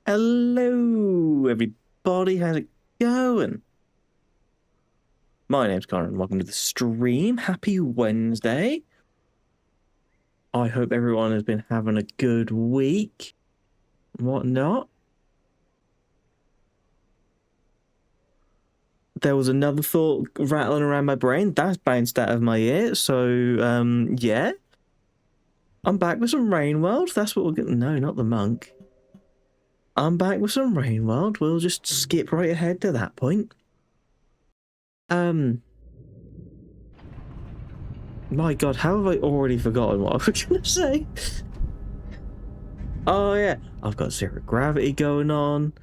Hello, everybody. How's it going? My name's Connor, and welcome to the stream. Happy Wednesday. I hope everyone has been having a good week and whatnot. There was another thought rattling around my brain. That's bounced out of my ear. So, yeah. I'm back with some Rain World. That's what we're getting. No, not the monk. I'm back with some Rain World. We'll just skip right ahead to that point. My god, how have I already forgotten what I was going to say? Oh yeah, I've got zero gravity going on.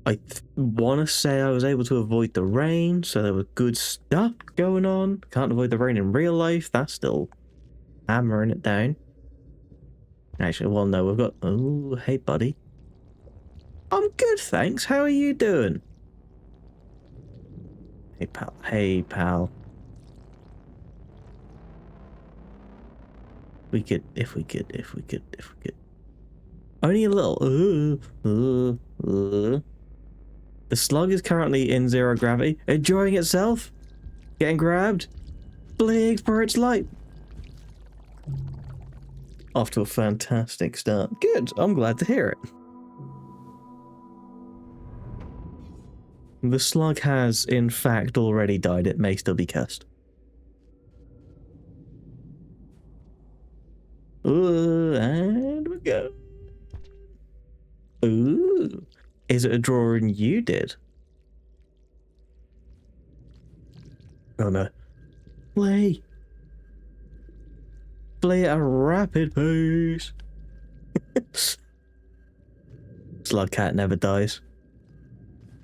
I want to say I was able to avoid the rain, so there was good stuff going on. Can't avoid the rain in real life. That's still hammering it down. Actually, well, no, we've got... Oh, hey, buddy. I'm good, thanks. How are you doing? Hey, pal. Hey, pal. If we could. Only a little. The slug is currently in zero gravity, enjoying itself, getting grabbed, blinks for its light. Off to a fantastic start. Good, I'm glad to hear it. The slug has, in fact, already died. It may still be cursed. And we go. Ooh. Is it a drawing you did? Oh no. Play at a rapid pace. Slugcat never dies.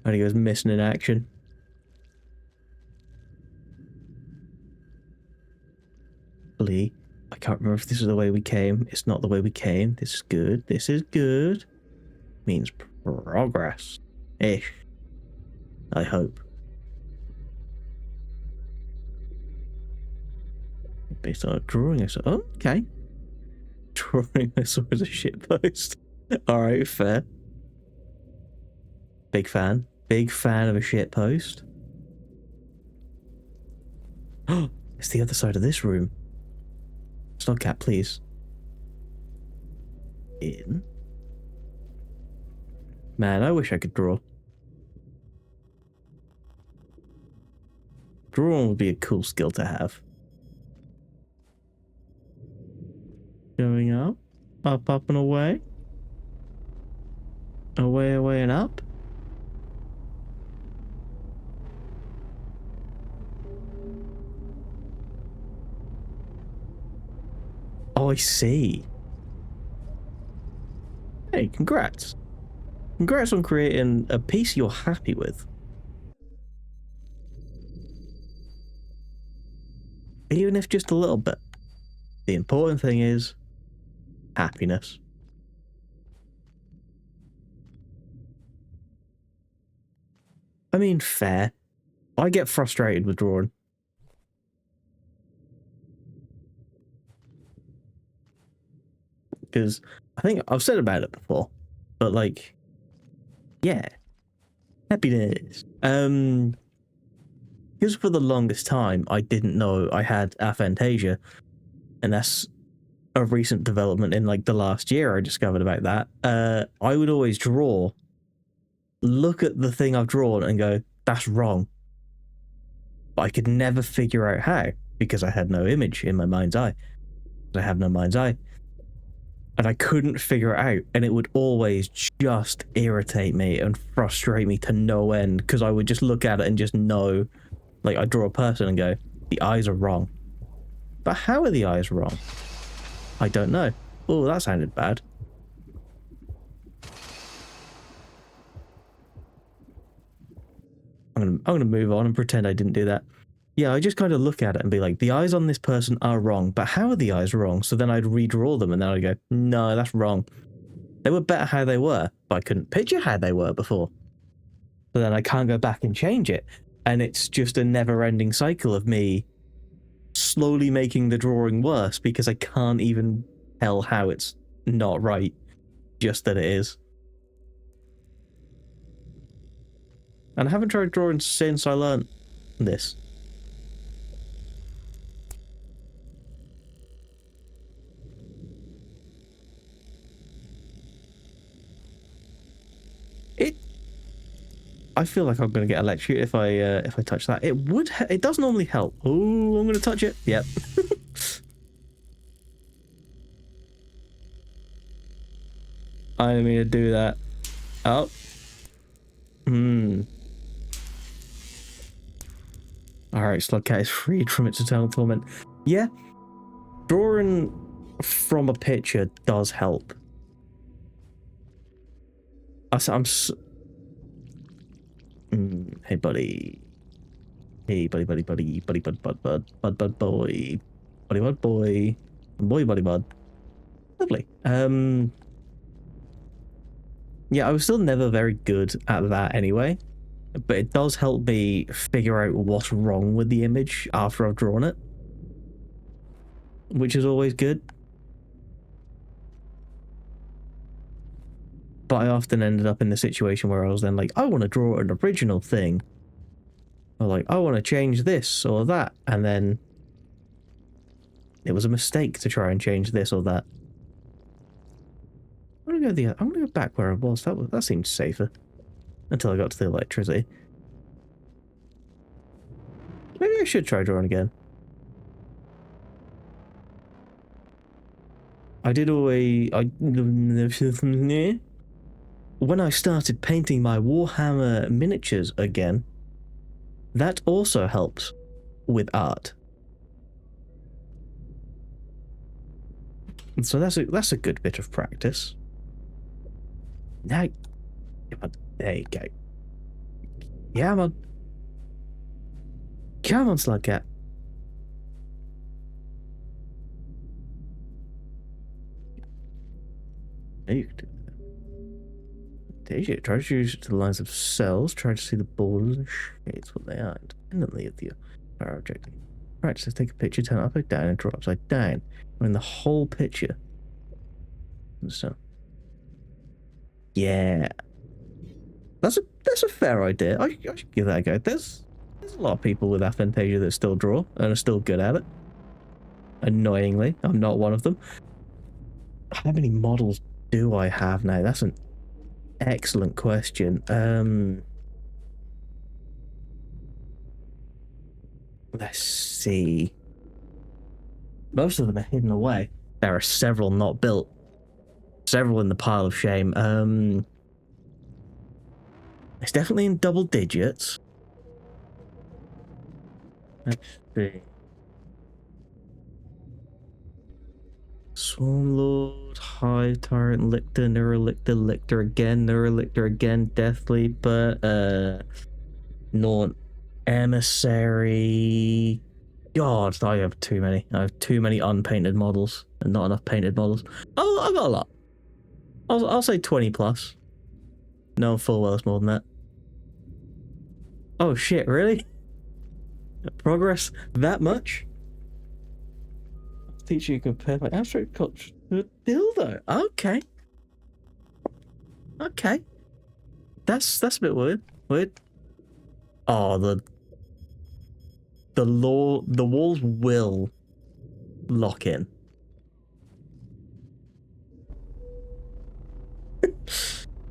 Only goes missing in action. Lee. I can't remember if this is the way we came. It's not the way we came. This is good. This is good. Means progress. Ish. I hope. Based on a drawing I saw. Oh, okay. Drawing I saw as a shitpost. Alright, fair. Big fan. Big fan of a shitpost. Oh, it's the other side of this room. Slugcat, please. In. Man, I wish I could draw. Drawing would be a cool skill to have. Going up. Up and away. Away and up. Oh, I see. Hey, congrats. Congrats on creating a piece you're happy with. Even if just a little bit. The important thing is happiness. I mean, fair. I get frustrated with drawing. Because I think I've said about it before, but like, yeah, happiness. Because for the longest time I didn't know I had aphantasia, and that's a recent development in like the last year I discovered about that. I would always draw, look at the thing I've drawn and go, that's wrong. But I could never figure out how, because I had no image in my mind's eye. I have no mind's eye. And I couldn't figure it out, and it would always just irritate me and frustrate me to no end, because I would just look at it and just know, like, I'd draw a person and go, the eyes are wrong. But how are the eyes wrong? I don't know. Oh, that sounded bad. I'm gonna move on and pretend I didn't do that. Yeah, I just kind of look at it and be like, the eyes on this person are wrong, but how are the eyes wrong? So then I'd redraw them, and then I'd go, no, that's wrong. They were better how they were, but I couldn't picture how they were before. So then I can't go back and change it. And it's just a never-ending cycle of me slowly making the drawing worse, because I can't even tell how it's not right, just that it is. And I haven't tried drawing since I learned this. I feel like I'm gonna get electrocuted if I touch that. It does normally help. Oh, I'm gonna touch it. Yep. I didn't mean to do that. Oh. Alright, Slugcat is freed from its eternal torment. Yeah. Drawing from a picture does help. Hey, buddy. Hey, buddy, buddy, buddy, buddy, bud, bud, bud, bud, bud, boy, buddy, bud, boy, boy, buddy, bud. Lovely. Yeah, I was still never very good at that anyway, but it does help me figure out what's wrong with the image after I've drawn it, which is always good. But I often ended up in the situation where I was then like, I want to draw an original thing. Or like, I want to change this or that. And then it was a mistake to try and change this or that. I'm gonna go back where I was. That seemed safer. Until I got to the electricity. Maybe I should try drawing again. When I started painting my Warhammer miniatures again, that also helps with art. And so that's a good bit of practice. Now, there you go. Come on. Come on, Slugcat. There you can do that. Try to use the lines of cells, try to see the borders and shades what they are, independently of the entire object. Practice to take a picture, turn it upside down, and draw upside down. When the whole picture. So, yeah. That's a fair idea. I should give that a go. There's a lot of people with aphantasia that still draw and are still good at it. Annoyingly, I'm not one of them. How many models do I have now? That's an excellent question. Let's see. Most of them are hidden away. There are several not built. Several in the pile of shame. It's definitely in double digits. Let's see. Swarmlord, Hive Tyrant, Lictor, Neurolictor, Lictor again, Neurolictor again, Death Leaper, Naunt, Emissary. God, I have too many. I have too many unpainted models and not enough painted models. Oh, I've got a lot. I'll say 20 plus. No, full well it's more than that. Oh shit, really? Progress that much? Teach you to compare my abstract culture to a dildo. Okay. Okay. That's a bit weird. Oh, the walls will lock in.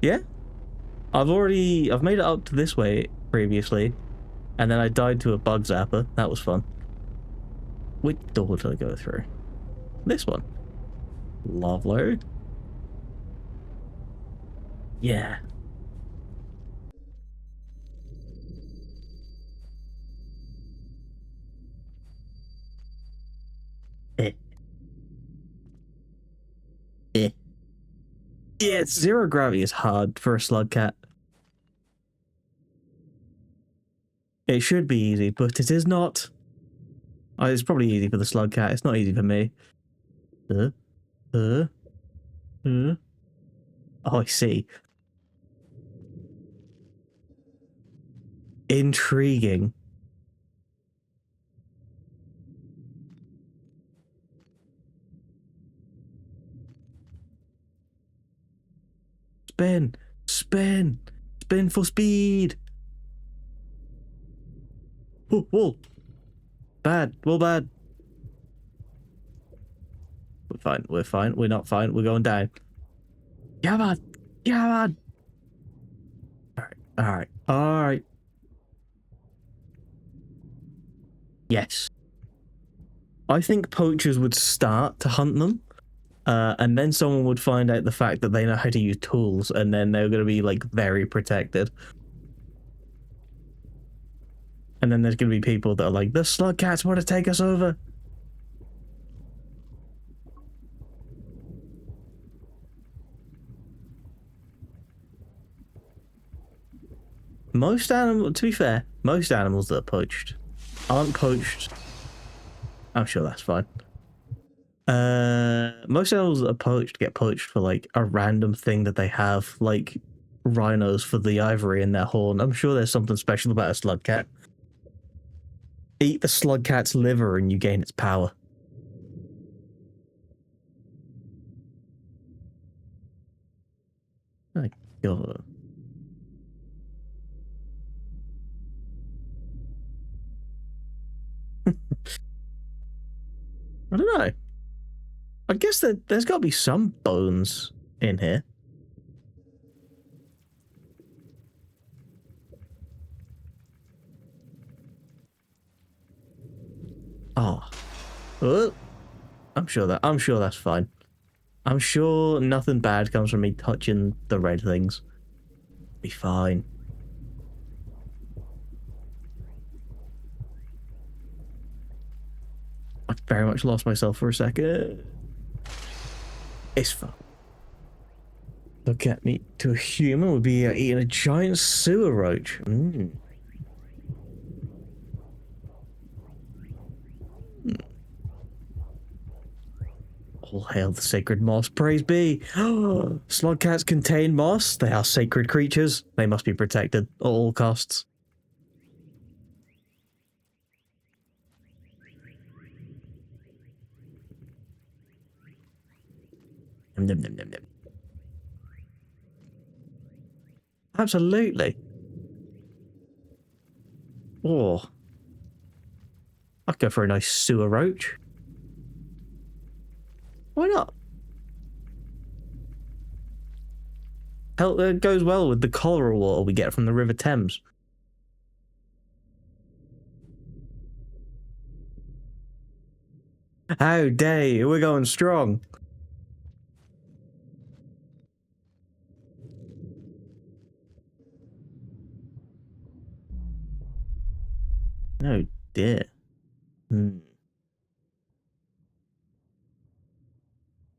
Yeah. I've made it up to this way previously, and then I died to a bug zapper. That was fun. Which door did I go through? This one. Lovely. Yeah. Eh. Eh. Yeah, zero gravity is hard for a Slugcat. It should be easy, but it is not. It's probably easy for the Slugcat. It's not easy for me. Oh, I see. Intriguing. Spin for speed. Oh, whoa. Bad. Well, bad. We're fine. We're fine. We're not fine. We're going down. Come on. Come on. All right. All right. All right. Yes. I think poachers would start to hunt them. And then someone would find out the fact that they know how to use tools, and then they're going to be, like, very protected. And then there's going to be people that are like, the Slugcats want to take us over. Most animals, to be fair, most animals that are poached aren't poached. I'm sure that's fine. Most animals that are poached get poached for, like, a random thing that they have, like rhinos for the ivory in their horn. I'm sure there's something special about a Slugcat. Eat the Slugcat's liver and you gain its power. My God. I don't know. I guess there's got to be some bones in here. Oh. I'm sure that's fine. I'm sure nothing bad comes from me touching the red things. Be fine. I very much lost myself for a second. It's fine. Look at me. To a human would be eating a giant sewer roach. All hail the sacred moss, praise be. Slugcats contain moss. They are sacred creatures. They must be protected at all costs. Nom, nom, nom, nom. Absolutely. Oh. I'd go for a nice sewer roach. Why not? Hell, it goes well with the cholera water we get from the River Thames. How dare you? We're going strong. Oh dear.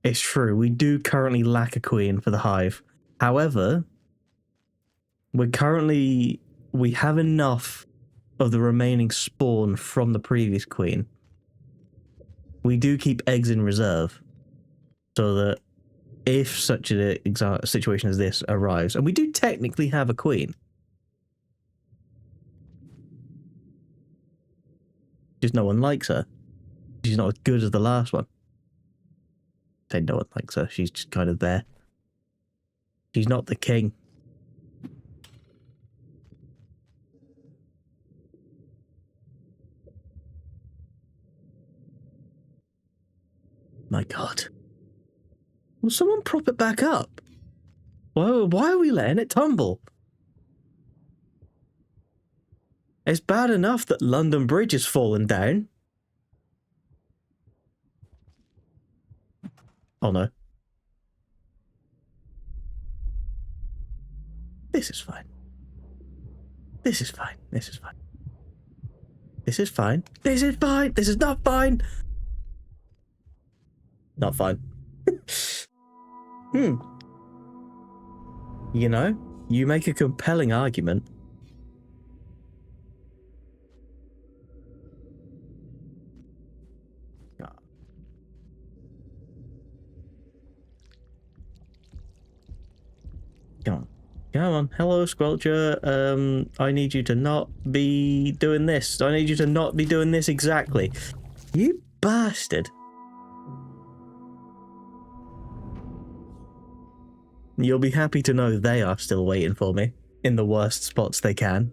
It's true, we do currently lack a queen for the hive. However, we have enough of the remaining spawn from the previous queen. We do keep eggs in reserve, so that if such a situation as this arrives, and we do technically have a queen, just no one likes her. She's not as good as the last one. I say no one likes her, she's just kind of there. She's not the king. My God. Will someone prop it back up? Why are we letting it tumble? It's bad enough that London Bridge has fallen down. Oh no. This is fine. This is fine. This is fine. This is fine. This is fine. This is not fine. Not fine. You know, you make a compelling argument. Come on. Come on. Hello, Squelcher. I need you to not be doing this. I need you to not be doing this exactly. You bastard. You'll be happy to know they are still waiting for me in the worst spots they can.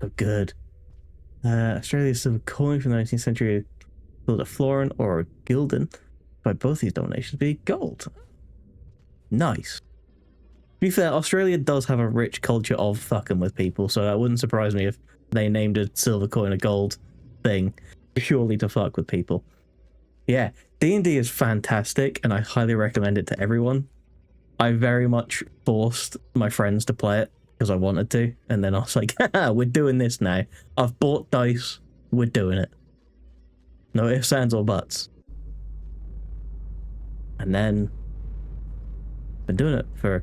So good. Australia's silver coin from the 19th century called a florin or a gulden. By both these donations be gold. Nice. To be fair, Australia does have a rich culture of fucking with people, so it wouldn't surprise me if they named a silver coin a gold thing purely to fuck with people. Yeah, D&D is fantastic, and I highly recommend it to everyone. I very much forced my friends to play it because I wanted to, and then I was like, haha, we're doing this now. I've bought dice, we're doing it. No ifs, ands, or buts. And then, been doing it for a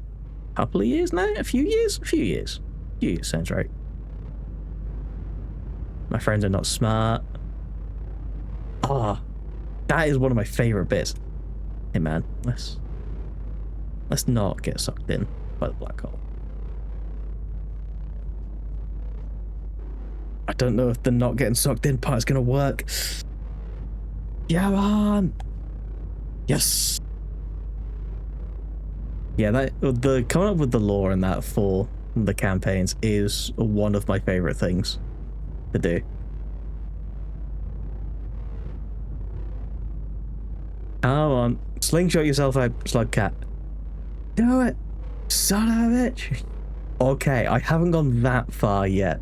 couple of years now? A few years? A few years. A few years sounds right. My friends are not smart. Ah, that is one of my favorite bits. Hey man, let's not get sucked in by the black hole. I don't know if the not getting sucked in part is gonna work. Yeah, man. Yes. Yeah, the coming up with the lore and that for the campaigns is one of my favorite things to do. Come on, slingshot yourself out, Slugcat. Do it, son of a bitch. Okay, I haven't gone that far yet.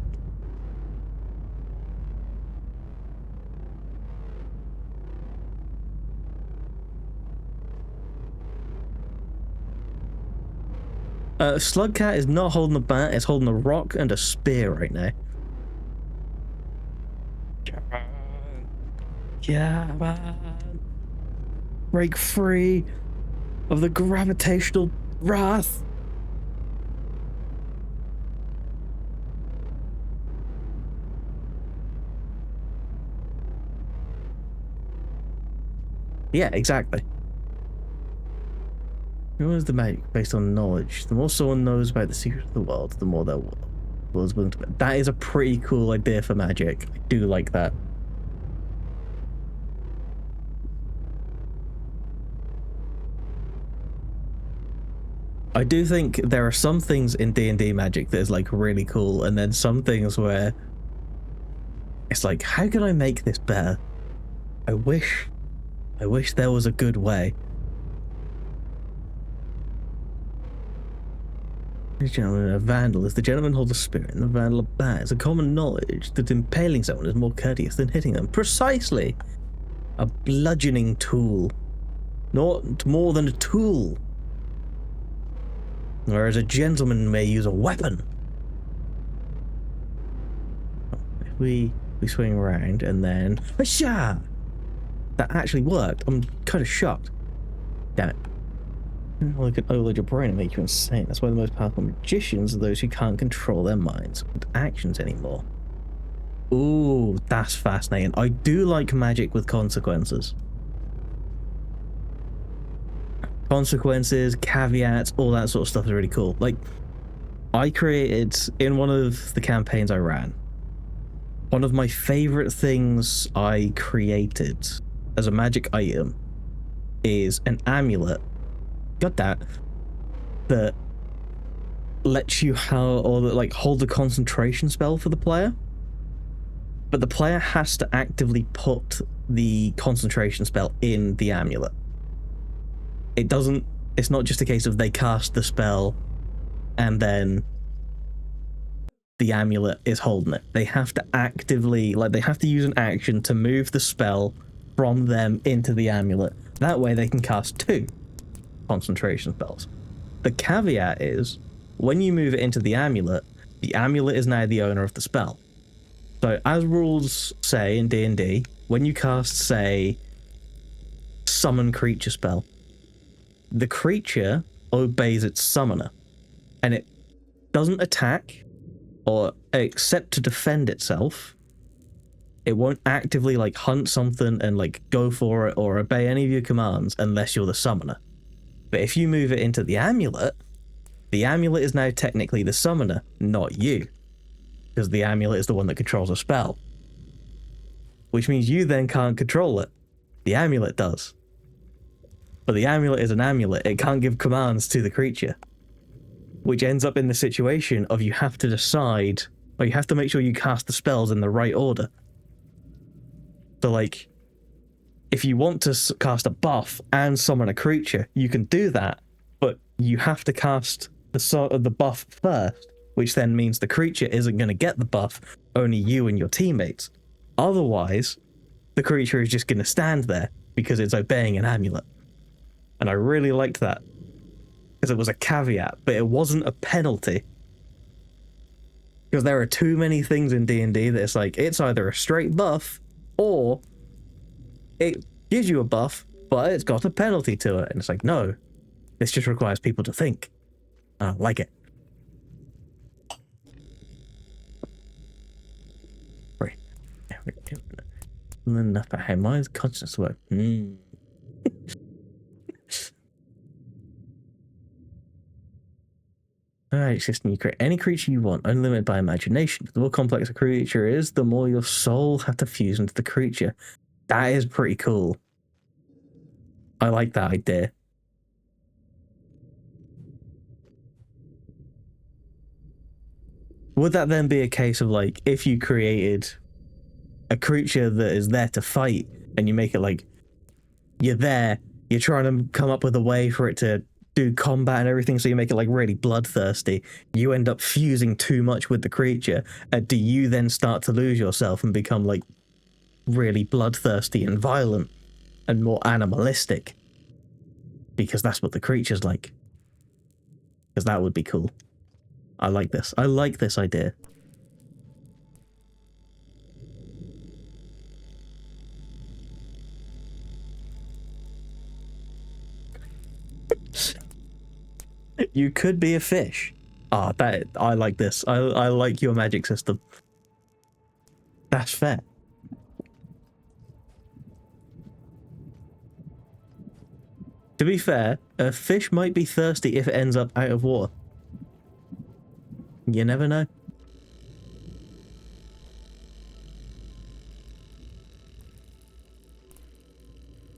Slugcat is not holding a bat, it's holding a rock and a spear right now. Yeah, man. Break free of the gravitational wrath. Yeah, exactly. What is the magic based on knowledge? The more someone knows about the secrets of the world, the more their world's willing to. That is a pretty cool idea for magic. I do like that. I do think there are some things in D&D magic that is like really cool, and then some things where it's like, how can I make this better? I wish there was a good way. This gentleman, a vandal, is the gentleman holds a spirit and the vandal a bat. It's a common knowledge that impaling someone is more courteous than hitting them. Precisely. A bludgeoning tool. Not more than a tool. Whereas a gentleman may use a weapon. If we swing around and then... Hasha! That actually worked. I'm kind of shocked. Damn it. Well, can overload your brain and make you insane. That's why the most powerful magicians are those who can't control their minds and actions anymore. Ooh, that's fascinating. I do like magic with consequences. Consequences, caveats, all that sort of stuff is really cool. Like, I created, in one of the campaigns I ran, one of my favorite things I created as a magic item is an amulet. Got that lets you hold a concentration spell for the player, but the player has to actively put the concentration spell in the amulet. It's not just a case of they cast the spell and then the amulet is holding it. They have to actively, they have to use an action to move the spell from them into the amulet. That way they can cast 2 concentration spells. The caveat is, when you move it into the amulet is now the owner of the spell. So as rules say in D&D, when you cast, say, summon creature spell, the creature obeys its summoner, and it doesn't attack or except to defend itself. It won't actively hunt something and go for it or obey any of your commands unless you're the summoner. But if you move it into the amulet is now technically the summoner, not you, because the amulet is the one that controls a spell, which means you then can't control it. The amulet does. But the amulet is an amulet. It can't give commands to the creature, which ends up in the situation of you have to decide, Or you have to make sure you cast the spells in the right order. So, like, if you want to cast a buff and summon a creature, you can do that, but you have to cast the buff first, which then means the creature isn't going to get the buff, only you and your teammates. Otherwise, the creature is just going to stand there because it's obeying an amulet. And I really liked that, because it was a caveat, but it wasn't a penalty. Because there are too many things in D&D that it's like, it's either a straight buff, or it gives you a buff, but it's got a penalty to it. And it's like, no, this just requires people to think. I don't like it. Right. Enough about how mind's conscious work. Alright, system, you create any creature you want, unlimited by imagination. The more complex a creature is, the more your soul have to fuse into the creature. That is pretty cool. I like that idea. Would that then be a case of, like, if you created a creature that is there to fight, and you make it like, you're there, you're trying to come up with a way for it to do combat and everything, so you make it like really bloodthirsty, you end up fusing too much with the creature, do you then start to lose yourself and become like really bloodthirsty and violent and more animalistic? Because that's what the creature's like. Because that would be cool. I like this. I like this idea. You could be a fish. Ah, that I like this. I like your magic system. That's fair. To be fair, a fish might be thirsty if it ends up out of water. You never know.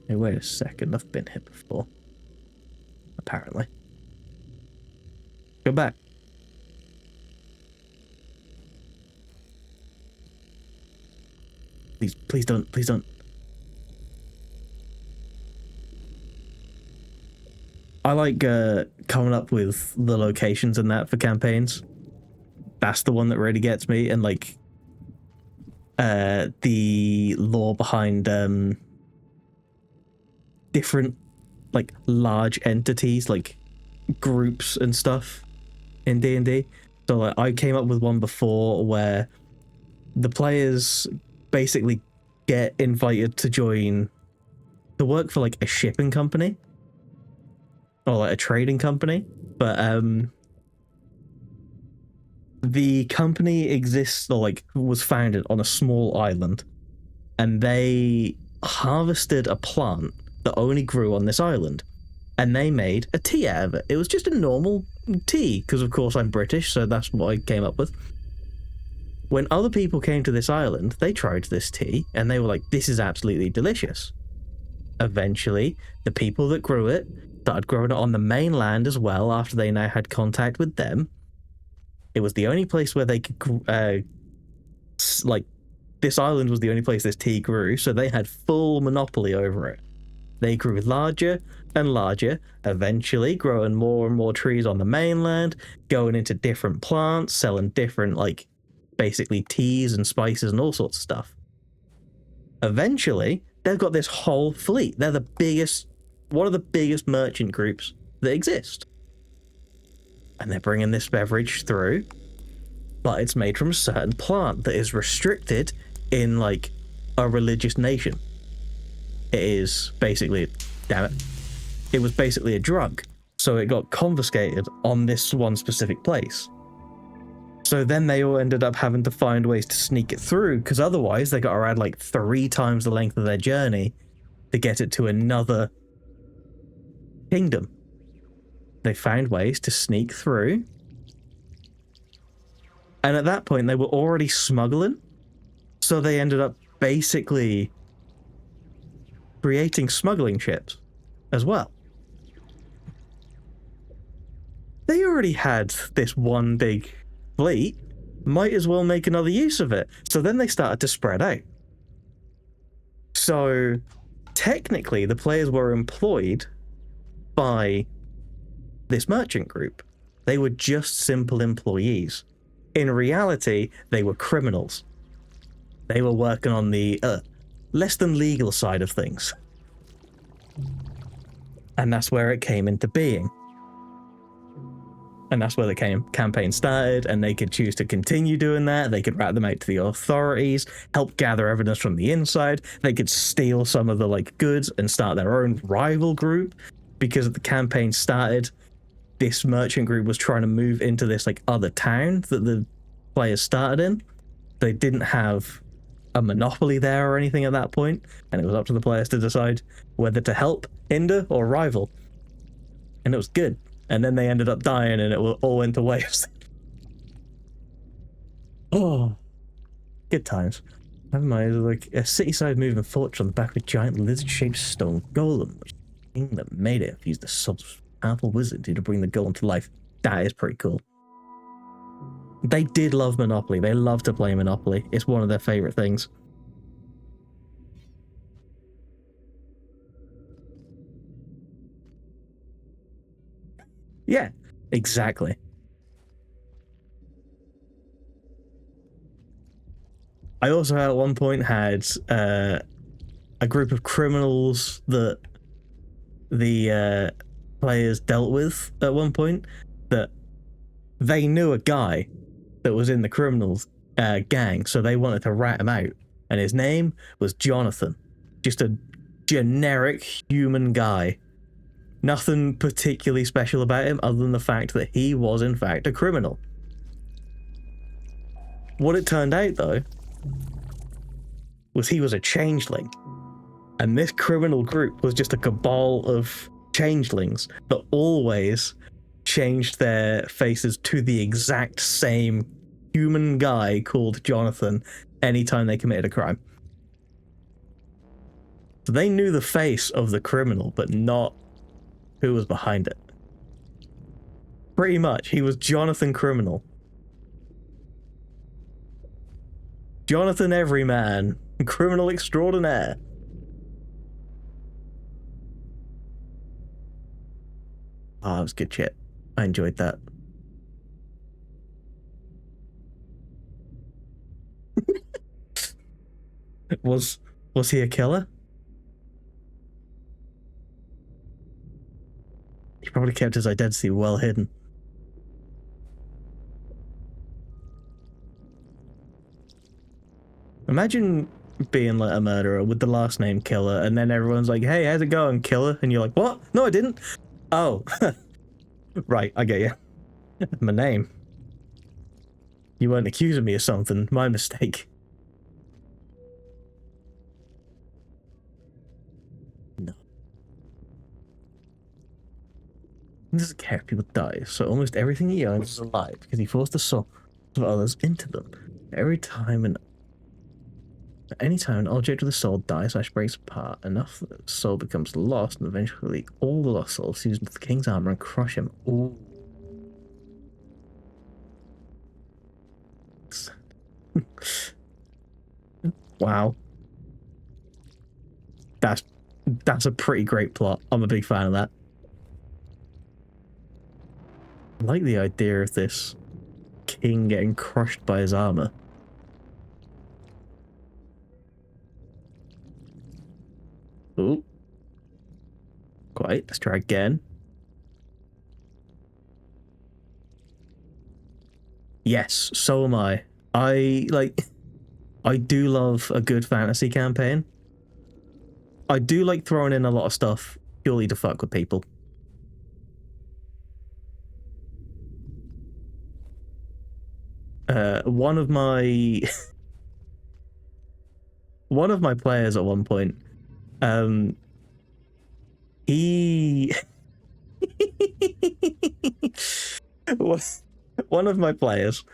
Hey, wait a second. I've been here before. Apparently. Go back. Please don't, please don't. I like coming up with the locations and that for campaigns. That's the one that really gets me, and like the lore behind different like large entities, like groups and stuff in D&D. So like, I came up with one before where the players basically get invited to work for like a shipping company or like a trading company, but the company exists, or like was founded on a small island, and they harvested a plant that only grew on this island, and they made a tea out of it. It was just a normal tea, because of course I'm British, so that's what I came up with. When other people came to this island, they tried this tea, and they were like, this is absolutely delicious. Eventually, the people that grew it started growing it on the mainland as well, after they now had contact with them. It was the only place where they could, like, this island was the only place this tea grew, so they had full monopoly over it. They grew larger and larger, eventually growing more and more trees on the mainland, going into different plants, selling different, like, basically teas and spices and all sorts of stuff. Eventually, they've got this whole fleet. They're the biggest, one of the biggest merchant groups that exist. And they're bringing this beverage through, but it's made from a certain plant that is restricted in, like, a religious nation. It is basically, damn it, it was basically a drug, so it got confiscated on this one specific place. So then they all ended up having to find ways to sneak it through, because otherwise they got around like 3 times the length of their journey to get it to another kingdom. They found ways to sneak through, and at that point they were already smuggling, so they ended up basically creating smuggling ships as well. They already had this one big fleet, Might as well make another use of it. So then they started to spread out. So technically, the players were employed by this merchant group. They were just simple employees. In reality, they were criminals. They were working on the less than legal side of things. And that's where it came into being. And that's where the campaign started, and they could choose to continue doing that. They could rat them out to the authorities, help gather evidence from the inside. They could steal some of the goods and start their own rival group. Because the campaign started, this merchant group was trying to move into this other town that the players started in. They didn't have a monopoly there or anything at that point, and it was up to the players to decide whether to help, hinder, or rival. And it was good. And then they ended up dying, and it all went to waste. Oh, good times. Never mind, like a city-side moving fortress on the back of a giant lizard-shaped stone golem, which the thing that made it used the sub's powerful wizard to bring the golem to life. That is pretty cool. They did love Monopoly. They love to play Monopoly. It's one of their favorite things. Yeah, exactly. I also at one point had a group of criminals that the players dealt with at one point, that they knew a guy that was in the criminals gang, so they wanted to rat him out, and his name was Jonathan. Just a generic human guy. Nothing particularly special about him other than the fact that he was in fact a criminal. What it turned out though was he was a changeling, and this criminal group was just a cabal of changelings that always changed their faces to the exact same human guy called Jonathan anytime they committed a crime. So they knew the face of the criminal, but not who was behind it. Pretty much, he was Jonathan Criminal. Jonathan Everyman, criminal extraordinaire. Oh, that was good shit. I enjoyed that. Was he a killer? He probably kept his identity well hidden. Imagine being like a murderer with the last name Killer, and then everyone's like, hey, how's it going, Killer? And you're like, what? No, I didn't. Oh. Right, I get you. My name. You weren't accusing me of something. My mistake. No. He doesn't care if people die, so almost everything he owns is alive because he forced the souls of others into them. Anytime an object with a soul dies / breaks apart, enough that the soul becomes lost, and eventually all the lost souls fuse into the king's armor and crush him. Ooh. Wow. That's a pretty great plot. I'm a big fan of that. I like the idea of this king getting crushed by his armor. Ooh. Quite. Let's try again. Yes, so am I. I do love a good fantasy campaign. I do like throwing in a lot of stuff purely to fuck with people. One of my players at one point, he one of my players,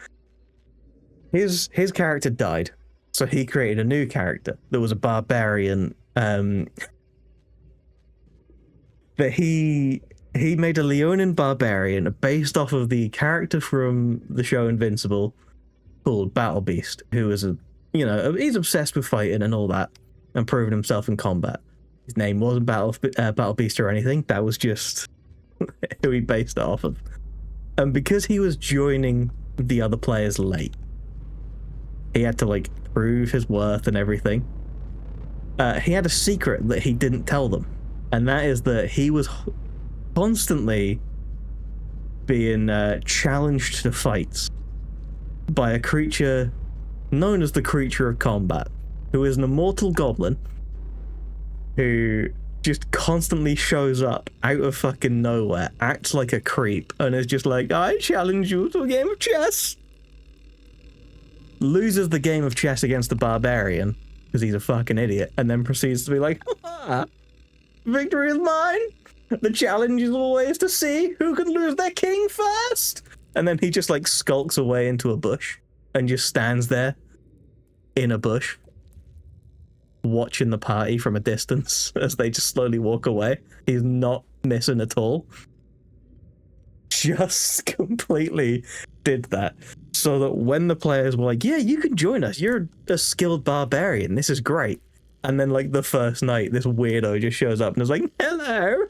his character died, so he created a new character that was a barbarian. That he made a Leonin barbarian based off of the character from the show Invincible called Battle Beast, who is he's obsessed with fighting and all that, and proving himself in combat. His name wasn't Battle Beast or anything. That was just who he based it off of. And because he was joining the other players late, he had to like prove his worth and everything. He had a secret that he didn't tell them, and that is that he was constantly being challenged to fights by a creature known as the Creature of Combat, who is an immortal goblin who just constantly shows up out of fucking nowhere, acts like a creep, and is just like, I challenge you to a game of chess. Loses the game of chess against the barbarian because he's a fucking idiot, and then proceeds to be like, victory is mine. The challenge is always to see who can lose their king first. And then he just like skulks away into a bush and just stands there in a bush, watching the party from a distance as they just slowly walk away. He's not missing at all. Just completely did that so that when the players were like, yeah, you can join us, you're a skilled barbarian, this is great. And then like the first night, this weirdo just shows up and is like, hello.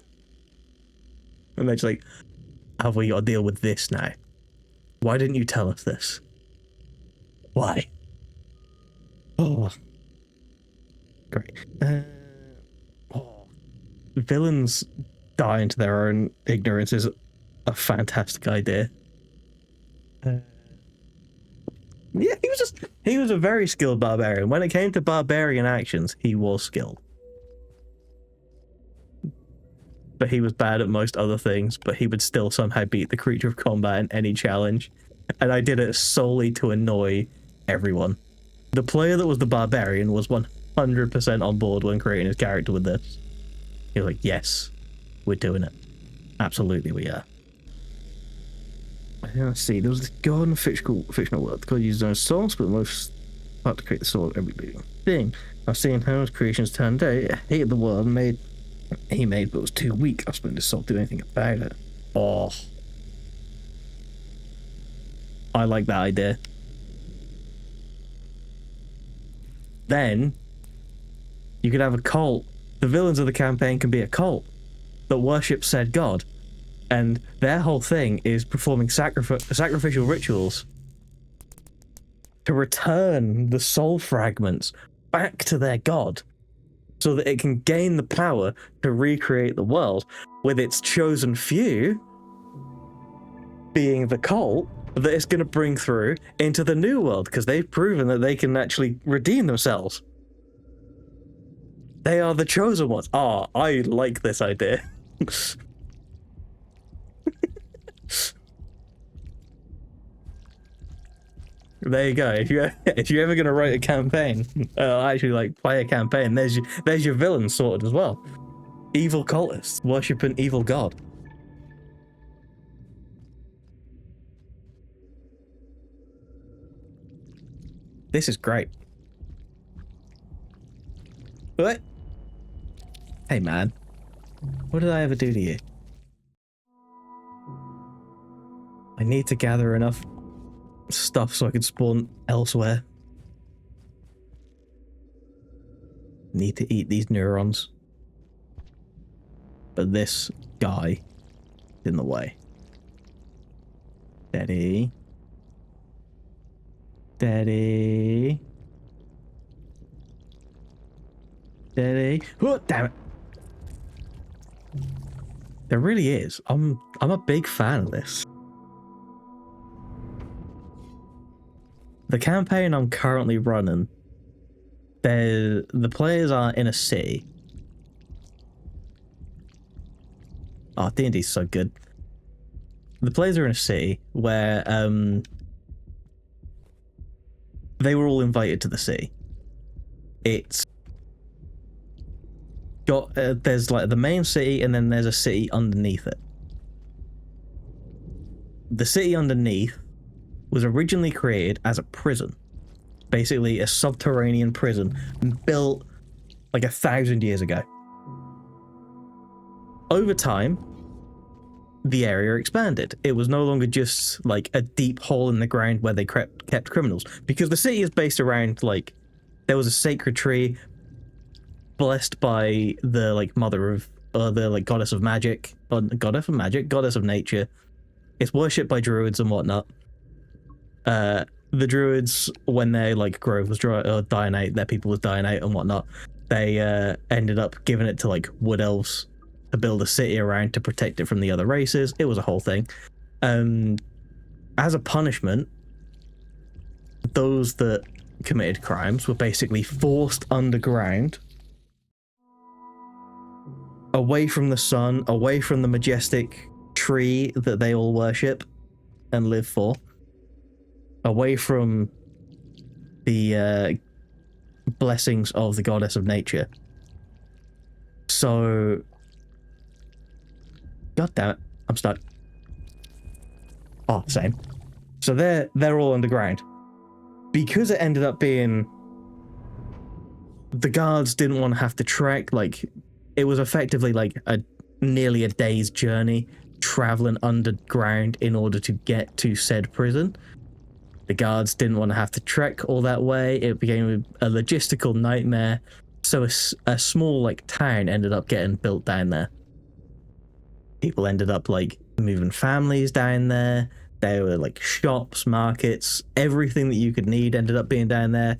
And they're just like, have we got to deal with this now? Why didn't you tell us this? Why? Oh. Great. Villains dying to their own ignorance is a fantastic idea. Yeah, he was a very skilled barbarian. When it came to barbarian actions, he was skilled. But he was bad at most other things, but he would still somehow beat the Creature of Combat in any challenge. And I did it solely to annoy everyone. The player that was the barbarian was 100% on board when creating his character with this. He was like, yes, we're doing it. Absolutely we are. Let's see, there was this god in fictional world. The god used his own source, but most part to create the soul of every living thing. I've seen how his creations turned out. I hated the world he made, but was too weak. I was putting his soul to do anything about it. Oh. I like that idea. Then you could have a cult. The villains of the campaign can be a cult that worships said god, and their whole thing is performing sacrificial rituals to return the soul fragments back to their god, so that it can gain the power to recreate the world, with its chosen few being the cult that it's going to bring through into the new world, because they've proven that they can actually redeem themselves. They are the chosen ones. Ah, I like this idea. There you go. If you're ever gonna write a campaign, actually like play a campaign, there's your villain sorted as well. Evil cultists worship an evil god. This is great. What? Hey man, what did I ever do to you? I need to gather enough stuff so I can spawn elsewhere. Need to eat these neurons. But this guy is in the way. Steady. Steady. Steady. Oh, damn it. There really is. I'm a big fan of this. The campaign I'm currently running, the players are in a city. Oh, D&D's so good. The players are in a city where they were all invited to the city. It's got there's like the main city, and then there's a city underneath it. The city underneath was originally created as a prison, basically a subterranean prison built like 1,000 years ago. Over time, the area expanded. It was no longer just like a deep hole in the ground where they kept criminals, because the city is based around, like, there was a sacred tree blessed by the, like, mother of, or the, like, goddess of magic, or goddess of nature. It's worshipped by druids and whatnot. The druids, when their, like, grove was dying out, their people was dying out and whatnot, they ended up giving it to, like, wood elves to build a city around to protect it from the other races. It was a whole thing. As a punishment, those that committed crimes were basically forced underground, away from the sun, away from the majestic tree that they all worship and live for, away from the blessings of the goddess of nature. So, god damn it, I'm stuck. Oh, same. So they're all underground. Because it ended up being, the guards didn't want to have to trek, like, it was effectively like nearly a day's journey traveling underground in order to get to said prison. The guards didn't want to have to trek all that way. It became a logistical nightmare. So a small, like, town ended up getting built down there. People ended up, like, moving families down there. There were, like, shops, markets, everything that you could need ended up being down there.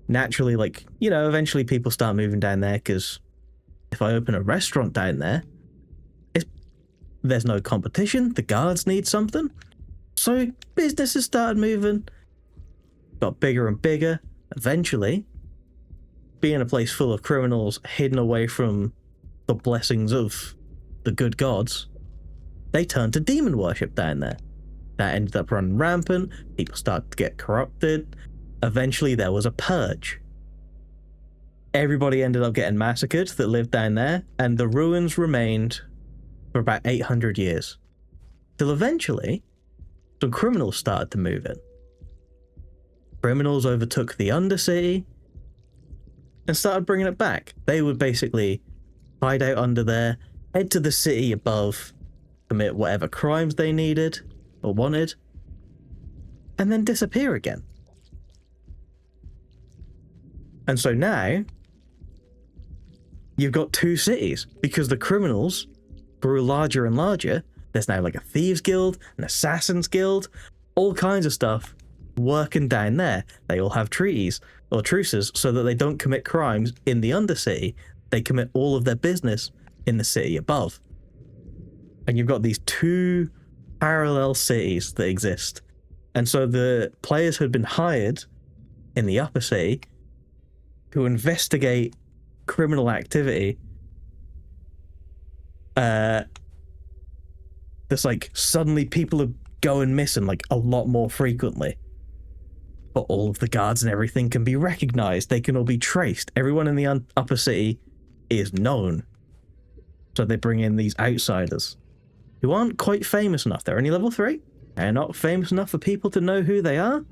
Naturally, like, you know, eventually people start moving down there, because if I open a restaurant down there, there's no competition. The guards need something. So businesses started moving, got bigger and bigger. Eventually, being a place full of criminals hidden away from the blessings of the good gods, they turned to demon worship down there. That ended up running rampant. People started to get corrupted. Eventually, there was a purge. Everybody ended up getting massacred that lived down there, and the ruins remained for about 800 years. Till eventually, some criminals started to move in. Criminals overtook the Undercity and started bringing it back. They would basically hide out under there, head to the city above, commit whatever crimes they needed or wanted, and then disappear again. And so now, you've got two cities, because the criminals grew larger and larger. There's now like a thieves guild, an assassins guild, all kinds of stuff working down there. They all have treaties or truces so that they don't commit crimes in the Undercity. They commit all of their business in the city above. And you've got these two parallel cities that exist. And so the players had been hired in the upper city to investigate criminal activity. There's like, suddenly people are going missing like a lot more frequently. But all of the guards and everything can be recognized. They can all be traced. Everyone in the upper city is known. So they bring in these outsiders who aren't quite famous enough. They're only level 3. They're not famous enough for people to know who they are.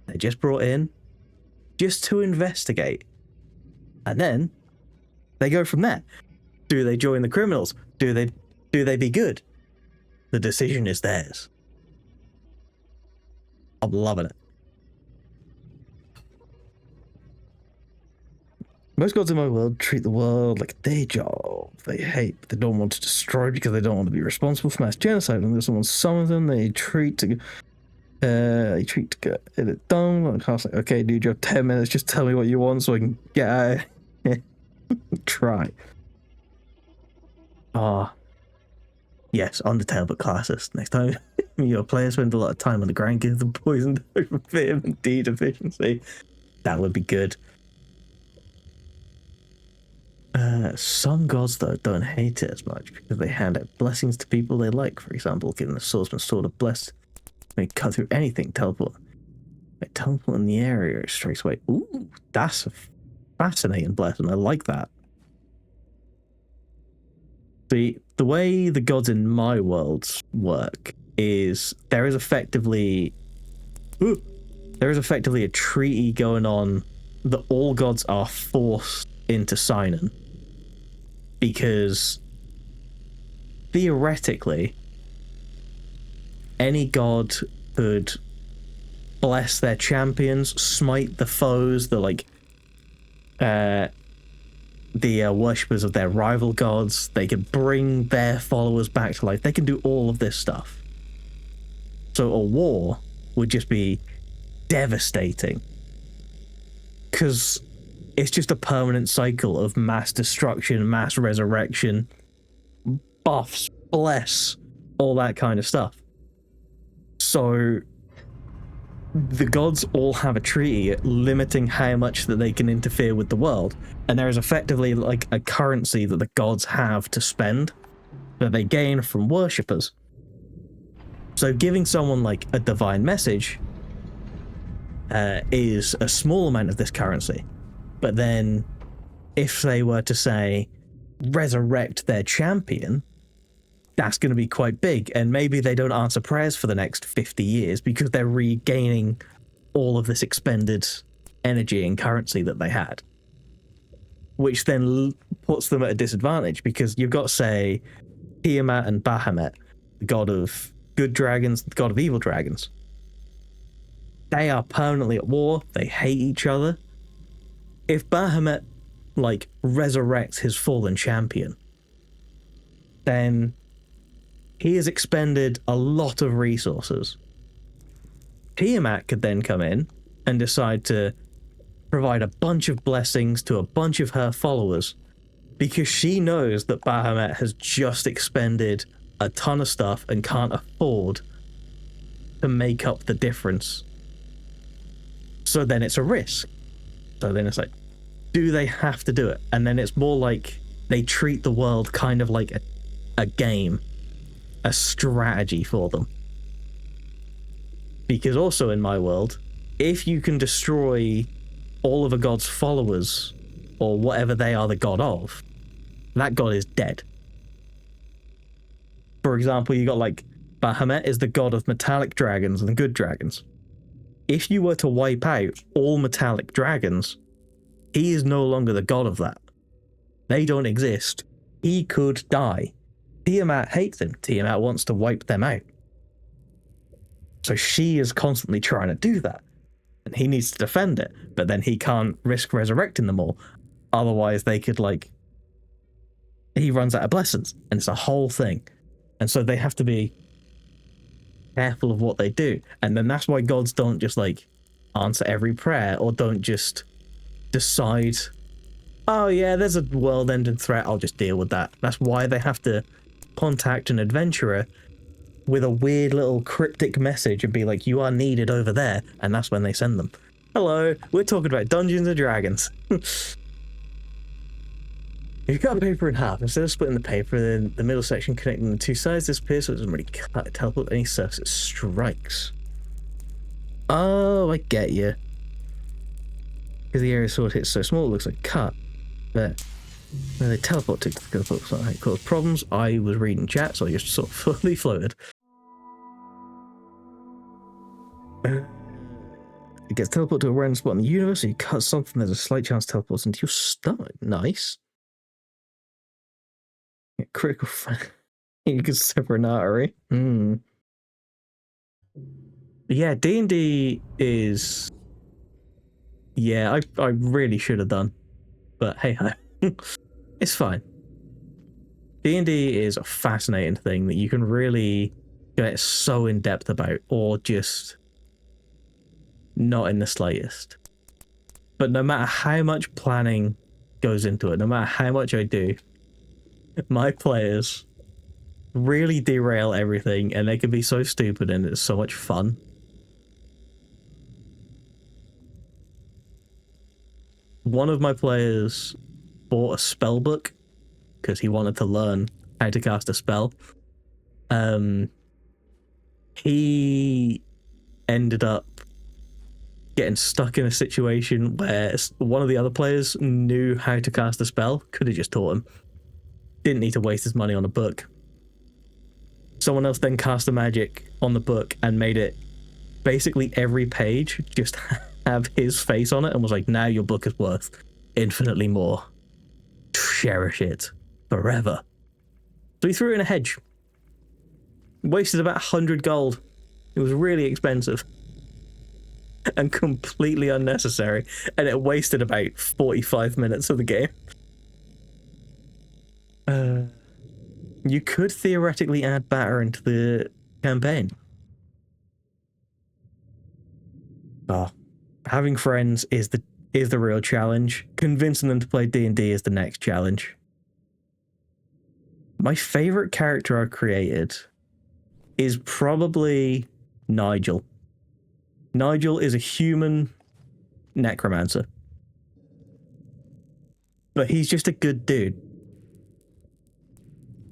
They're just brought in just to investigate. And then they go from there. Do they join the criminals? Do they be good? The decision is theirs. I'm loving it. Most gods in my world treat the world like a day job they hate, but they don't want to destroy because they don't want to be responsible for mass genocide. And there's someone, some of them they treat to get it done. Like, I was like, okay, dude, you have 10 minutes. Just tell me what you want so I can get out of here. Try. Ah. Yes, Undertale, but classist. Next time your players spend a lot of time on the ground, give them poisoned over vitamin D deficiency. That would be good. Some gods, though, don't hate it as much because they hand out blessings to people they like. For example, giving the swordsman sword of blessed may cut through anything, teleport. May teleport in the area, it strikes away. Ooh, that's a fascinating blessing. I like that. The way the gods in my worlds work is there is effectively a treaty going on that all gods are forced into signing, because theoretically any god could bless their champions, smite the foes, the worshippers of their rival gods. They could bring their followers back to life. They can do all of this stuff. So a war would just be devastating, because it's just a permanent cycle of mass destruction, mass resurrection, buffs, bless, all that kind of stuff. So the gods all have a treaty limiting how much that they can interfere with the world, and there is effectively like a currency that the gods have to spend that they gain from worshippers. So giving someone like a divine message is a small amount of this currency, but then if they were to say resurrect their champion, that's going to be quite big, and maybe they don't answer prayers for the next 50 years because they're regaining all of this expended energy and currency that they had, which then puts them at a disadvantage, because you've got, say, Tiamat and Bahamut, the god of good dragons, the god of evil dragons. They are permanently at war. They hate each other. If Bahamut, like, resurrects his fallen champion, then he has expended a lot of resources. Tiamat could then come in and decide to provide a bunch of blessings to a bunch of her followers, because she knows that Bahamut has just expended a ton of stuff and can't afford to make up the difference. So then it's a risk. So then it's like, do they have to do it? And then it's more like they treat the world kind of like a game, a strategy for them. Because also in my world, if you can destroy all of a god's followers, or whatever they are the god of, that god is dead. For example, you got like Bahamut is the god of metallic dragons and good dragons. If you were to wipe out all metallic dragons, he is no longer the god of that. They don't exist. He could die. Tiamat hates him. Tiamat wants to wipe them out. So she is constantly trying to do that. And he needs to defend it. But then he can't risk resurrecting them all. Otherwise they could he runs out of blessings. And it's a whole thing. And so they have to be careful of what they do. And then that's why gods don't just answer every prayer, or don't just decide, oh yeah, there's a world-ending threat, I'll just deal with that. That's why they have to contact an adventurer with a weird little cryptic message and be like, you are needed over there, and that's when they send them. Hello, we're talking about Dungeons and Dragons. You've cut the paper in half. Instead of splitting the paper, then the middle section connecting the two sides disappears, so it doesn't really teleport any surface it strikes. Oh, I get you. Because the area sword hits so small, it looks like cut. But when they teleport to cause problems, I was reading chat, so I just sort of fully floated. It gets teleported to a random spot in the universe, so you cut something, there's a slight chance it teleports into your stomach. Nice. Critical you can sever an artery. Yeah, D&D is... Yeah, I really should have done. But hey ho. It's fine. D&D is a fascinating thing that you can really get so in depth about, or just not in the slightest. But no matter how much planning goes into it, no matter how much I do, my players really derail everything, and they can be so stupid, and it's so much fun. One of my players bought a spell book because he wanted to learn how to cast a spell. He ended up getting stuck in a situation where one of the other players knew how to cast a spell, could have just taught him. Didn't need to waste his money on a book. Someone else then cast a magic on the book and made it basically every page just have his face on it, and was like, now your book is worth infinitely more. Cherish it forever. So he threw it in a hedge. Wasted about 100 gold It was really expensive and completely unnecessary, and it wasted about 45 minutes of the game. You could theoretically add batter into the campaign. Oh, having friends is the real challenge. Convincing them to play D&D is the next challenge. My favorite character I've created is probably Nigel. Nigel is a human necromancer. But he's just a good dude.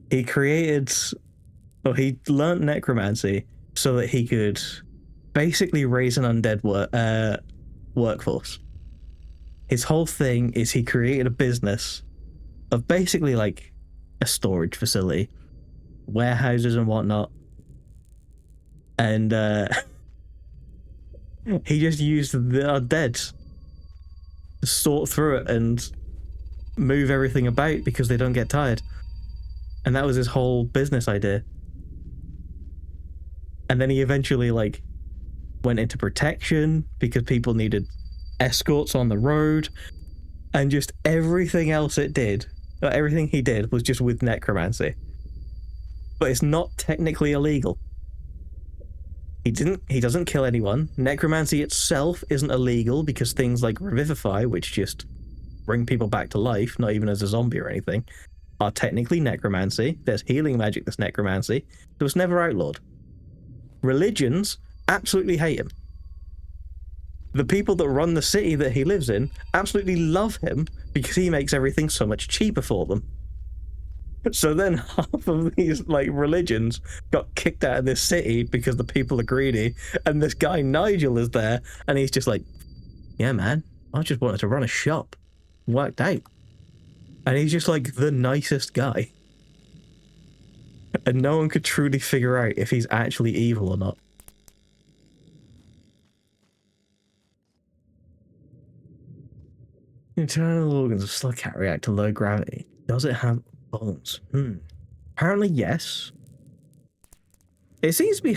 He learnt necromancy so that he could basically raise an undead workforce. His whole thing is he created a business of basically like a storage facility, warehouses and whatnot. And he just used the undead to sort through it and move everything about because they don't get tired. And that was his whole business idea. And then he eventually like went into protection because people needed escorts on the road, and just everything else everything he did was just with necromancy. But it's not technically illegal. He doesn't kill anyone. Necromancy itself isn't illegal because things like revivify, which just bring people back to life, not even as a zombie or anything, are technically necromancy. There's healing magic that's necromancy. It was never outlawed. Religions absolutely hate him. The people that run the city that he lives in absolutely love him because he makes everything so much cheaper for them. So then half of these like religions got kicked out of this city because the people are greedy, and this guy Nigel is there, and he's just like, yeah man, I just wanted to run a shop. Worked out. And he's just like the nicest guy. And no one could truly figure out if he's actually evil or not. Internal organs of Slugcat react to low gravity. Does it have bones? Apparently yes. It seems to be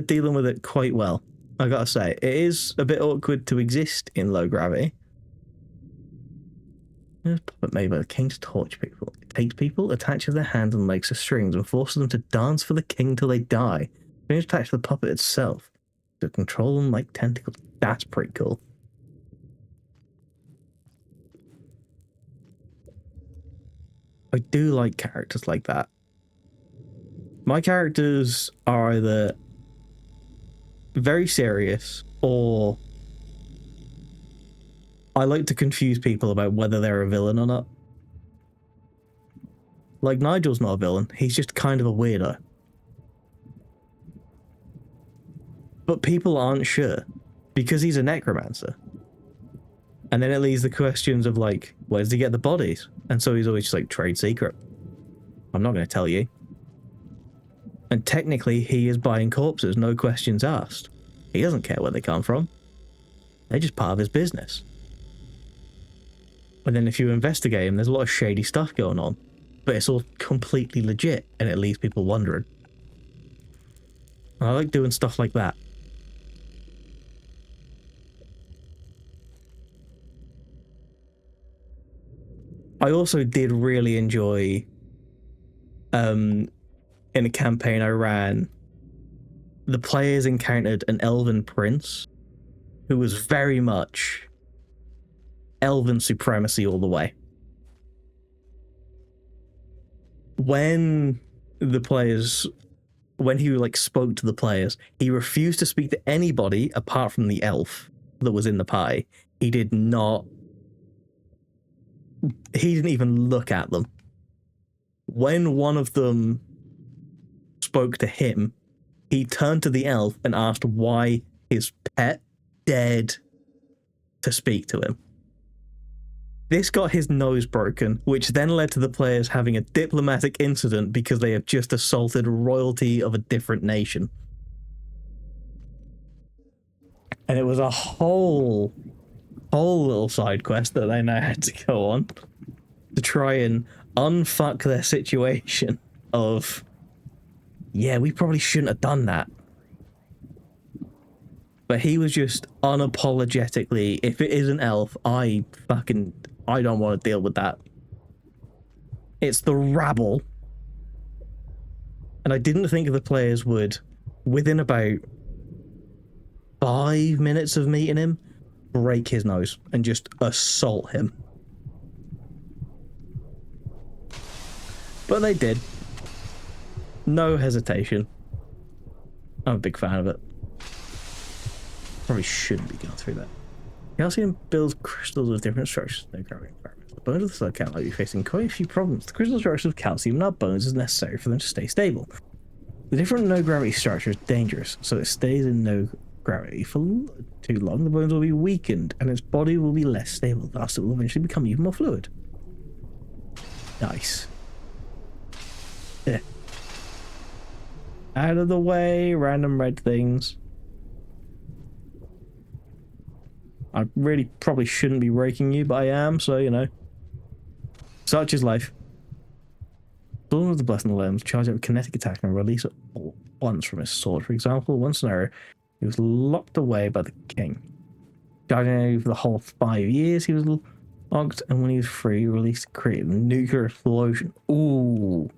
dealing with it quite well, I gotta say. It is a bit awkward to exist in low gravity. Puppet made by the king to torture people. It takes people, attaches their hands and legs to strings, and forces them to dance for the king till they die. Strings attached to the puppet itself to control them like tentacles. That's pretty cool. I do like characters like that. My characters are either very serious, or I like to confuse people about whether they're a villain or not. Like, Nigel's not a villain, he's just kind of a weirdo. But people aren't sure, because he's a necromancer. And then it leaves the questions of like, where does he get the bodies? And so he's always just like, trade secret. I'm not going to tell you. And technically he is buying corpses, no questions asked. He doesn't care where they come from. They're just part of his business. And then if you investigate him, there's a lot of shady stuff going on. But it's all completely legit, and it leaves people wondering. And I like doing stuff like that. I also did really enjoy, in a campaign I ran, the players encountered an elven prince who was very much elven supremacy all the way. When he like spoke to the players, he refused to speak to anybody apart from the elf that was in the party. He didn't even look at them. When one of them spoke to him, he turned to the elf and asked why his pet dared to speak to him. This got his nose broken, which then led to the players having a diplomatic incident because they have just assaulted royalty of a different nation. And it was a whole little side quest that they now had to go on to try and unfuck their situation of, yeah, we probably shouldn't have done that. But he was just unapologetically, if it is an elf, I don't want to deal with that. It's the rabble. And I didn't think the players would, within about 5 minutes of meeting him, break his nose and just assault him. But they did. No hesitation. I'm a big fan of it. Probably shouldn't be going through that. Calcium builds crystals with different structures in no gravity environments. The bones of the Slugcat might be facing quite a few problems. The crystal structures of calcium in our bones is necessary for them to stay stable. The different no gravity structure is dangerous, so it stays in no gravity for too long. The bones will be weakened and its body will be less stable. Thus, it will eventually become even more fluid. Nice. Yeah. Out of the way, random red things. I really probably shouldn't be raking you, but I am, so you know. Such is life. Dawn of the Blessing limbs charge up a kinetic attack and release it all once from his sword. For example, one scenario, he was locked away by the king. Charging over the whole 5 years, he was locked, and when he was free, he released a creative nuclear explosion. Ooh.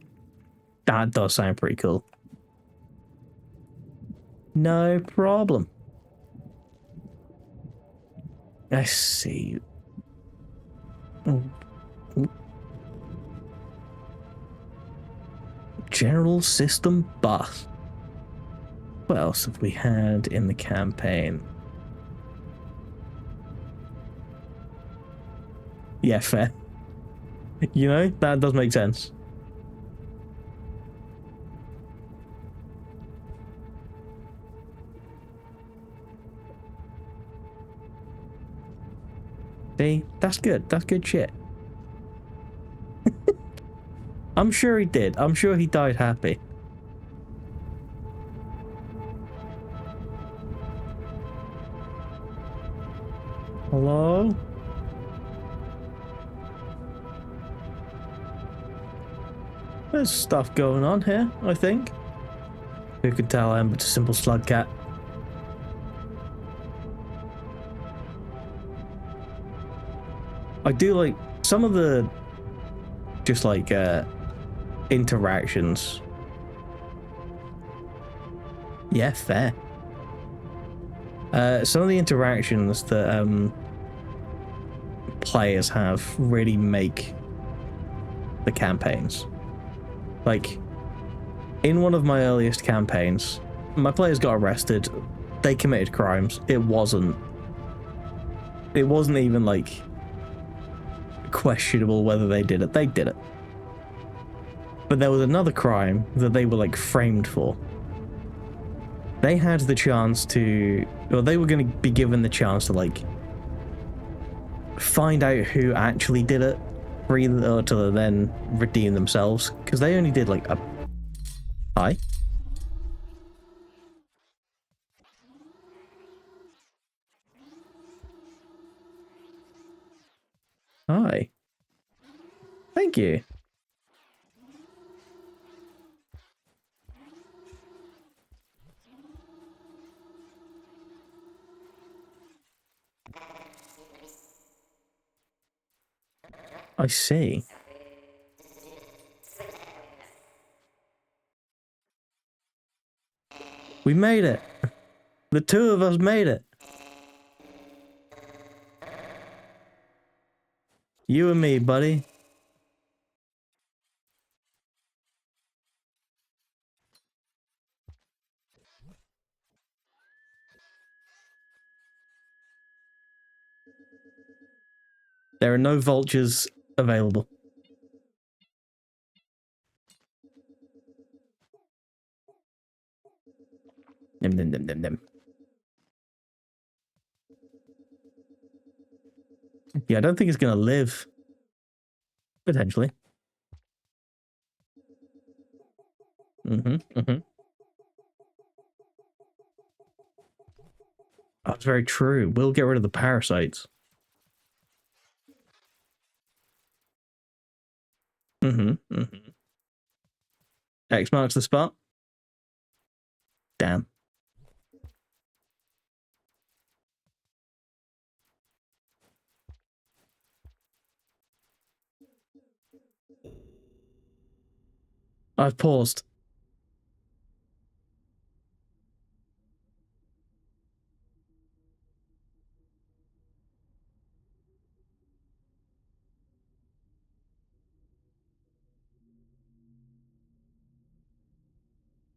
That does sound pretty cool. No problem. I see. General system buff. What else have we had in the campaign? Yeah, fair. You know, that does make sense. See, that's good. That's good shit. I'm sure he did. I'm sure he died happy. Hello? There's stuff going on here, I think. Who could tell I am but a simple Slugcat? I do like some of the just like interactions. Yeah, fair. Some of the interactions that players have really make the campaigns. Like in one of my earliest campaigns, my players got arrested. They committed crimes. It wasn't even like questionable whether they did it. They did it. But there was another crime that they were like framed for. They had the chance to, or they were going to be given the chance to like find out who actually did it, or to then redeem themselves, because they only did like a hi. Hi. Thank you. I see. We made it. The two of us made it. You and me, buddy. There are no vultures available. Nim, nim, nim, nim, nim. Yeah, I don't think it's going to live. Potentially. Oh, that's very true. We'll get rid of the parasites. X marks the spot. Damn. I've paused.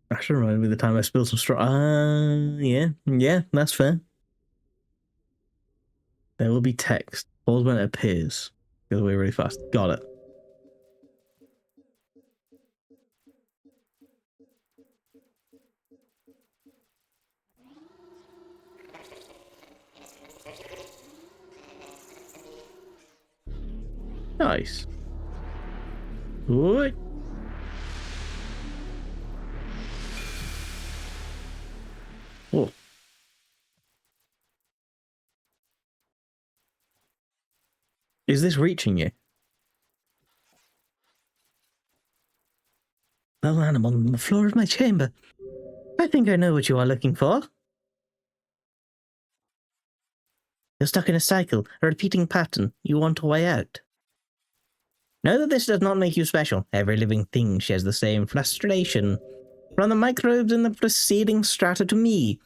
I should remind me the time I spilled some straw. Yeah, that's fair. There will be text. Pause when it appears. Goes away really fast. Got it. Nice. What? Oh. Is this reaching you? Little animal on the floor of my chamber. I think I know what you are looking for. You're stuck in a cycle, a repeating pattern. You want a way out. Know that this does not make you special. Every living thing shares the same frustration. From the microbes in the preceding strata to me,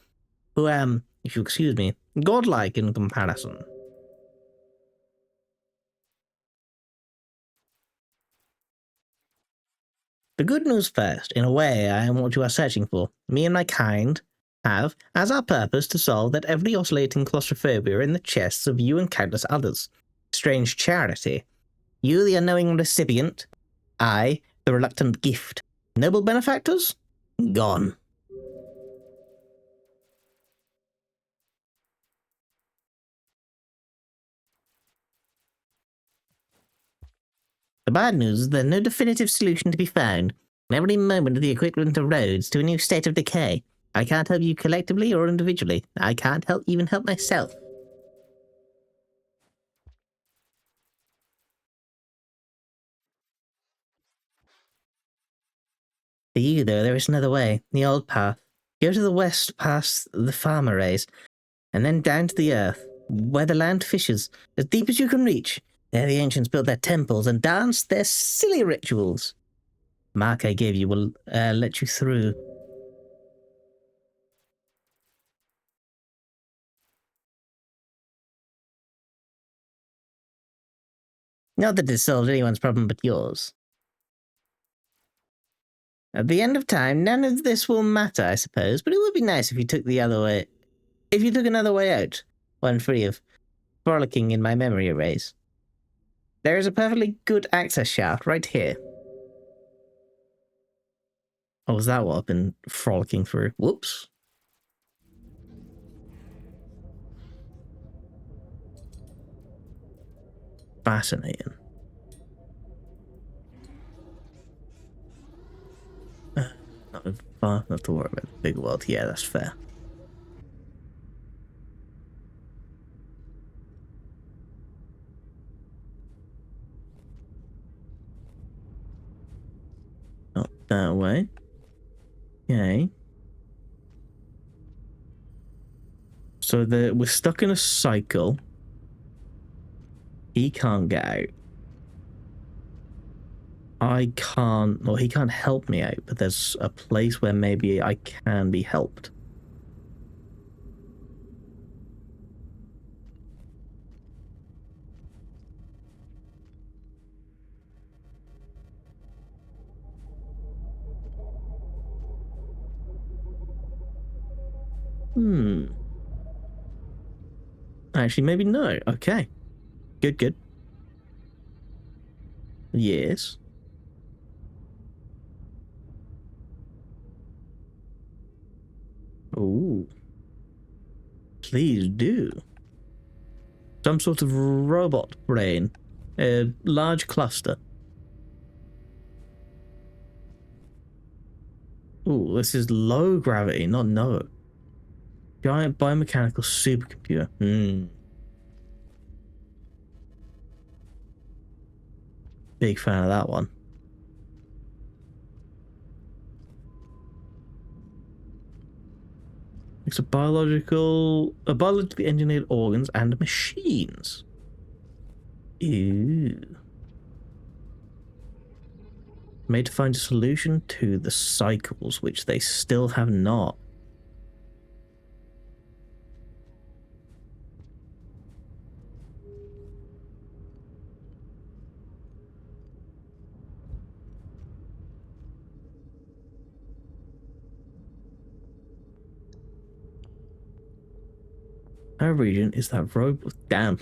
who am, if you excuse me, godlike in comparison. The good news first. In a way, I am what you are searching for. Me and my kind have as our purpose to solve that every oscillating claustrophobia in the chests of you and countless others. Strange charity. You, the unknowing recipient. I, the reluctant gift. Noble benefactors? Gone. The bad news is there's no definitive solution to be found. Every moment of the equivalent of roads to a new state of decay. I can't help you collectively or individually. I can't even help myself. For you, though, there is another way. The old path. Go to the west past the farm arrays, and then down to the earth, where the land fishes, as deep as you can reach. There the ancients built their temples and danced their silly rituals. The mark I gave you will let you through. Not that it solves anyone's problem but yours. At the end of time, none of this will matter, I suppose, but it would be nice if you took the other way. If you took another way out, one free of frolicking in my memory arrays. There is a perfectly good access shaft right here. Oh, was that what I've been frolicking through? Whoops. Fascinating. Not far enough to worry about the big world. Yeah, that's fair. Not that way. Okay. So we're stuck in a cycle. He can't get out. I can't, or he can't help me out, but there's a place where maybe I can be helped. Actually, maybe no. Okay. Good. Yes. Ooh. Please do. Some sort of robot brain. A large cluster. Ooh, this is low gravity, not no. Giant biomechanical supercomputer. Big fan of that one. It's biologically engineered organs and machines. Ew. Made to find a solution to the cycles, which they still have not. Our region is that road with damn.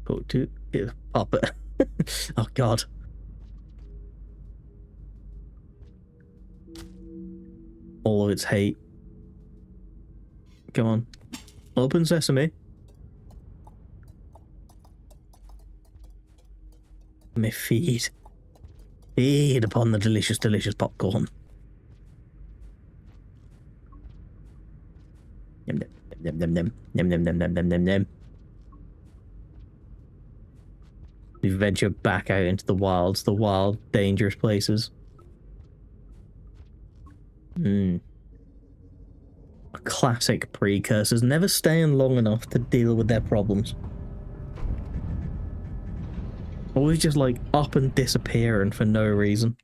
Go to pop it. Oh god. All of its hate. Come on. Open sesame. May feed. Feed upon the delicious, delicious popcorn. Yum, yum, yum, yum, yum, yum, yum, yum, yum, yum, yum. We venture back out into the wilds, the wild, dangerous places. Classic precursors, never staying long enough to deal with their problems. Always just like up and disappearing for no reason.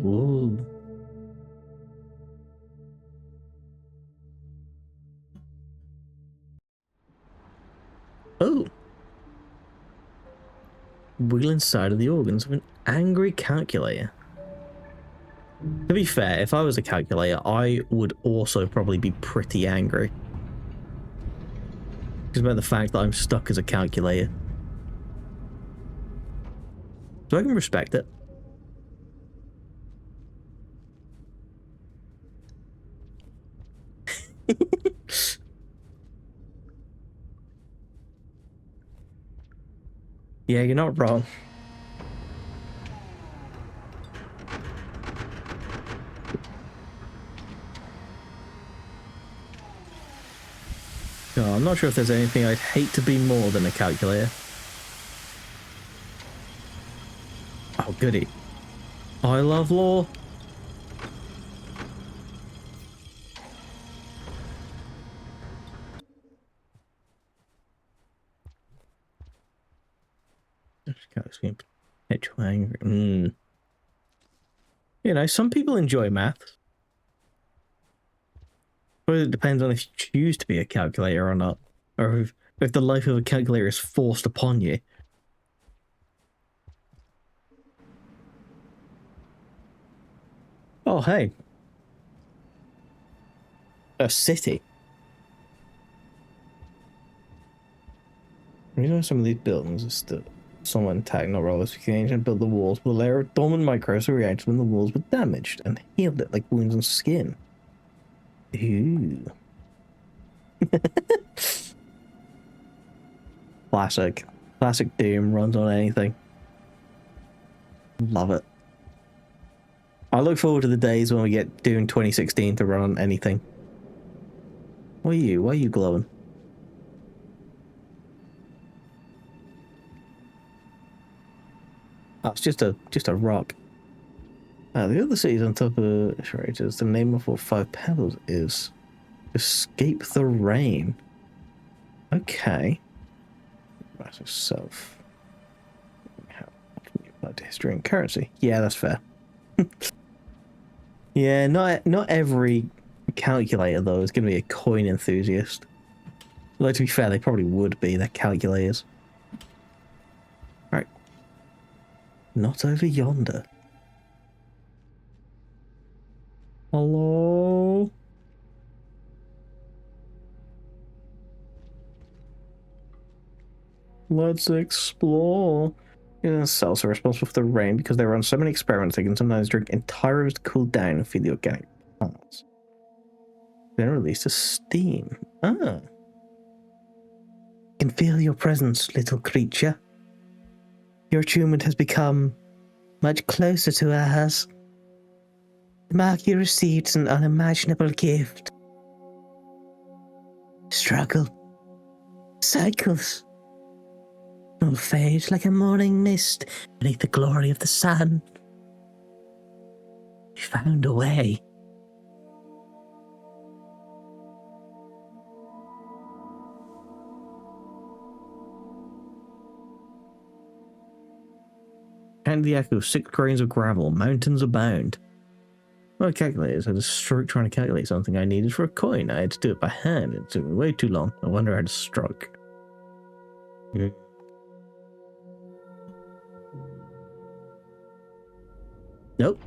Ooh. Oh. Wheel inside of the organs of an angry calculator. To be fair, if I was a calculator, I would also probably be pretty angry. Just about the fact that I'm stuck as a calculator. So I can respect it. Yeah, you're not wrong. Oh, I'm not sure if there's anything I'd hate to be more than a calculator. Oh, goody. I love law. Angry. You know, some people enjoy maths. But it depends on if you choose to be a calculator or not. Or if the life of a calculator is forced upon you. Oh, hey. A city. You know, some of these buildings are still somewhat intact, not rollers. The ancient built the walls with a layer of dormant microbes who reacted when the walls were damaged and healed it like wounds on skin. Ooh. Classic. Classic Doom runs on anything. Love it. I look forward to the days when we get Doom 2016 to run on anything. What are you? Why are you glowing? Oh, it's just a rock. The other cities on top of Characters, the name of what 5 pebbles is Escape the Rain. Okay. Massive self. How can you apply to history and currency? Yeah, that's fair. Yeah, not every calculator though is going to be a coin enthusiast. Although to be fair, they probably would be. They're calculators. Right. Not over yonder. Hello? Let's explore. Yeah, cells are responsible for the rain because they run so many experiments they can sometimes drink entire rivers to cool down and feed the organic plants. Then release the steam. Ah. Can feel your presence, little creature. Your attunement has become much closer to ours. The mark you received is an unimaginable gift. Struggle. Cycles. Will fade like a morning mist beneath the glory of the sun. found a way. Count the echo, 6 grains of gravel, mountains abound. My calculators had a stroke trying to calculate something I needed for a coin. I had to do it by hand. It took me way too long. I wonder I had a stroke. Nope.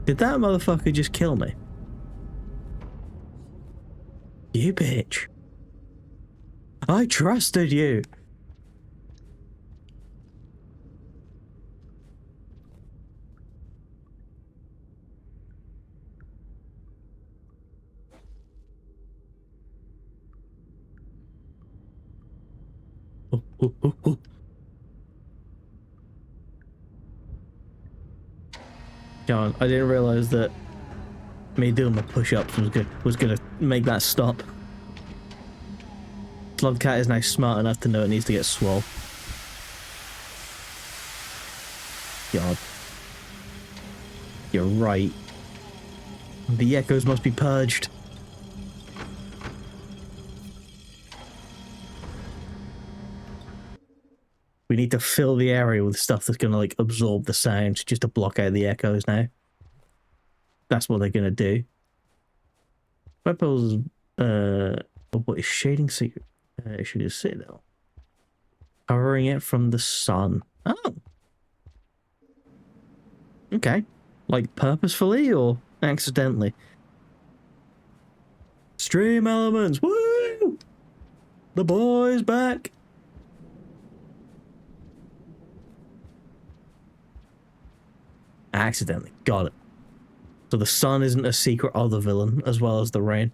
Did that motherfucker just kill me? You bitch. I trusted you. Oh. John, I didn't realize that me doing my push-ups was gonna make that stop. Slugcat is now smart enough to know it needs to get swole. God. You're right. The echoes must be purged. We need to fill the area with stuff that's gonna like absorb the sound just to block out the echoes now. That's what they're gonna do. Weapons, what is shading secret? It should just sit there. Covering it from the sun. Oh. Okay. Like purposefully or accidentally? Stream elements. Woo! The boy's back. Accidentally. Got it. So the sun isn't a secret of the villain as well as the rain.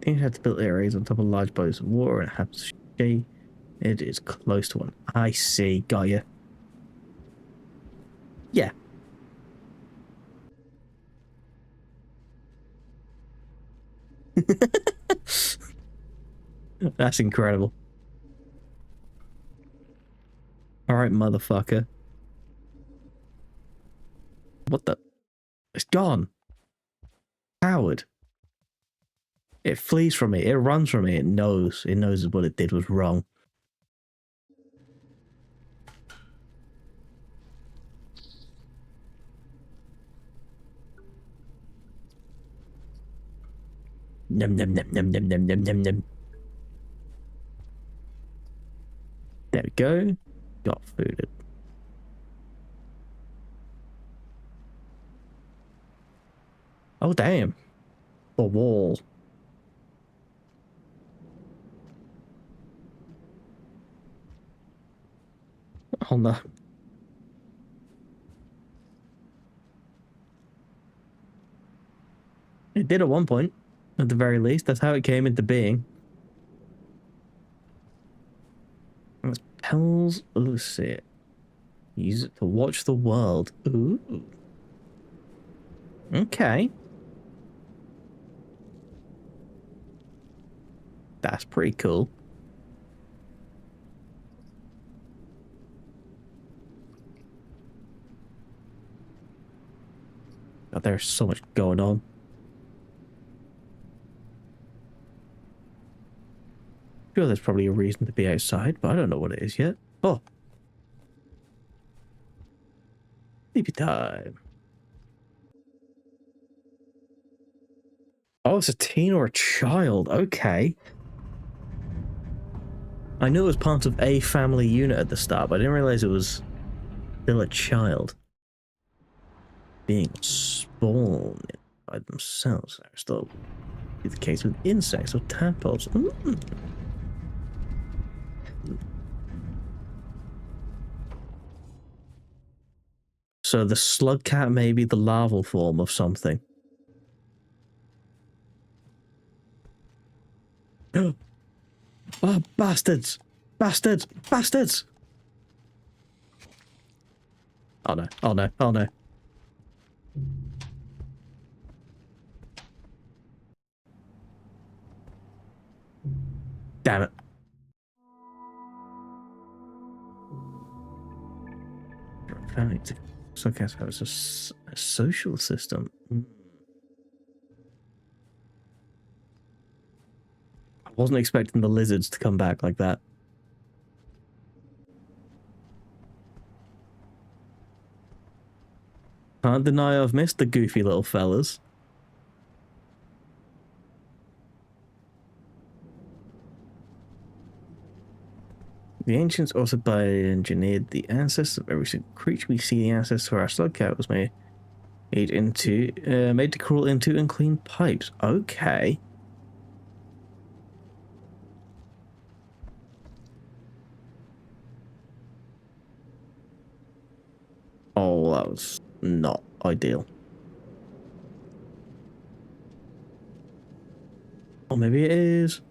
It had to build areas on top of large bodies of water and it happens to shade. It is close to one. I see. Got you. Yeah. That's incredible. Alright, motherfucker. What the? It's gone. Coward. It flees from me. It runs from me. It knows. It knows what it did was wrong. Num num num num num num num num num. There we go. Got food. Oh damn. The wall. Oh no. It did at one point, at the very least. That's how it came into being. That's Pels. Oh, see it. Use it to watch the world. Ooh. Okay. That's pretty cool. God, there's so much going on. Sure, there's probably a reason to be outside, but I don't know what it is yet. Oh. Sleepy time. Oh, it's a teen or a child. Okay. I knew it was part of a family unit at the start, but I didn't realize it was still a child. Being spawned by themselves. There's still be the case with insects or tadpoles. So the Slugcat may be the larval form of something. Oh, bastards! Bastards! Bastards! Oh no, oh no, oh no. Damn it. Slugcat has a social system. I wasn't expecting the lizards to come back like that. Can't deny I've missed the goofy little fellas. The ancients also bioengineered the ancestors of every single creature we see. The ancestor of our Slugcat was made to crawl into and clean pipes. Okay. Oh, that was not ideal. Or maybe it is.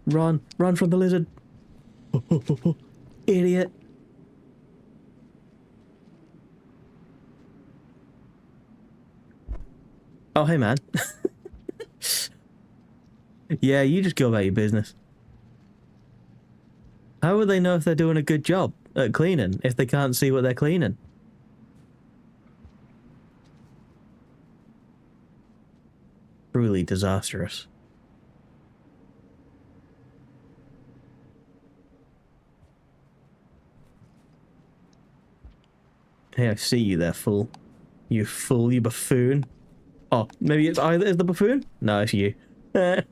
Run, run from the lizard. Idiot. Oh, hey, man. Yeah, you just go about your business. How would they know if they're doing a good job at cleaning if they can't see what they're cleaning? Truly disastrous. Hey, I see you there, fool. You fool, you buffoon. Oh, maybe it's either the buffoon? No, it's you. Oh,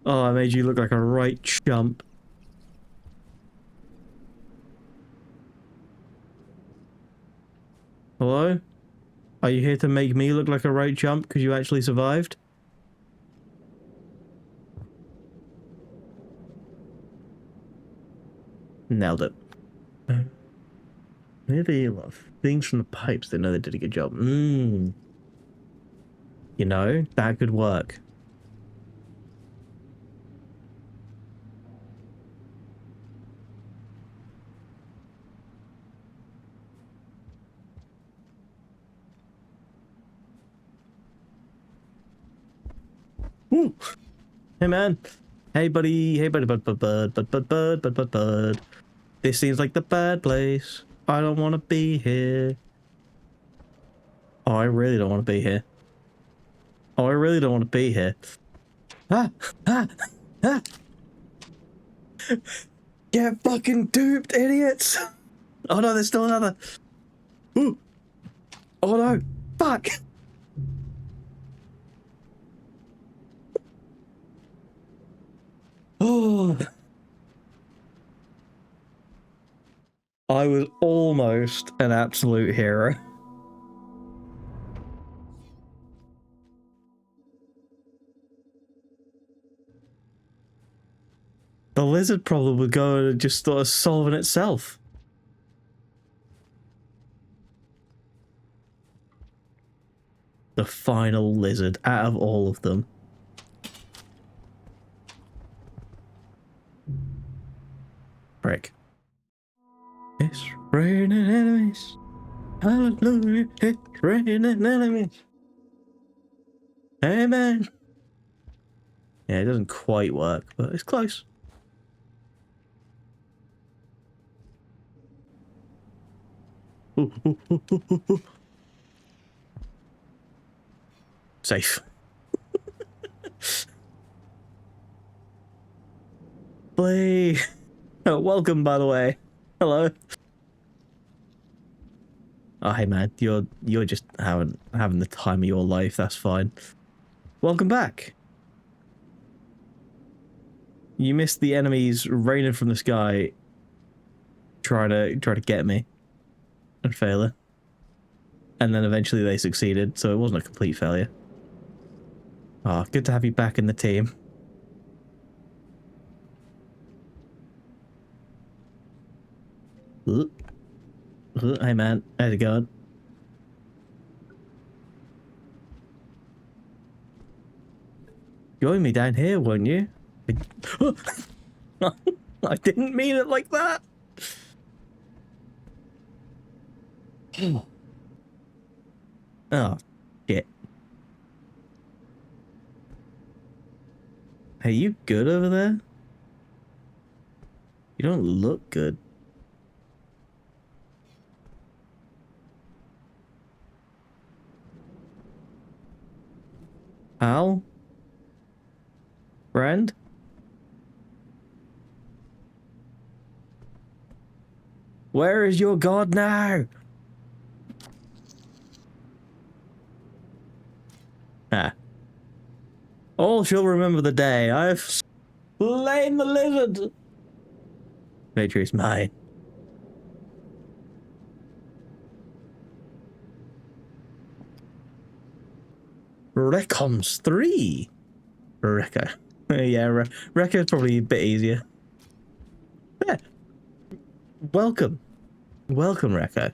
I made you look like a right chump. Hello? Are you here to make me look like a right chump because you actually survived? Nailed it. Maybe a lot of things from the pipes. They know they did a good job. You know, that could work. Ooh. Hey, man. Hey, buddy. Hey, buddy. Bud. This seems like the bad place. I don't want to be here. Oh, I really don't want to be here. Oh, I really don't want to be here. Ah! Ah! Ah! Get fucking duped, idiots! Oh no, there's still another. Ooh! Oh no! Fuck! Oh! I was almost an absolute hero. The lizard problem would go and just start solving itself. The final lizard out of all of them. Frick. It's raining enemies. Hallelujah, it's raining enemies. Amen. Yeah, it doesn't quite work, but it's close. Ooh. Safe. Play. Oh, welcome, by the way. Hello. Oh, hey man, you're just having the time of your life. That's fine. Welcome back. You missed the enemies raining from the sky, trying to get me, and failure. And then eventually they succeeded, so it wasn't a complete failure. Ah, good to have you back in the team. Hey man, how's it going? Join me down here, won't you? I didn't mean it like that. Oh, shit. Hey, you good over there? You don't look good. Al? Friend? Where is your god now? Ah. All shall remember the day I've slain the lizard. Victory is mine. Recoms 3. Rekka. Yeah, Rekka is probably a bit easier. Yeah. Welcome. Welcome, Rekka.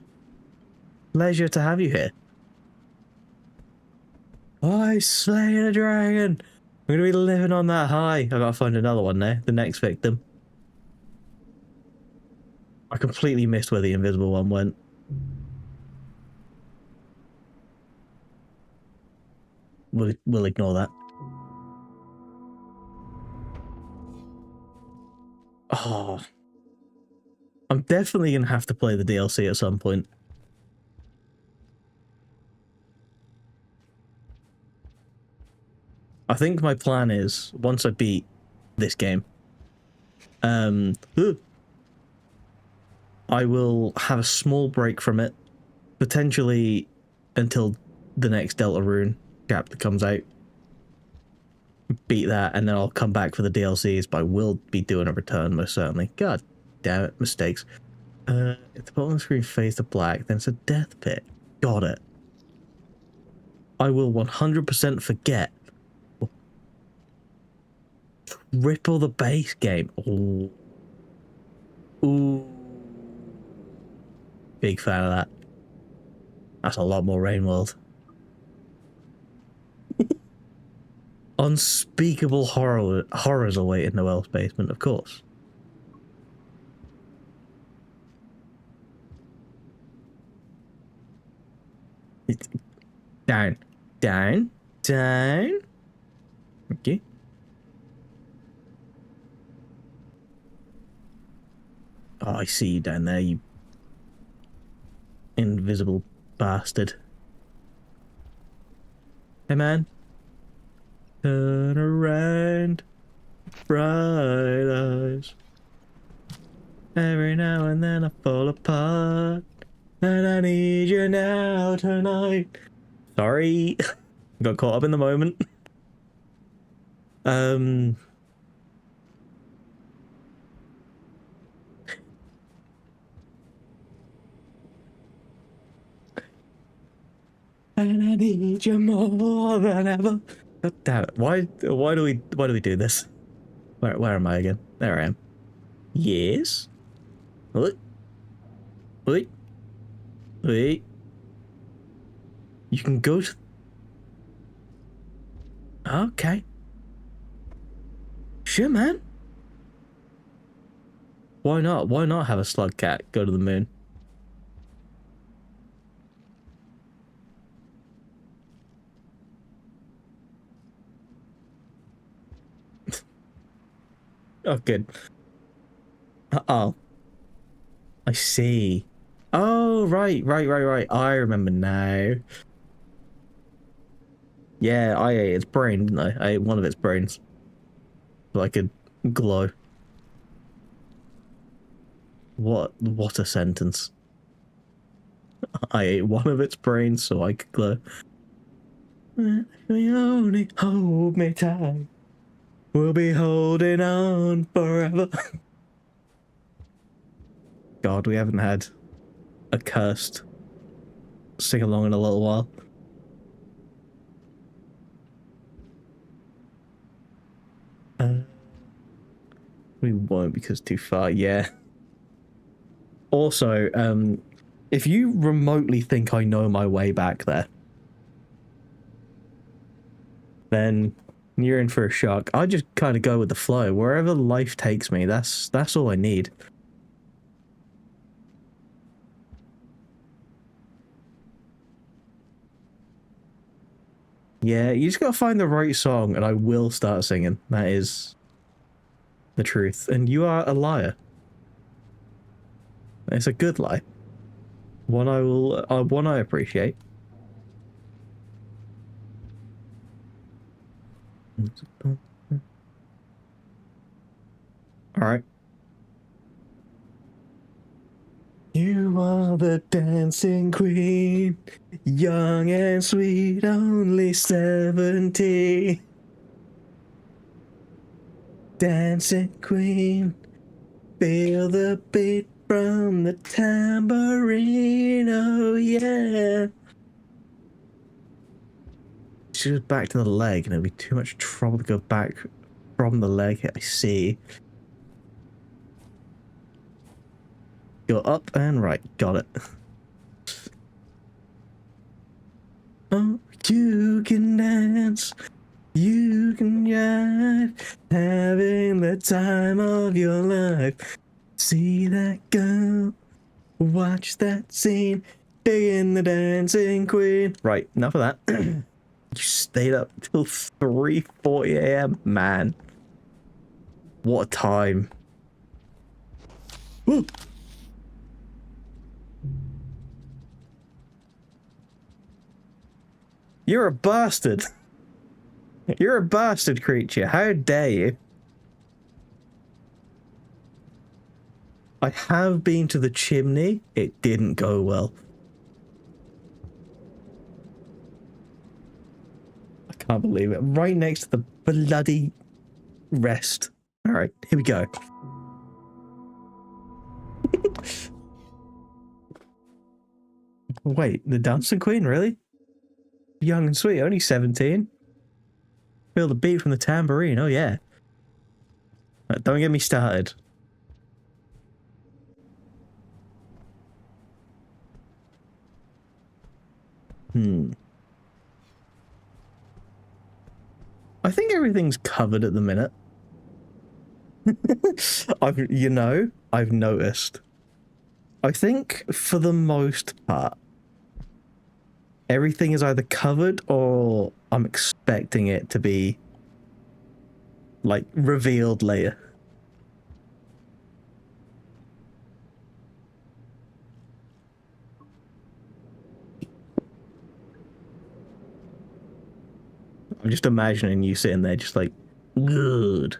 Pleasure to have you here. I slay a dragon. I'm gonna be living on that high. I gotta find another one now. The next victim. I completely missed where the invisible one went. We'll ignore that. Oh. I'm definitely gonna have to play the DLC at some point. I think my plan is, once I beat this game, I will have a small break from it, potentially until the next Deltarune chapter comes out. Beat that, and then I'll come back for the DLCs, but I will be doing a return, most certainly. God damn it, mistakes. If the bottom of the screen fades to black, then it's a death pit. Got it. I will 100% forget. Triple the base game. Ooh. Ooh. Big fan of that. That's a lot more Rain World. Unspeakable horrors await in Noel's basement, of course. Down. Down. Down. Okay. Oh, I see you down there, you invisible bastard. Hey, man. Turn around. Bright eyes. Every now and then I fall apart. And I need you now tonight. Sorry. Got caught up in the moment. And I need you more than ever. God damn it. Why do we do this? Where am I again? There I am. Yes. Wait. Wait. Wait. You can go to... Okay. Sure, man. Why not? Why not have a Slugcat go to the moon? Oh, good. Uh-oh. I see. Oh, right. I remember now. Yeah, I ate its brain, didn't I? I ate one of its brains. So I could glow. What a sentence. I ate one of its brains so I could glow. If you only hold me tight, we'll be holding on forever. God, we haven't had a cursed sing-along in a little while. We won't because too far, yeah. Also, if you remotely think I know my way back there, then you're in for a shock. I just kind of go with the flow. Wherever life takes me, that's all I need. Yeah, you just gotta find the right song and I will start singing. That is the truth. And you are a liar. It's a good lie. One I appreciate. Alright. You are the dancing queen, young and sweet, only 17. Dancing queen, feel the beat from the tambourine, oh yeah. She was back to the leg, and it'd be too much trouble to go back from the leg. I see. Go up and right. Got it. Oh, you can dance. You can jive. Having the time of your life. See that girl. Watch that scene. Digging the dancing queen. Right, enough of that. You stayed up till 3:40 a.m. Man. What a time. Woo. You're a bastard. You're a bastard creature. How dare you? I have been to the chimney. It didn't go well. I can't believe it. Right next to the bloody rest. All right, here we go. Wait, the dancing queen, really? Young and sweet, only 17. Feel the beat from the tambourine, oh yeah. Don't get me started. I think everything's covered at the minute. I've noticed. I think for the most part, everything is either covered or I'm expecting it to be like revealed later. I'm just imagining you sitting there just like, good.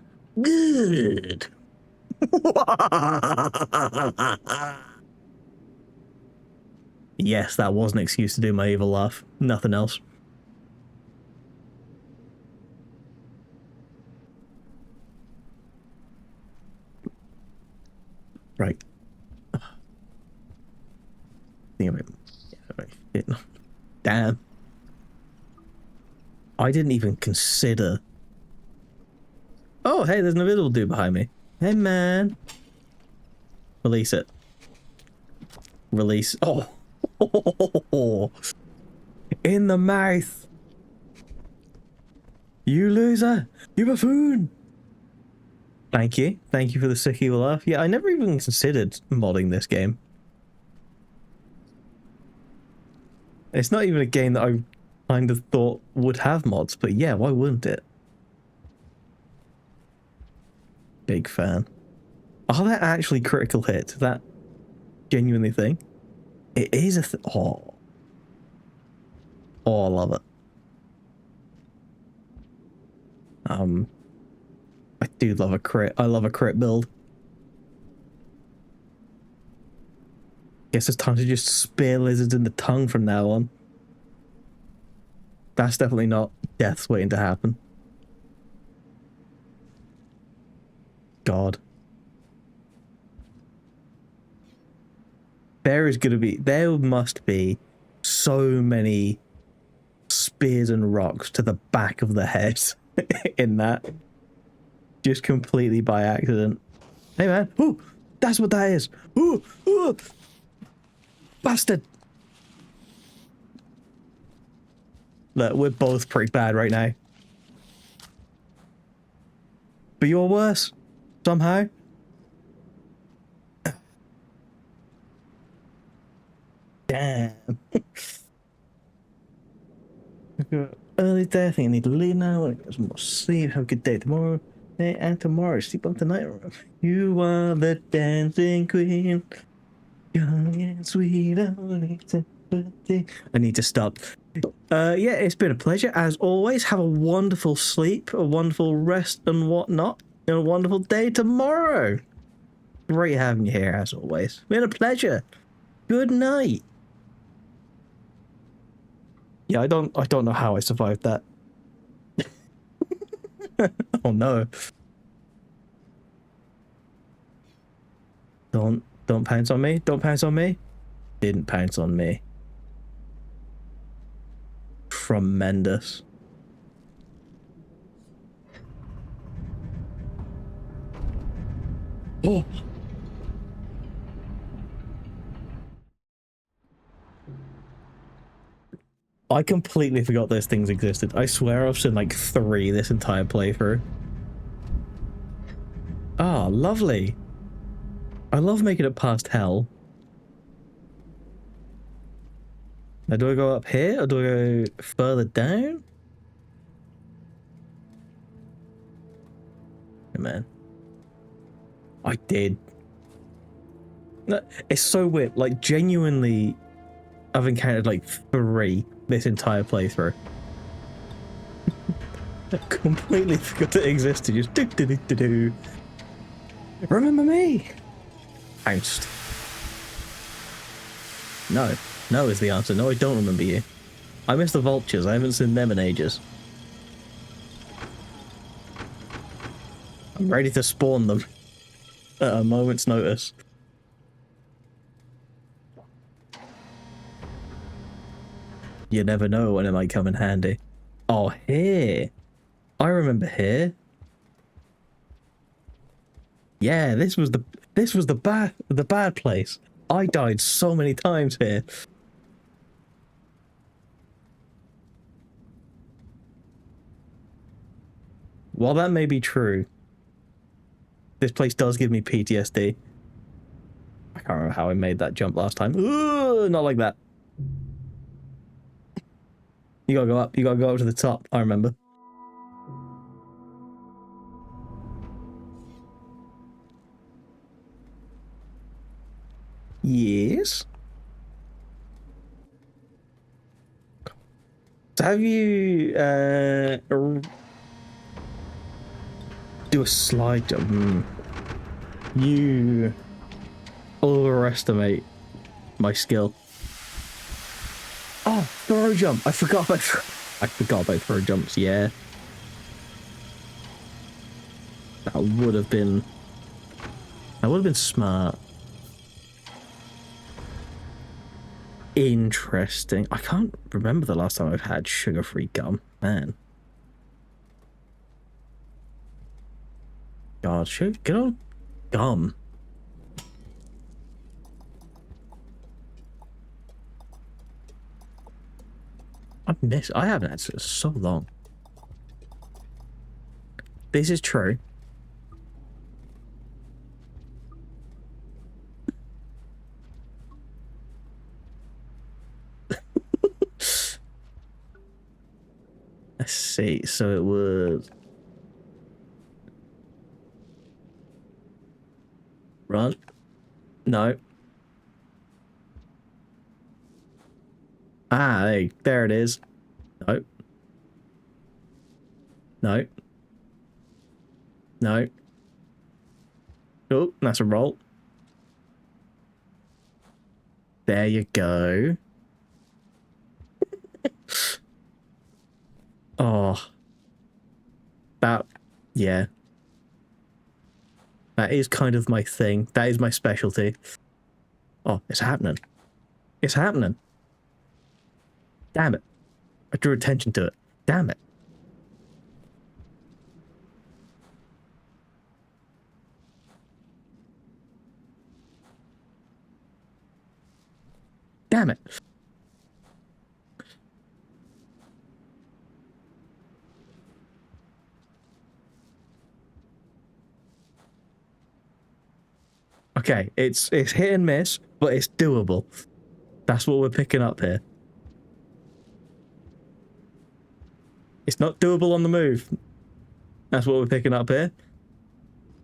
Yes, that was an excuse to do my evil laugh. Nothing else. Right. Damn. I didn't even consider. Oh, hey, there's an invisible dude behind me. Hey, man. Release it. Release. Oh. In the mouth. You loser. You buffoon. Thank you. Thank you for the sick evil laugh. Yeah, I never even considered modding this game. It's not even a game that I kind of thought would have mods, but yeah, why wouldn't it? Big fan. Are there actually critical hits? Is that genuinely thing? It is a oh. Oh, I love it. I do love a crit. I love a crit build. Guess it's time to just spear lizards in the tongue from now on. That's definitely not death's waiting to happen. God. There must be so many spears and rocks to the back of the head in that. Just completely by accident. Hey man, ooh, that's what that is. Ooh, ooh, bastard. Look, we're both pretty bad right now. But you're worse, somehow. Damn. Early day. I think I need to leave now. I want to get some more sleep. Have a good day tomorrow. Day and tomorrow. Sleep on tonight. You are the dancing queen. Young and sweet. I need to stop. Yeah, it's been a pleasure as always. Have a wonderful sleep, a wonderful rest and whatnot, and a wonderful day tomorrow. Great having you here as always. Been a pleasure. Good night. Yeah, I don't know how I survived that. Oh no. Don't pounce on me. Don't pounce on me. Didn't pounce on me. Tremendous. Oh. I completely forgot those things existed. I swear I've seen like 3 this entire playthrough. Ah, lovely. I love making it past hell. Now, do I go up here or do I go further down? Oh, man. I did. It's so weird. Like, genuinely, I've encountered like 3 this entire playthrough. I completely forgot it existed. Just do. Remember me? Pounced. No. No is the answer. No, I don't remember you. I miss the vultures. I haven't seen them in ages. I'm ready to spawn them at a moment's notice. You never know when it might come in handy. Oh, here. I remember here. Yeah, this was the bad place. I died so many times here. While that may be true, this place does give me PTSD. I can't remember how I made that jump last time. Ooh, not like that. You gotta go up. You gotta go up to the top. I remember. Yes. So have you do a slide jump? You overestimate my skill. Oh, throw jump! I forgot about throw jumps. Yeah, that would have been smart. Interesting. I can't remember the last time I've had sugar-free gum. Man. God, good old gum. I haven't had it for so long. This is true. Let's see. So it was run. No. Ah, hey, there it is. No. No. No. Oh, that's a roll. There you go. Oh. Yeah. That is kind of my thing. That is my specialty. Oh, it's happening. It's happening. Damn it. I drew attention to it. Damn it. Damn it. Okay, it's hit and miss, but it's doable. That's what we're picking up here. It's not doable on the move. That's what we're picking up here.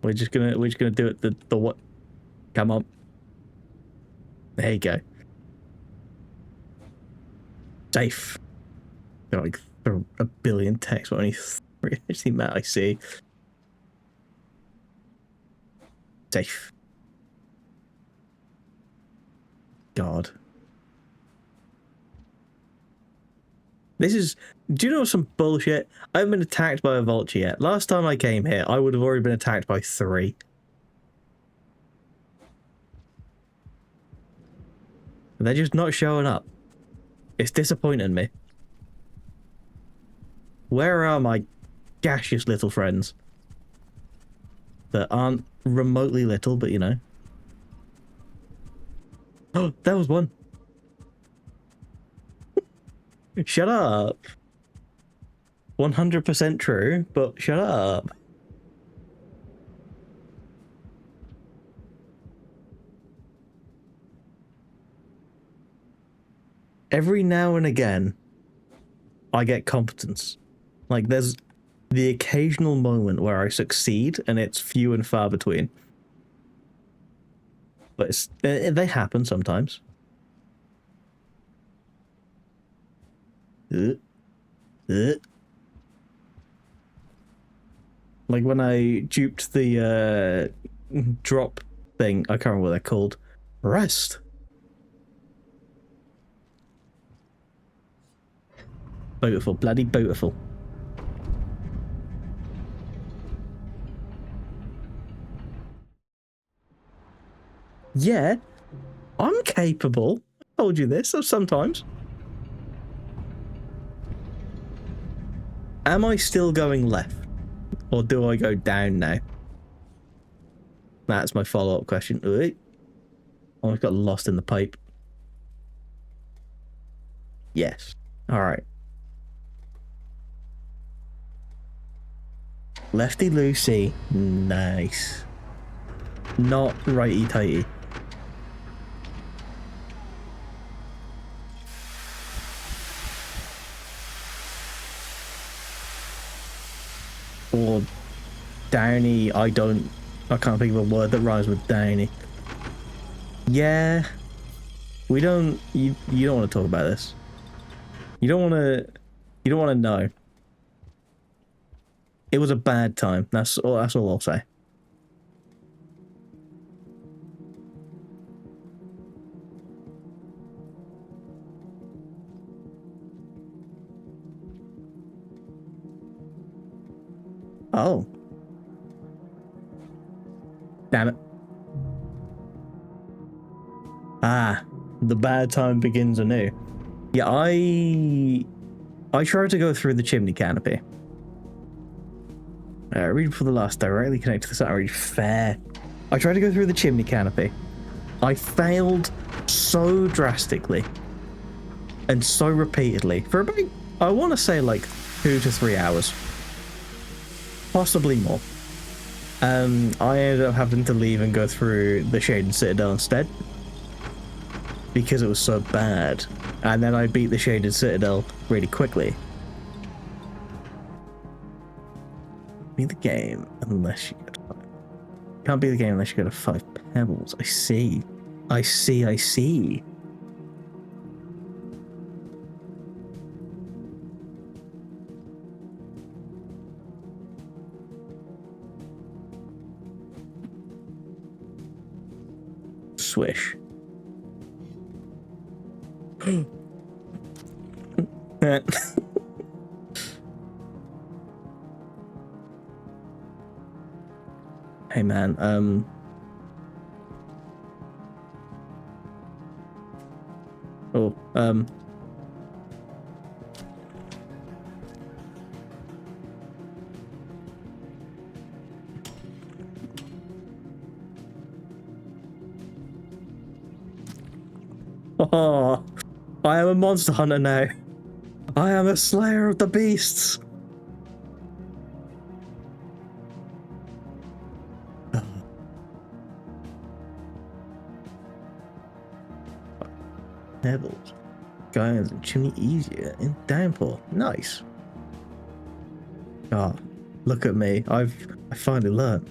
We're just gonna do it the what? Come on. There you go. Safe. Got like a billion texts, but only 3 actually Matt I see. Safe. God. This is... Do you know some bullshit? I haven't been attacked by a vulture yet. Last time I came here, I would have already been attacked by 3. They're just not showing up. It's disappointing me. Where are my gaseous little friends? That aren't remotely little, but you know. Oh, there was one. Shut up. 100% true, but shut up. Every now and again, I get competence. Like, there's the occasional moment where I succeed, and it's few and far between. But they happen sometimes. Like when I duped the drop thing, I can't remember what they're called. Rest. Beautiful, bloody beautiful. Yeah, I'm capable. I told you this sometimes. Am I still going left? Or do I go down now? That's my follow-up question. Oh, I got lost in the pipe. Yes. Alright. Lefty loosey. Nice. Not righty tighty. Or downy. I can't think of a word that rhymes with downy. Yeah. We don't... You don't want to talk about this. You don't want to know. It was a bad time. That's all I'll say. Oh. Damn it. Ah, the bad time begins anew. Yeah, I tried to go through the chimney canopy. Read for the last directly connect to the center. Fair. I tried to go through the chimney canopy. I failed so drastically and so repeatedly for about, I want to say like 2 to 3 hours, possibly more. I ended up having to leave and go through the Shaded Citadel instead because it was so bad. And then I beat the Shaded Citadel really quickly. Beat the game unless you get 5. Can't beat the game unless you get a 5 pebbles. I see. I see. Swish. Hey man, oh, I am a monster hunter now. I am a slayer of the beasts. Pebbles. Guys, chimney easier in downpour. Nice. Oh, look at me. I finally learned.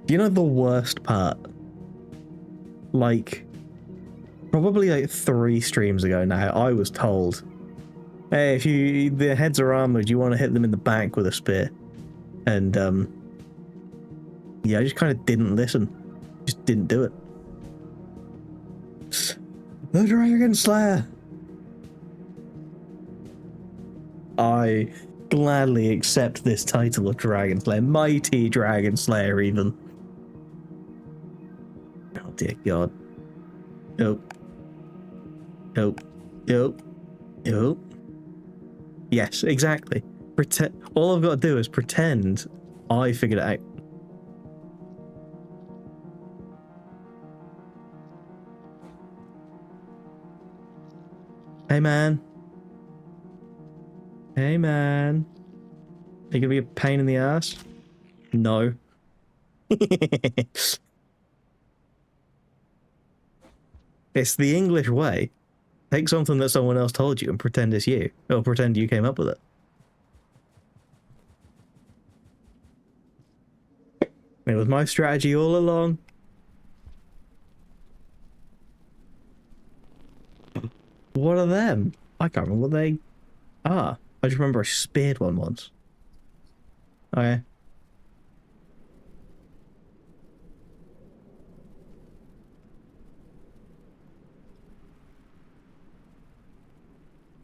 Do you know the worst part? Like, probably like 3 streams ago now, I was told, hey, if the heads are armored, you want to hit them in the back with a spear. And, yeah, I just kind of didn't listen. Just didn't do it. The Dragon Slayer! I gladly accept this title of Dragon Slayer. Mighty Dragon Slayer, even. Oh, dear God. Nope. Nope. Nope. Nope. Yes, exactly. All I've got to do is pretend I figured it out. Hey, man. Hey, man. Are you gonna be a pain in the ass? No. It's the English way. Take something that someone else told you and pretend it's you. Or pretend you came up with it. It was my strategy all along. What are them? I can't remember what they are. I just remember I speared one once. Okay.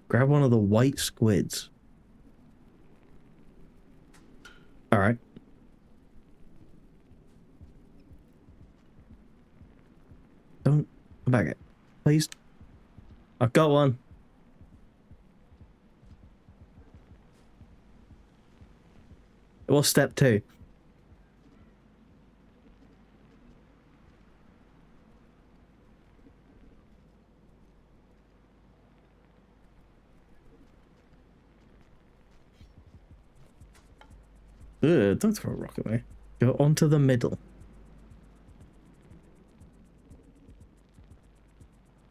Grab one of the white squids. Alright. Don't come back it. Please. I've got one. What's step 2? Ugh, don't throw a rock at me. Go onto the middle.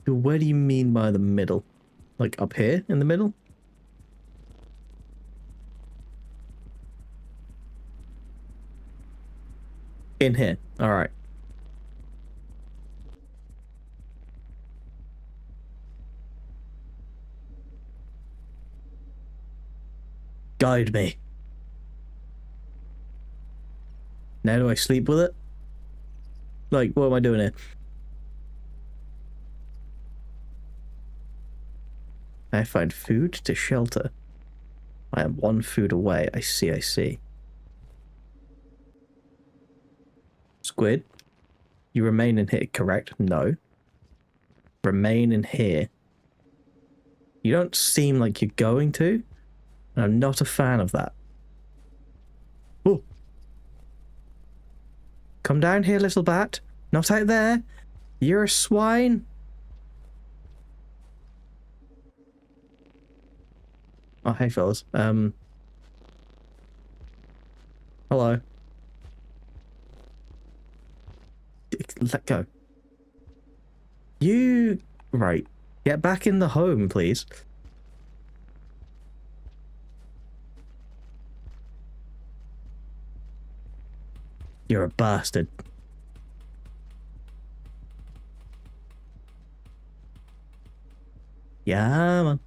Where do you mean by the middle? Like up here in the middle? In here. Alright. Guide me. Now do I sleep with it? Like, what am I doing here? I find food to shelter. I am 1 food away. I see, I see. Squid, you remain in here, correct? No. Remain in here. You don't seem like you're going to, and I'm not a fan of that. Oh. Come down here, little bat. Not out there. You're a swine. Oh, hey, fellas. Hello. Let go. You... Right. Get back in the home, please. You're a bastard. Yeah, man.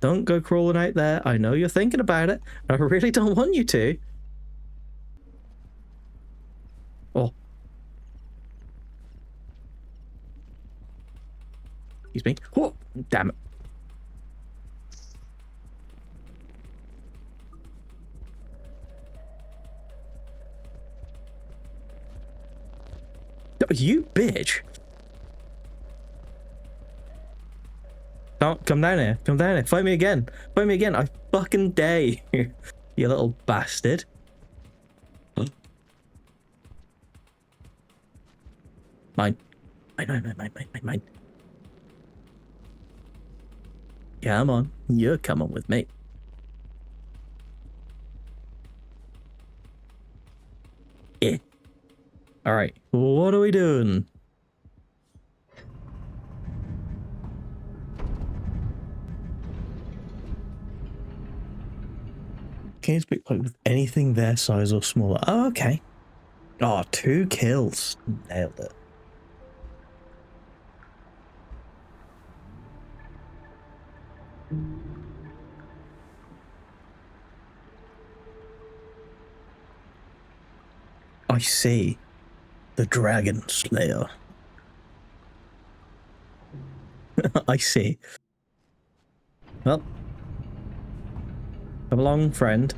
Don't go crawling out there. I know you're thinking about it. I really don't want you to. Oh. Excuse me. Oh, damn it. You bitch. Don't come down here. Come down here. Fight me again. Fight me again. I fucking dare you. You little bastard. Mine. Mine. Come on. You're coming with me. Yeah. Alright. What are we doing? Can you speak like with anything their size or smaller? Oh, okay. Oh, 2 kills. Nailed it. I see. The Dragon Slayer. I see. Well. Come along, friend.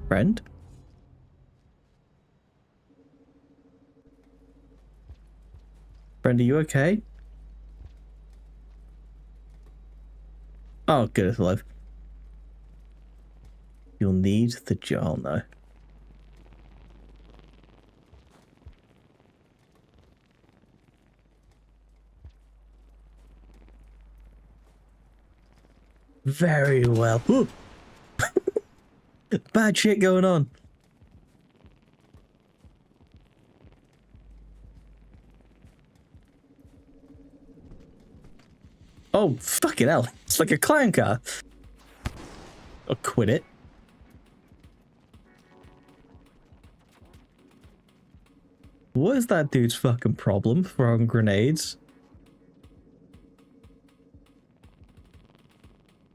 Friend? Friend, are you okay? Oh, good, it's alive. You'll need the jar now. Very well. Bad shit going on. Oh, fucking hell. It's like a clown car. I'll quit it. What is that dude's fucking problem throwing grenades?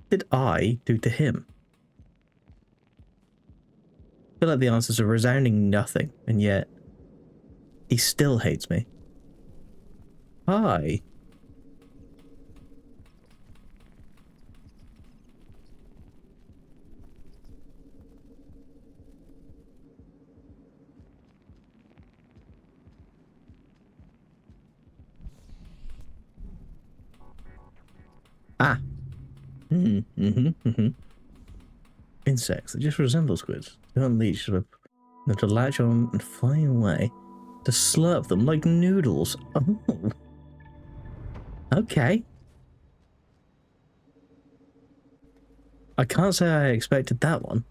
What did I do to him? I feel like the answer's a resounding nothing, and yet he still hates me. Hi. Ah. Insects that just resemble squids. To unleash them, to latch on and fly away. To slurp them like noodles. Oh. Okay. I can't say I expected that one.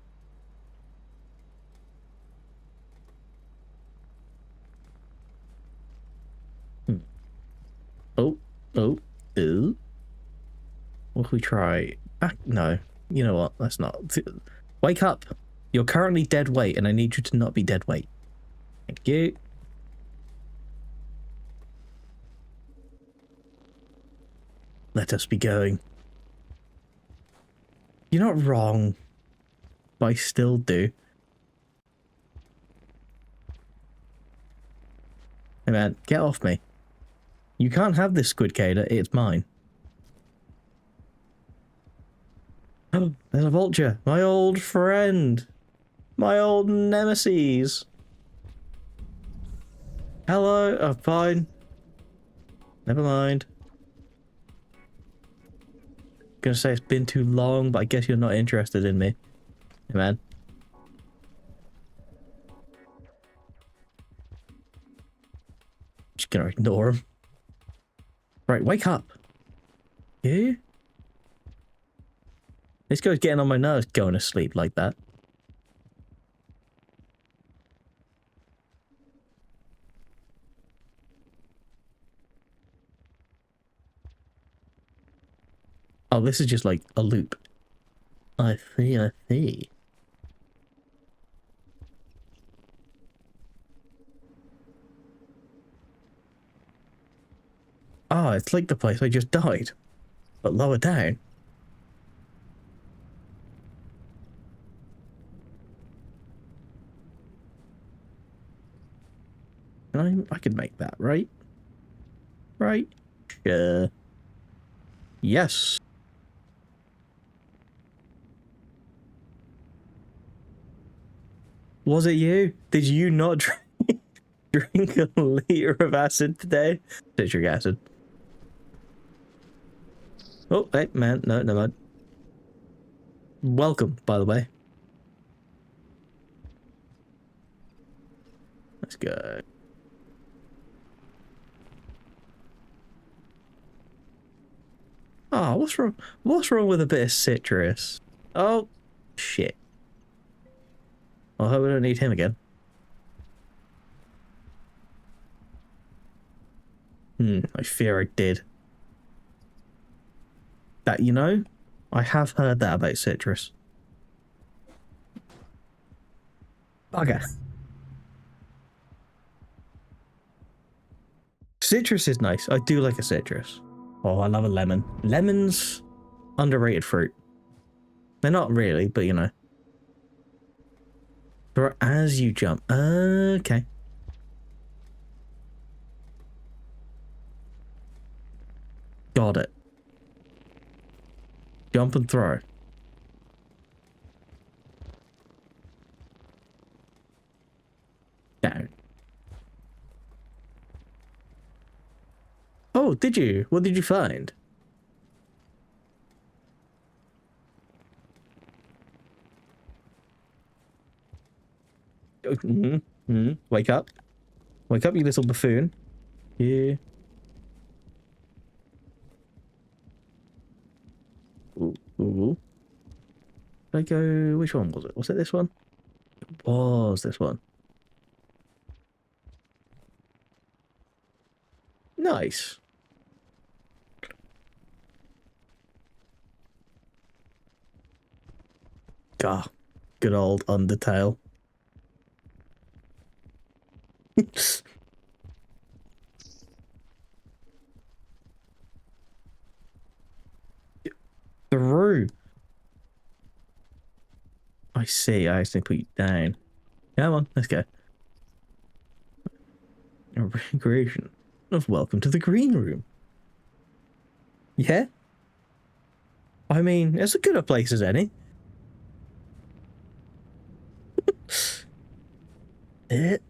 Oh. What if we try? Back? No. You know what? That's not. Wake up. You're currently dead weight, and I need you to not be dead weight. Thank you. Let us be going. You're not wrong, but I still do. Hey man, get off me. You can't have this squid cater, it's mine. Oh, there's a vulture. My old friend. My old nemesis. Hello. Oh, fine. Never mind. Gonna say it's been too long, but I guess you're not interested in me. Hey, man. Just gonna ignore him. Right, wake up. You? This guy's getting on my nerves going to sleep like that. Oh, this is just like a loop. I see, I see. Oh, it's like the place I just died, but lower down. And I could make that, right? Right? Sure. Yes. Was it you? Did you not drink a liter of acid today? Citric acid. Oh, hey, man. No, never mind. Welcome, by the way. Let's go. Oh, what's wrong? What's wrong with a bit of citrus? Oh, shit. I hope we don't need him again. I fear I did. That, you know, I have heard that about citrus. Okay. Citrus is nice. I do like a citrus. Oh, I love a lemon. Lemons, underrated fruit. They're not really, but you know. But as you jump. Okay. Got it. Jump and throw. Down. Oh, did you? What did you find? Wake up. Wake up, you little buffoon. Yeah. Ooh. Did I go... Which one was it? Was it this one? It was this one. Nice. Ah, good old Undertale. Through. I see. I actually put you down. Come on, let's go. A recreation of welcome to the green room. Yeah? I mean, it's as good a place as any. It.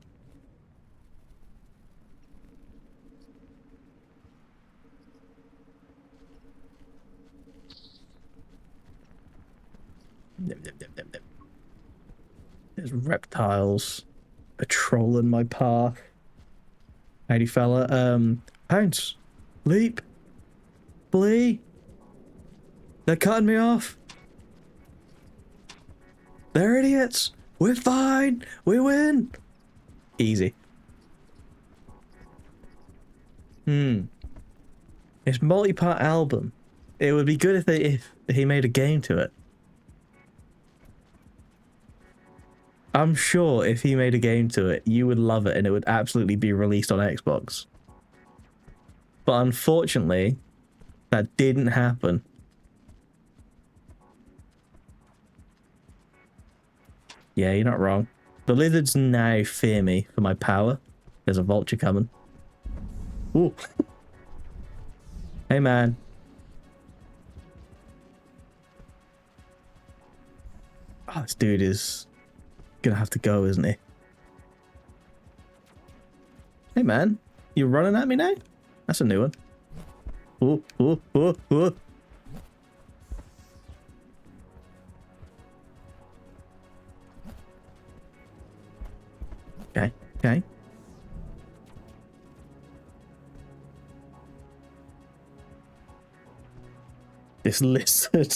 There's reptiles patrolling my path. Howdy, fella. Pounce. Leap. Flee. They're cutting me off. They're idiots. We're fine. We win. Easy. It's multi-part album. It would be good if he made a game to it. I'm sure if he made a game to it, you would love it and it would absolutely be released on Xbox. But unfortunately, that didn't happen. Yeah, you're not wrong. The lizards now fear me for my power. There's a vulture coming. Ooh. Hey, man. Oh, this dude is gonna have to go, isn't he? Hey, man. You running at me now? That's a new one. Ooh, ooh, ooh, ooh. Okay, okay. This lizard.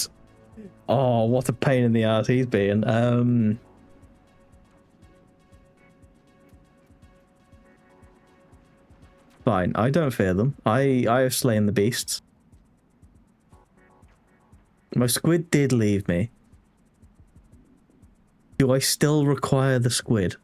Oh, what a pain in the ass he's being. Fine, I don't fear them. I have slain the beasts. My squid did leave me. Do I still require the squid?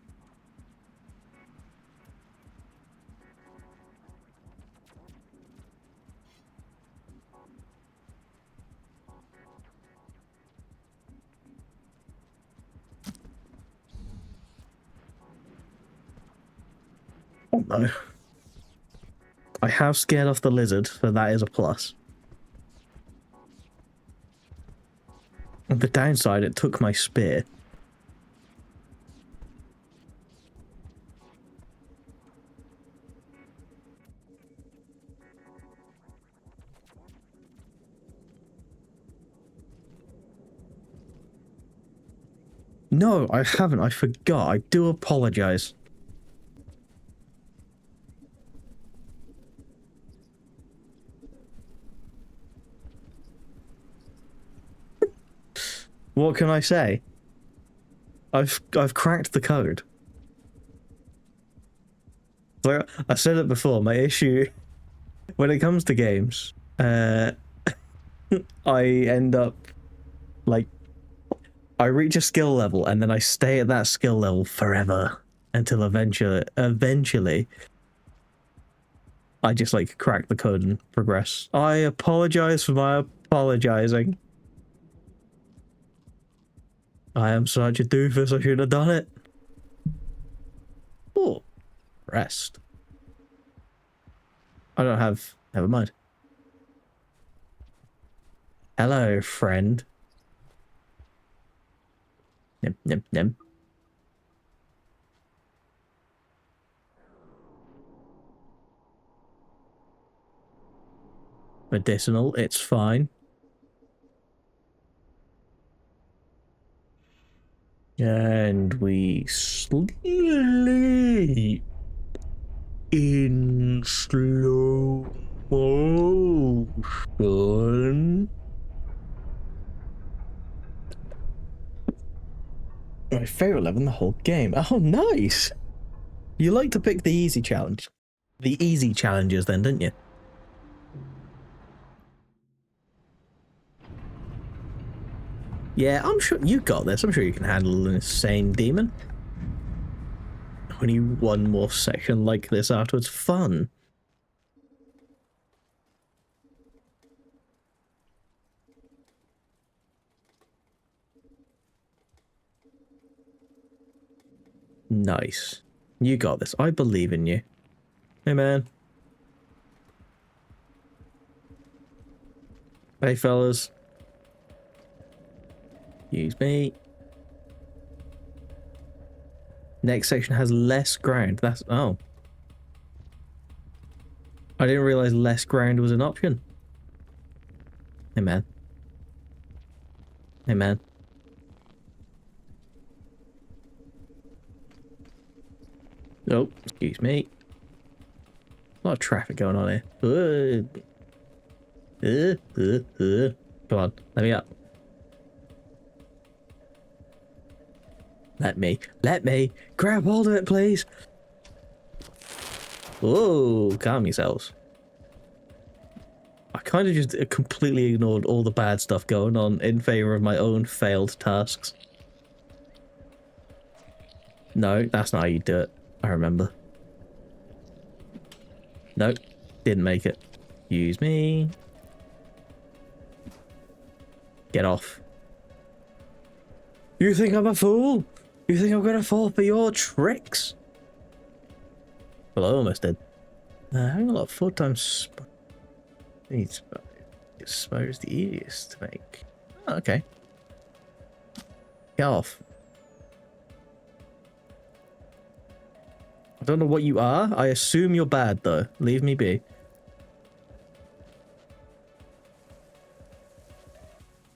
Oh no. I have scared off the lizard, so that is a plus. On the downside, it took my spear. No, I haven't. I forgot. I do apologize. What can I say? I've cracked the code. Like I said it before, my issue when it comes to games, I end up Like, I reach a skill level and then I stay at that skill level forever until eventually I just like crack the code and progress. I apologize for my apologizing. I am such a doofus, I should have done it. Oh, rest. I don't have... Never mind. Hello, friend. Nim, nim, nim. Medicinal, it's fine. And we sleep in slow motion. My favorite level in the whole game. Oh, nice! You like to pick the easy challenge. The easy challenges then, didn't you? Yeah, I'm sure you got this. I'm sure you can handle an insane demon. Only one more section like this afterwards. Fun. Nice. You got this. I believe in you. Hey, man. Hey, fellas. Excuse me. Next section has less ground. That's... Oh. I didn't realize less ground was an option. Hey, man. Hey, man. Oh, excuse me. A lot of traffic going on here. Come on, let me up. Let me grab hold of it, please. Oh, calm yourselves. I kind of just completely ignored all the bad stuff going on in favor of my own failed tasks. No, that's not how you do it. I remember. Nope, didn't make it. Use me. Get off. You think I'm a fool? You think I'm gonna fall for your tricks? Well, I almost did. Having a lot of full-time expose the easiest to make. Oh, okay. Get off. I don't know what you are. I assume you're bad, though. Leave me be.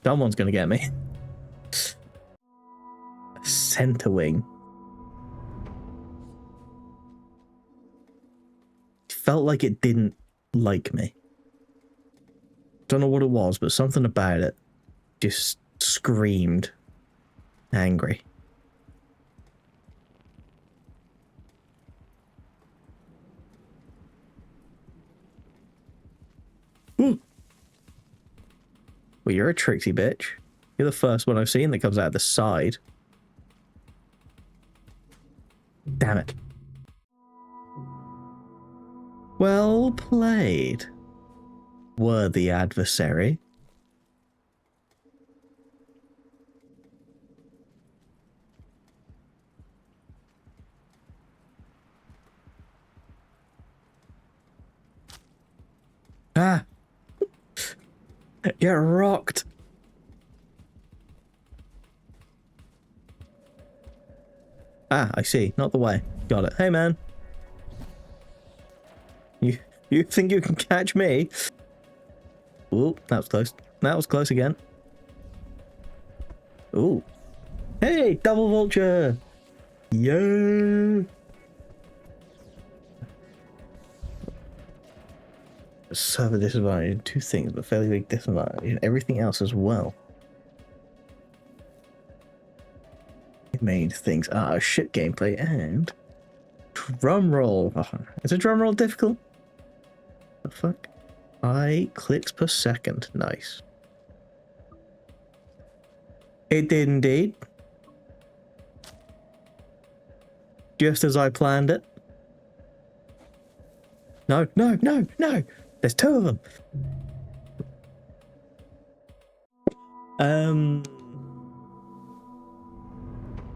Someone's gonna get me. Center wing. Felt like it didn't like me. Don't know what it was, but something about it just screamed angry. Ooh. Well, you're a tricksy bitch. You're the first one I've seen that comes out the side. Damn it. Well played, worthy adversary. Ah! Get rocked! Ah, I see. Not the way. Got it. Hey, man. You think you can catch me? Ooh, that was close. That was close again. Ooh. Hey, double vulture! Yeah! Server disadvantage. Two things, but fairly big disadvantage. Everything else as well. Made things are shit gameplay and drum roll. Oh, is a drum roll difficult? The fuck? 5 clicks per second. Nice. It did indeed. Just as I planned it. No, no, no, no! There's two of them!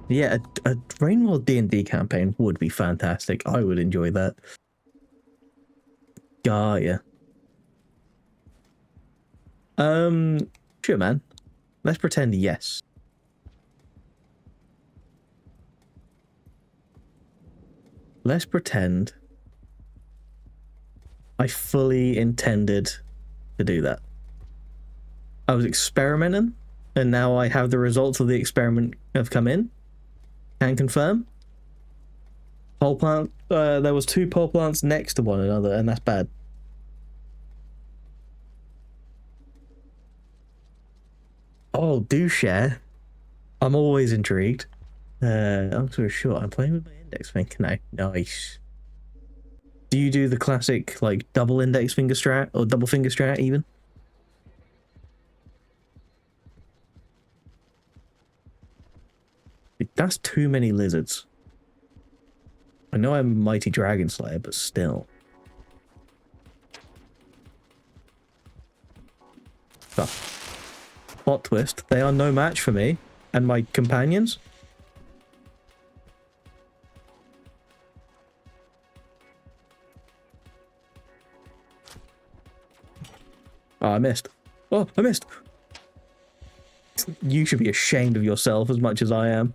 Yeah, a Rain World D&D campaign would be fantastic. I would enjoy that. Gaia. Sure, man. Let's pretend yes. Let's pretend I fully intended to do that. I was experimenting, and now I have the results of the experiment have come in. Can confirm. Pole plant. There was 2 pole plants next to one another, and that's bad. Oh, do share. I'm always intrigued. I'm so sure. I'm playing with my index finger now. Nice. Do you do the classic, like, double index finger strat, or double finger strat even? That's too many lizards. I know I'm a mighty dragon slayer, but still. Oh. Plot twist, they are no match for me and my companions. Oh, I missed. Oh, I missed. You should be ashamed of yourself as much as I am.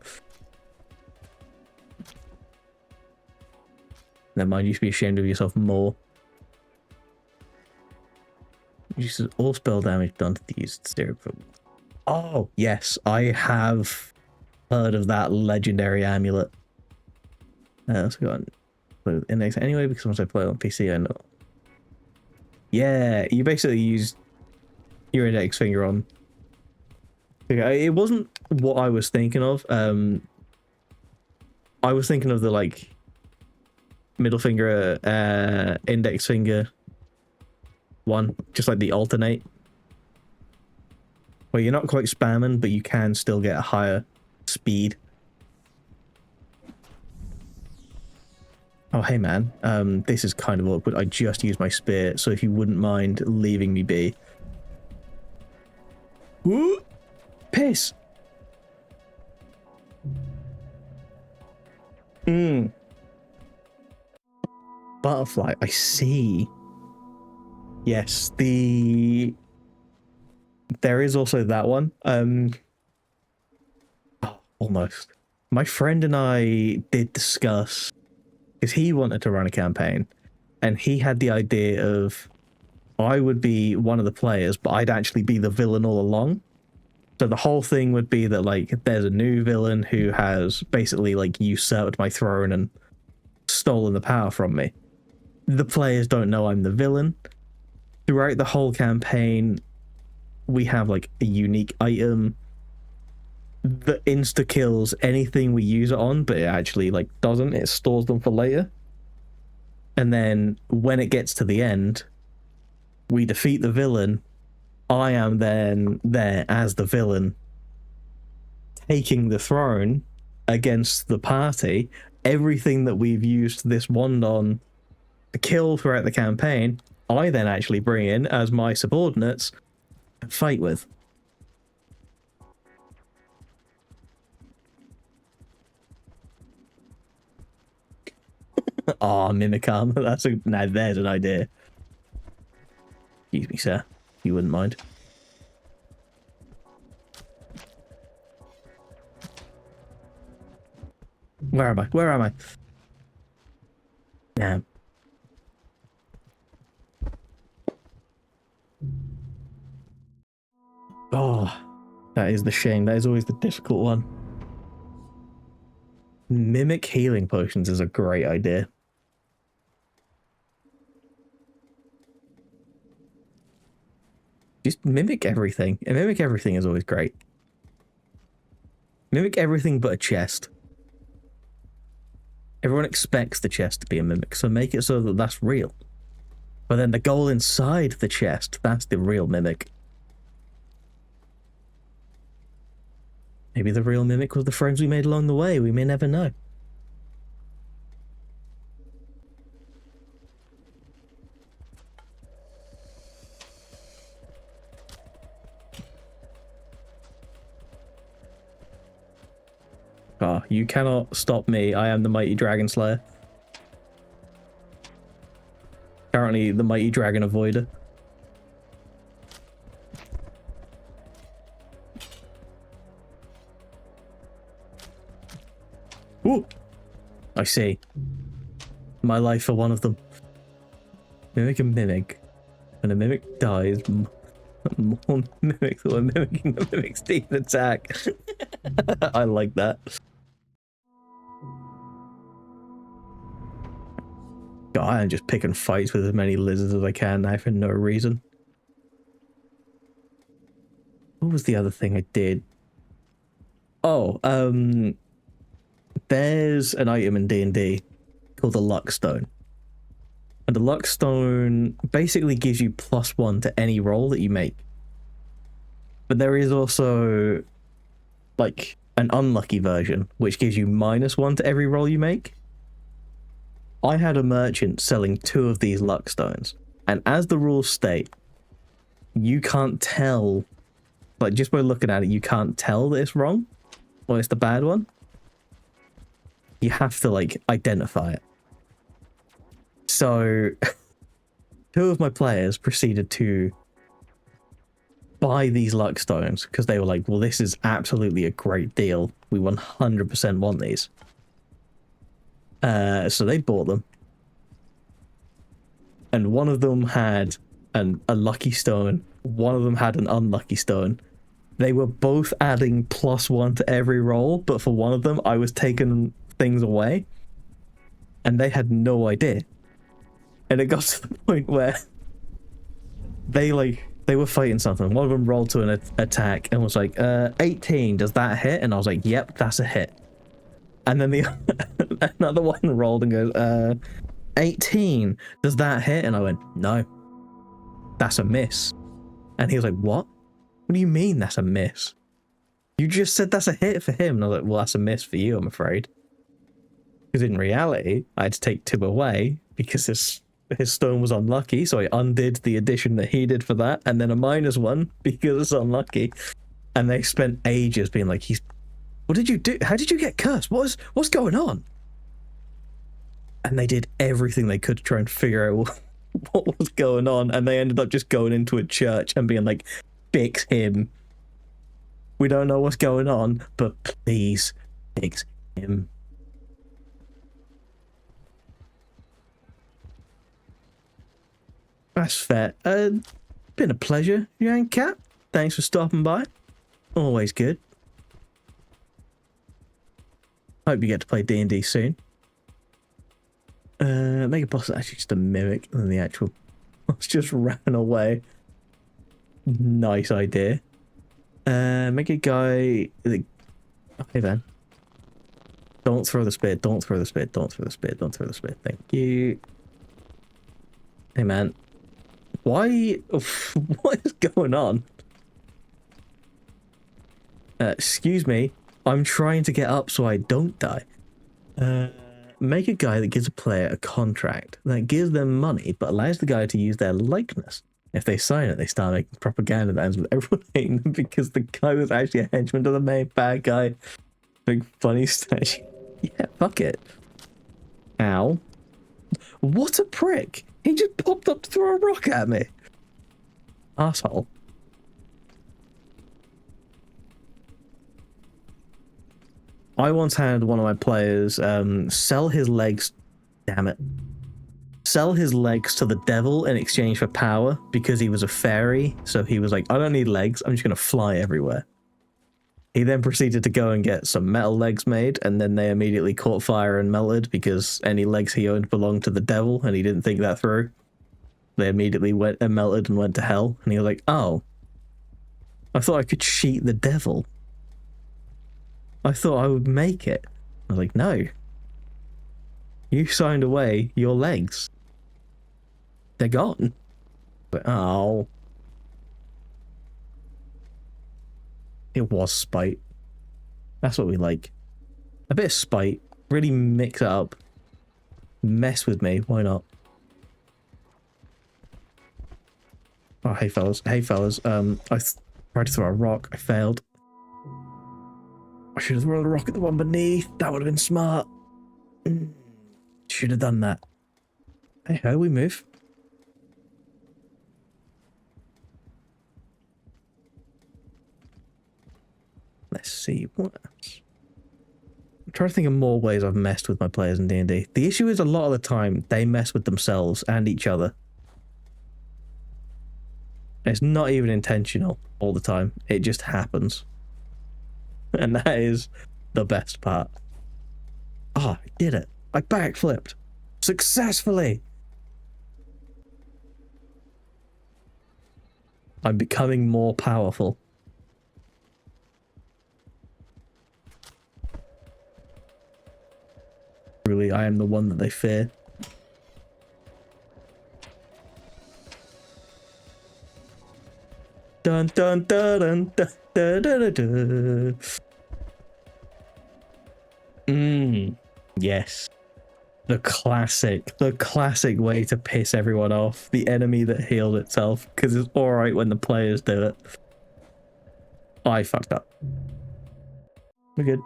Never mind, you should be ashamed of yourself more. Uses all spell damage done to these styrofoam. Oh, yes, I have heard of that legendary amulet. Also got an index anyway, because once I play it on PC, I know. Yeah, you basically use your index finger on. It wasn't what I was thinking of. I was thinking of the, like, middle finger, index finger one, just like the alternate. Well, you're not quite spamming, but you can still get a higher speed. Oh, hey man, this is kind of awkward. I just used my spear, so if you wouldn't mind leaving me be. Woo! Piss! Butterfly, I see. Yes, there is also that one. Almost. My friend and I did discuss, because he wanted to run a campaign, and he had the idea of I would be one of the players, but I'd actually be the villain all along. So the whole thing would be that, like, there's a new villain who has basically, like, usurped my throne and stolen the power from me. The players don't know I'm the villain. Throughout the whole campaign, we have, like, a unique item that insta-kills anything we use it on, but it actually, like, doesn't. It stores them for later. And then when it gets to the end, we defeat the villain. I am then there as the villain, taking the throne against the party. Everything that we've used this wand on to kill throughout the campaign, I then actually bring in as my subordinates and fight with. Oh, mimic armor. Now there's an idea. Excuse me, sir. You wouldn't mind. Where am I? Where am I? Damn. Oh, that is the shame. That is always the difficult one. Mimic healing potions is a great idea. Just mimic everything. And mimic everything is always great. Mimic everything but a chest. Everyone expects the chest to be a mimic, so make it so that that's real. But then the goal inside the chest, that's the real mimic. Maybe the real mimic was the friends we made along the way. We may never know. Ah, you cannot stop me. I am the mighty dragon slayer. Currently the mighty dragon avoider. Ooh! I see. My life for one of them. Mimic and mimic. When a mimic dies, more mimics were mimicking the mimic's deep attack. I like that. God, I'm just picking fights with as many lizards as I can now for no reason. What was the other thing I did? Oh, there's an item in D&D called the Luck Stone. And the Luck Stone basically gives you +1 to any roll that you make. But there is also, like, an unlucky version, which gives you -1 to every roll you make. I had a merchant selling 2 of these Luck Stones. And as the rules state, you can't tell, like, just by looking at it, you can't tell that it's wrong, or it's the bad one. You have to, like, identify it. So, 2 of my players proceeded to buy these Luck Stones because they were like, well, this is absolutely a great deal. We 100% want these. So they bought them. And one of them had a lucky stone. One of them had an unlucky stone. They were both adding +1 to every roll, but for one of them, I was taking things away. And they had no idea. And it got to the point where they were fighting something. One of them rolled to an attack and was like, 18, does that hit? And I was like, yep, that's a hit. And then another one rolled and goes, 18, does that hit? And I went, no, that's a miss. And he was like, what? What do you mean that's a miss? You just said that's a hit for him. And I was like, well, that's a miss for you, I'm afraid. Because in reality, I had to take 2 away because his stone was unlucky, so I undid the addition that he did for that, and then a -1 because it's unlucky. And they spent ages being like, what did you do? How did you get cursed? What's going on? And they did everything they could to try and figure out what was going on, and they ended up just going into a church and being like, fix him. We don't know what's going on, but please fix him. That's fair. Been a pleasure, young cat. Thanks for stopping by. Always good. Hope you get to play D&D soon. Make a boss actually just a mimic than the actual boss just ran away. Nice idea. Make a guy. Okay then. Don't throw the spear. Don't throw the spear. Don't throw the spear. Don't throw the spear. Thank you. Hey man. Why? What is going on? Excuse me. I'm trying to get up so I don't die. Make a guy that gives a player a contract that gives them money but allows the guy to use their likeness. If they sign it, they start making propaganda that ends with everyone hating them because the guy was actually a henchman to the main bad guy. Big funny statue. Yeah, fuck it. Ow. What a prick. He just popped up to throw a rock at me. Asshole. I once had one of my players sell his legs, damn it, sell his legs to the devil in exchange for power because he was a fairy. So he was like, I don't need legs, I'm just going to fly everywhere. He then proceeded to go and get some metal legs made, and then they immediately caught fire and melted because any legs he owned belonged to the devil, and he didn't think that through. They immediately went and melted and went to hell, and he was like, oh, I thought I could cheat the devil. I thought I would make it. I was like, no. You signed away your legs. They're gone. But, oh. It was spite. That's what we like. A bit of spite. Really mix it up. Mess with me. Why not? Oh, hey fellas. Hey fellas. I tried to throw a rock. I failed. I should have thrown a rock at the one beneath. That would have been smart. Should have done that. Hey ho, we move. Let's see what else. I'm trying to think of more ways I've messed with my players in D&D. The issue is a lot of the time they mess with themselves and each other. It's not even intentional all the time. It just happens. And that is the best part. Oh, I did it. I backflipped. Successfully. I'm becoming more powerful. Truly, I am the one that they fear. Dun dun dun dun dun dun dun dun. Yes. The classic way to piss everyone off. The enemy that healed itself, because it's alright when the players do it. I fucked up. We're good.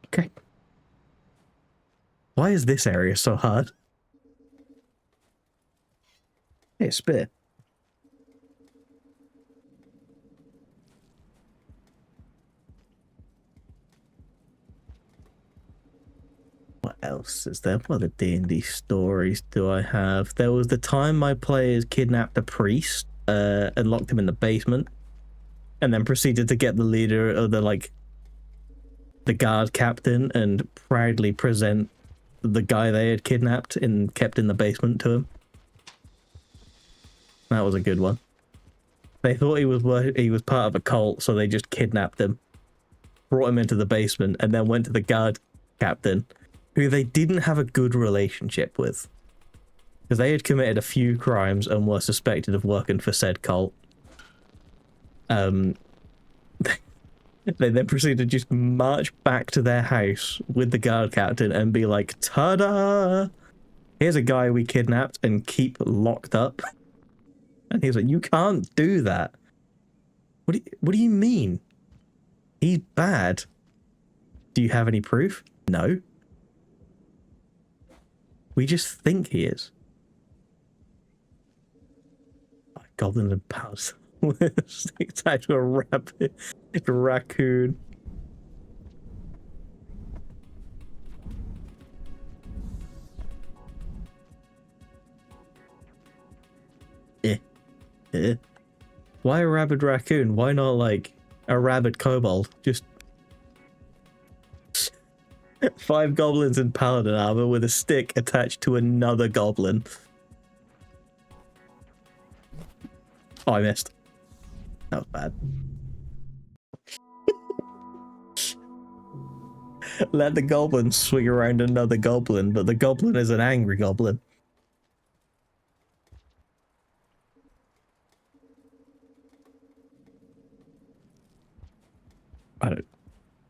Okay. Why is this area so hard? Hey, spear. What else is there? What other D&D stories do I have? There was the time my players kidnapped a priest and locked him in the basement, and then proceeded to get the leader of the guard captain and proudly present the guy they had kidnapped and kept in the basement to him. That was a good one. They thought he was part of a cult, so they just kidnapped him, brought him into the basement, and then went to the guard captain, who they didn't have a good relationship with, because they had committed a few crimes and were suspected of working for said cult. They then proceeded to just march back to their house with the guard captain and be like, ta-da! Here's a guy we kidnapped and keep locked up. And he was like, you can't do that. What do you mean? He's bad. Do you have any proof? No. We just think he is. Oh, goblins and powers. It's actually a rabbit. It's a raccoon. Why a rabid raccoon? Why not like a rabid kobold? Just 5 goblins in paladin armor with a stick attached to another goblin. Oh, I missed. That was bad. Let the goblin swing around another goblin, but the goblin is an angry goblin.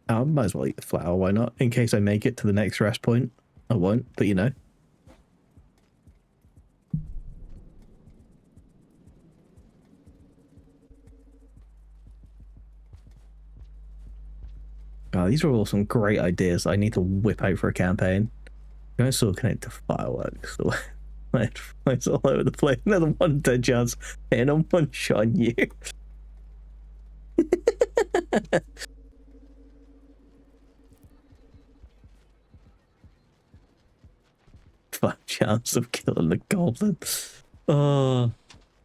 I might as well eat the flower, why not? In case I make it to the next rest point. I won't, but you know. Oh, these are all some great ideas I need to whip out for a campaign. I'm going to sort of connect to fireworks. It's all over the place. Another one dead chance hitting a one shot on you. Fun chance of killing the goblin. Oh,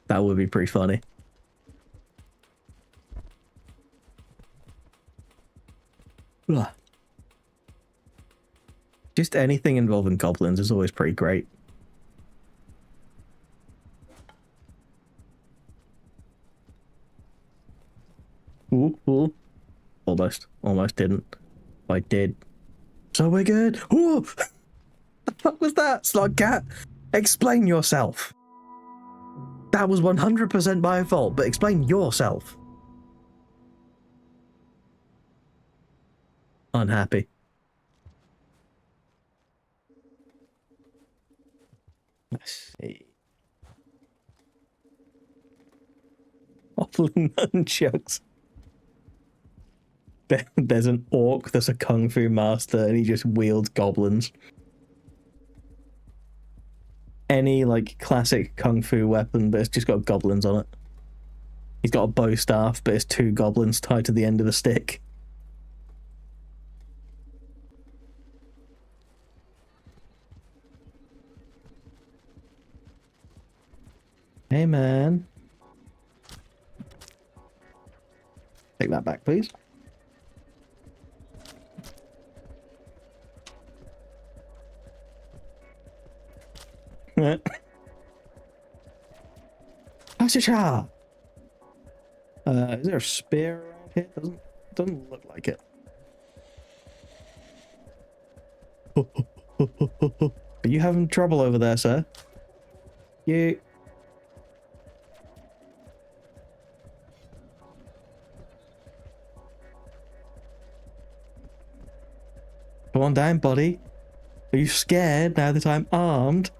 that would be pretty funny. Ugh. Just anything involving goblins is always pretty great. Ooh. Almost didn't. I did. So we're good. Ooh! The fuck was that, Slugcat? Explain yourself. That was 100% my fault, but explain yourself. Unhappy. Let's see. Awful nunchucks. There's an orc that's a kung fu master and he just wields goblins. Any like classic kung fu weapon, but it's just got goblins on it. He's got a bow staff, but it's 2 goblins tied to the end of the stick. Hey man. Take that back, please. Pasha! Is there a spear around here? Doesn't look like it. Are you having trouble over there, sir? You... Come on down, buddy. Are you scared now that I'm armed?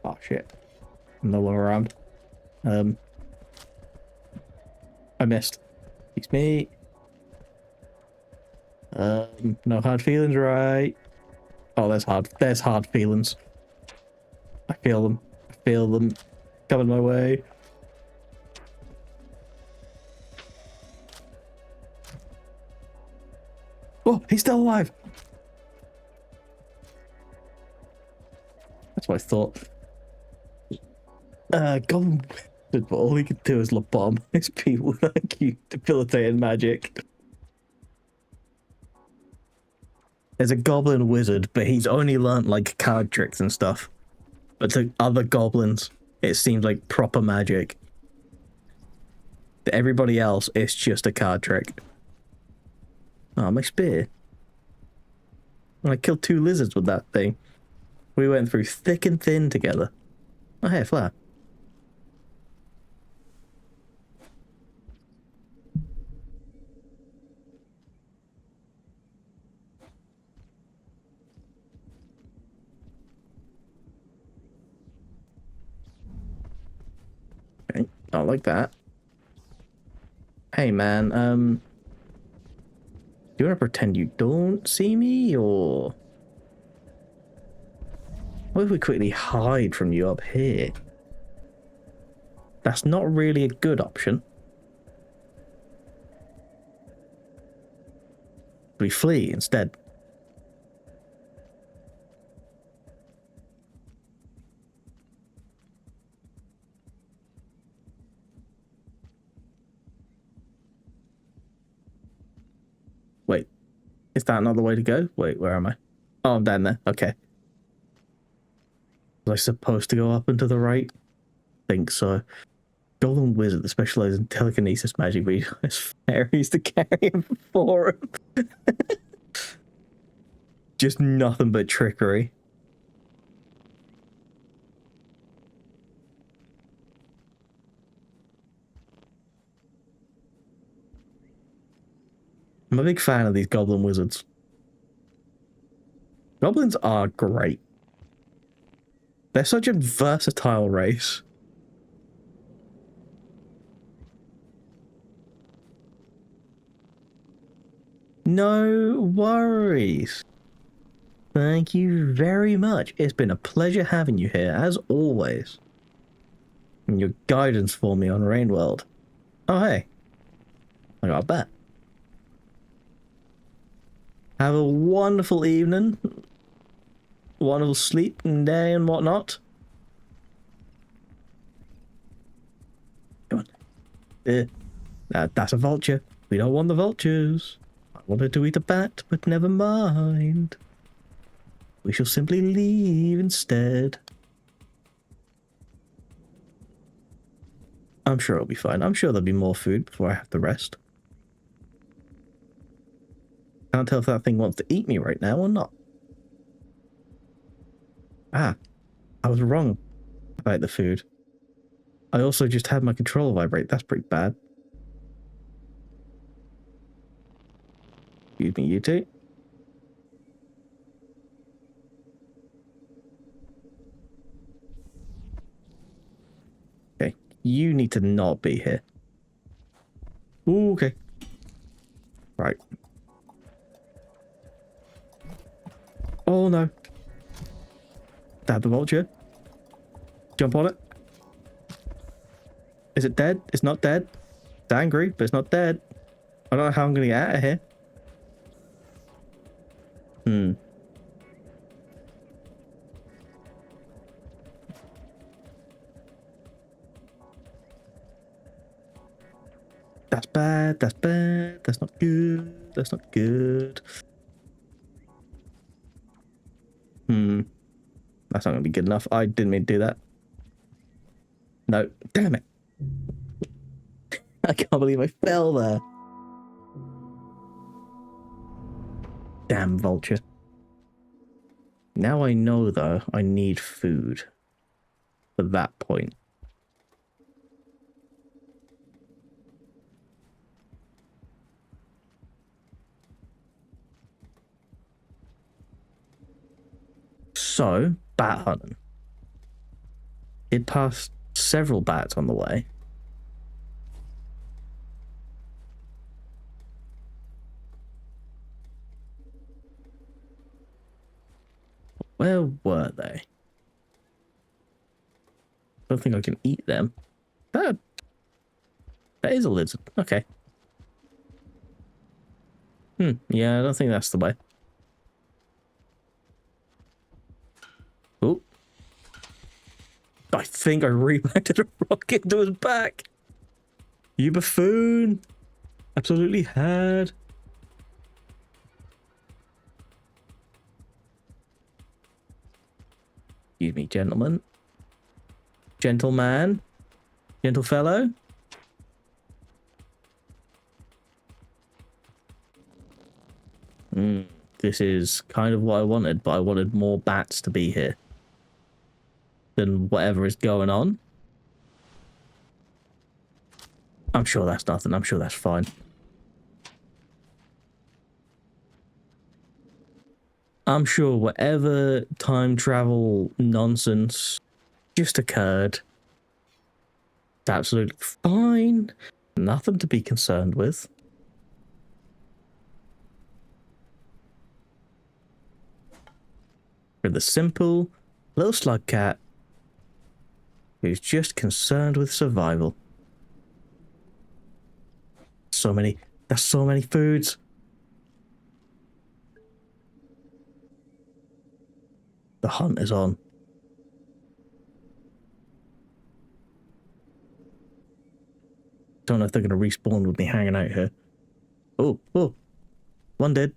Oh shit. No one around. I missed. It's me. No hard feelings, right? Oh, there's hard feelings. I feel them. I feel them coming my way. Oh, he's still alive. That's what I thought. Golem, but all he could do is bomb his people with like debilitating magic. There's a goblin wizard, but he's only learnt like card tricks and stuff. But to other goblins, it seems like proper magic. To everybody else, it's just a card trick. Oh, my spear. I killed 2 lizards with that thing. We went through thick and thin together. Oh, hey, flower. Okay, I like that. Hey, man, do you want to pretend you don't see me, or... What if we quickly hide from you up here? That's not really a good option. We flee instead. Wait, is that another way to go? Wait, where am I? Oh, I'm down there. Okay. Was I supposed to go up and to the right? I think so. Golden wizard that specializes in telekinesis magic, but he has fairies to carry him for him. Just nothing but trickery. I'm a big fan of these goblin wizards. Goblins are great. They're such a versatile race. No worries. Thank you very much. It's been a pleasure having you here, as always. And your guidance for me on Rain World. Oh, hey. I got a bet. Have a wonderful evening. Wonderful sleep and day and whatnot. Come on. That's a vulture. We don't want the vultures. I wanted to eat a bat, but never mind. We shall simply leave instead. I'm sure it'll be fine. I'm sure there'll be more food before I have to rest. Can't tell if that thing wants to eat me right now or not. Ah, I was wrong about the food. I also just had my controller vibrate. That's pretty bad. Excuse me, you two. Okay, you need to not be here. Ooh, okay. Right. Oh no. Stab the vulture. Jump on it. Is it dead? It's not dead. It's angry, but it's not dead. I don't know how I'm going to get out of here. That's bad. That's bad. That's not good. That's not good. That's not going to be good enough. I didn't mean to do that. No. Damn it. I can't believe I fell there. Damn vulture. Now I know, though, I need food for that point. So, bat hunting. It passed several bats on the way. Where were they? I don't think I can eat them. That is a lizard. Okay. Yeah, I don't think that's the way. Oh. I think I rebounded a rocket into his back. You buffoon. Absolutely had. Excuse me, gentlemen. Gentleman. Gentle fellow. This is kind of what I wanted, but I wanted more bats to be here than whatever is going on. I'm sure that's nothing. I'm sure that's fine. I'm sure whatever time travel nonsense just occurred, it's absolutely fine. Nothing to be concerned with. For the simple little Slugcat who's just concerned with survival. There's so many foods. The hunt is on. Don't know if they're going to respawn with me hanging out here. Oh, one dead.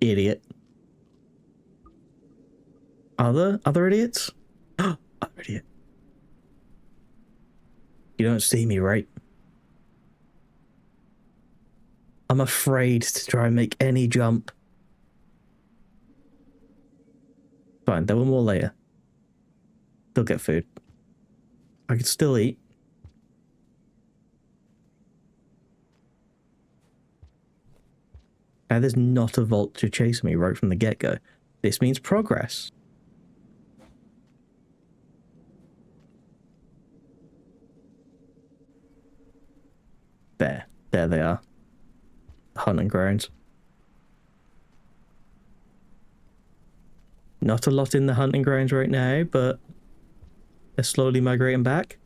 Idiot. Other idiots? Other idiot. You don't see me, right? I'm afraid to try and make any jump. Fine, there were more later. They'll get food. I can still eat. Now there's not a vulture chasing me right from the get-go. This means progress. There they are. Hunting grounds. Not a lot in the hunting grounds right now, but they're slowly migrating back.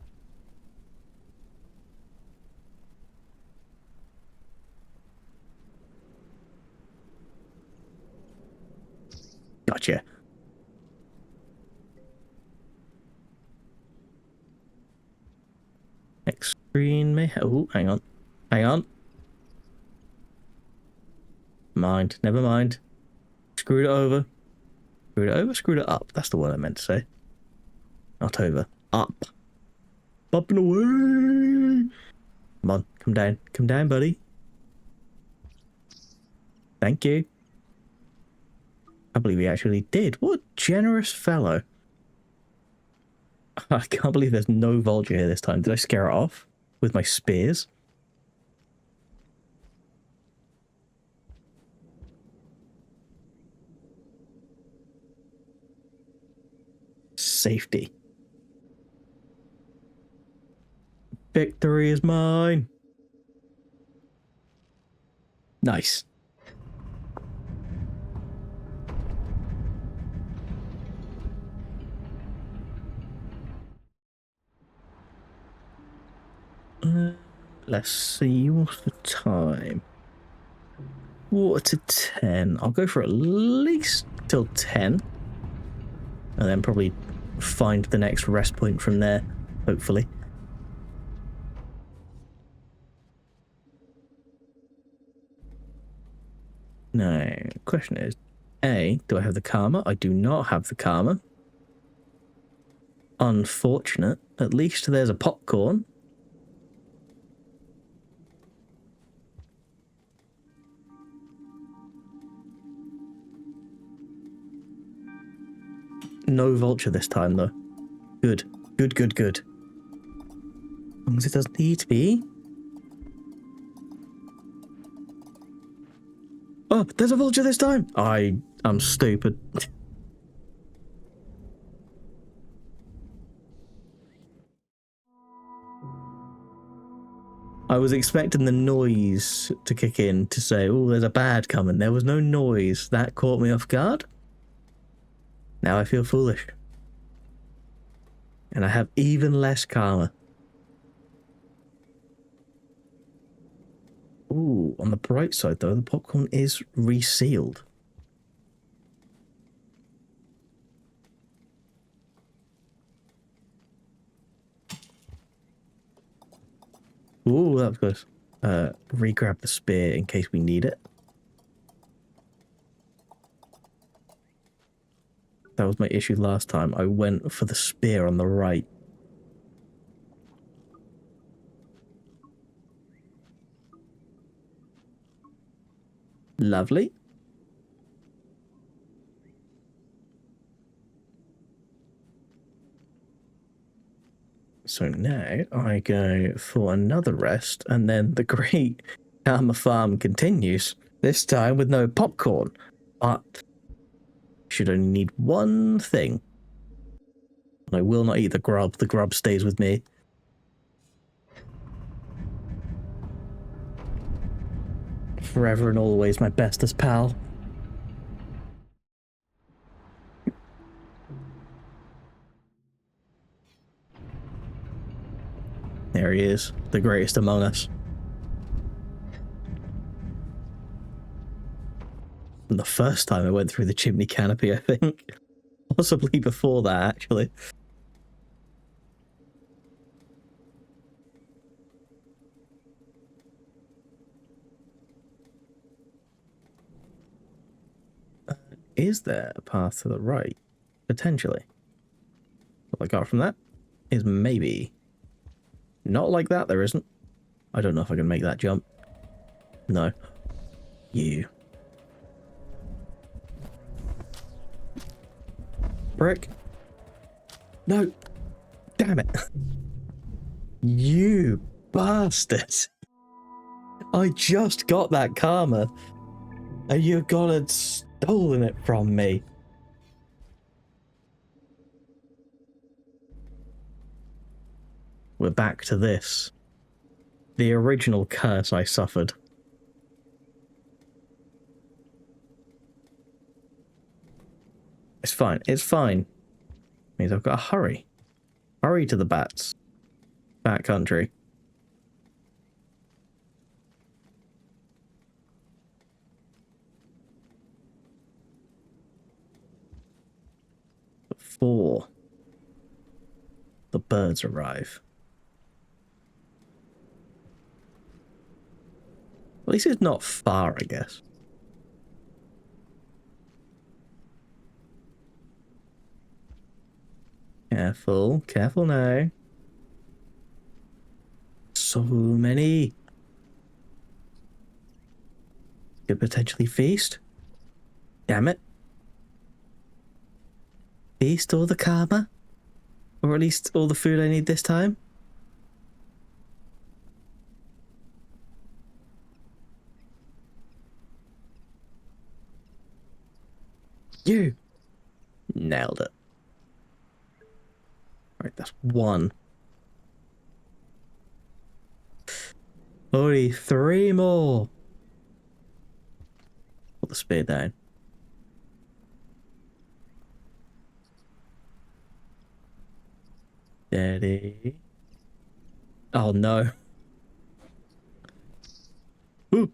Gotcha. Next screen may have... Oh, hang on. Hang on. Never mind. Screwed it over. Screwed it over, screwed it up. That's the word I meant to say. Not over. Up. Up and away. Come on, come down. Come down, buddy. Thank you. I believe he actually did. What a generous fellow. I can't believe there's no vulture here this time. Did I scare it off with my spears? Safety. Victory is mine. Nice. Let's see, what's the time? Quarter to 10. I'll go for at least till 10. And then probably find the next rest point from there, hopefully. Now, question is, A, do I have the karma? I do not have the karma. Unfortunate. At least there's a popcorn. No vulture this time, though. Good. Good, good, good. As long as it doesn't need to be. Oh, there's a vulture this time! I'm stupid. I was expecting the noise to kick in to say, oh, there's a bad coming. There was no noise. That caught me off guard. Now I feel foolish. And I have even less karma. Ooh, on the bright side though, the popcorn is resealed. Ooh, that was good. Re-grab the spear in case we need it. That was my issue last time. I went for the spear on the right. Lovely. So now I go for another rest, and then the great karma farm continues. This time with no popcorn, but should only need one thing. I will not eat the grub. The grub stays with me. Forever and always my bestest pal. There he is, the greatest among us. And the first time I went through the chimney canopy, I think. Possibly before that, actually. Is there a path to the right? Potentially. What I got from that is maybe. Not like that, there isn't. I don't know if I can make that jump. No. You. Brick. No. Damn it. You bastard. I just got that karma. And you got it stolen it from me. We're back to this. The original curse I suffered. It's fine. It's fine. Means I've got to hurry. Hurry to the bats. Bat country. Before the birds arrive. At least it's not far, I guess. Careful, careful now. So many. Could potentially feast. Damn it. Feast all the karma? Or at least all the food I need this time? You! Nailed it. Alright, that's one. Only three more. Put the spear down. Steady. Oh no. Ooh.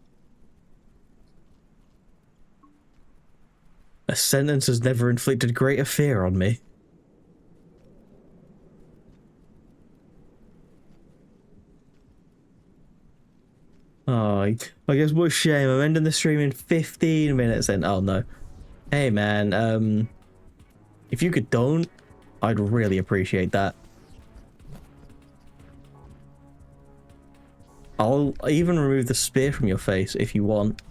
A sentence has never inflicted greater fear on me. Oh, I guess what a shame. I'm ending the stream in 15 minutes then. Oh no. Hey man, if you could don't, I'd really appreciate that. I'll even remove the spear from your face if you want.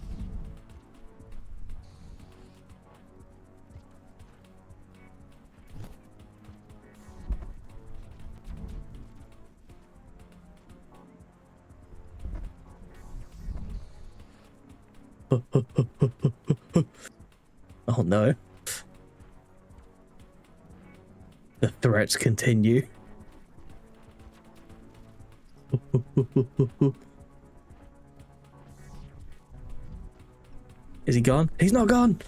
Oh no. The threats continue. Is he gone? He's not gone!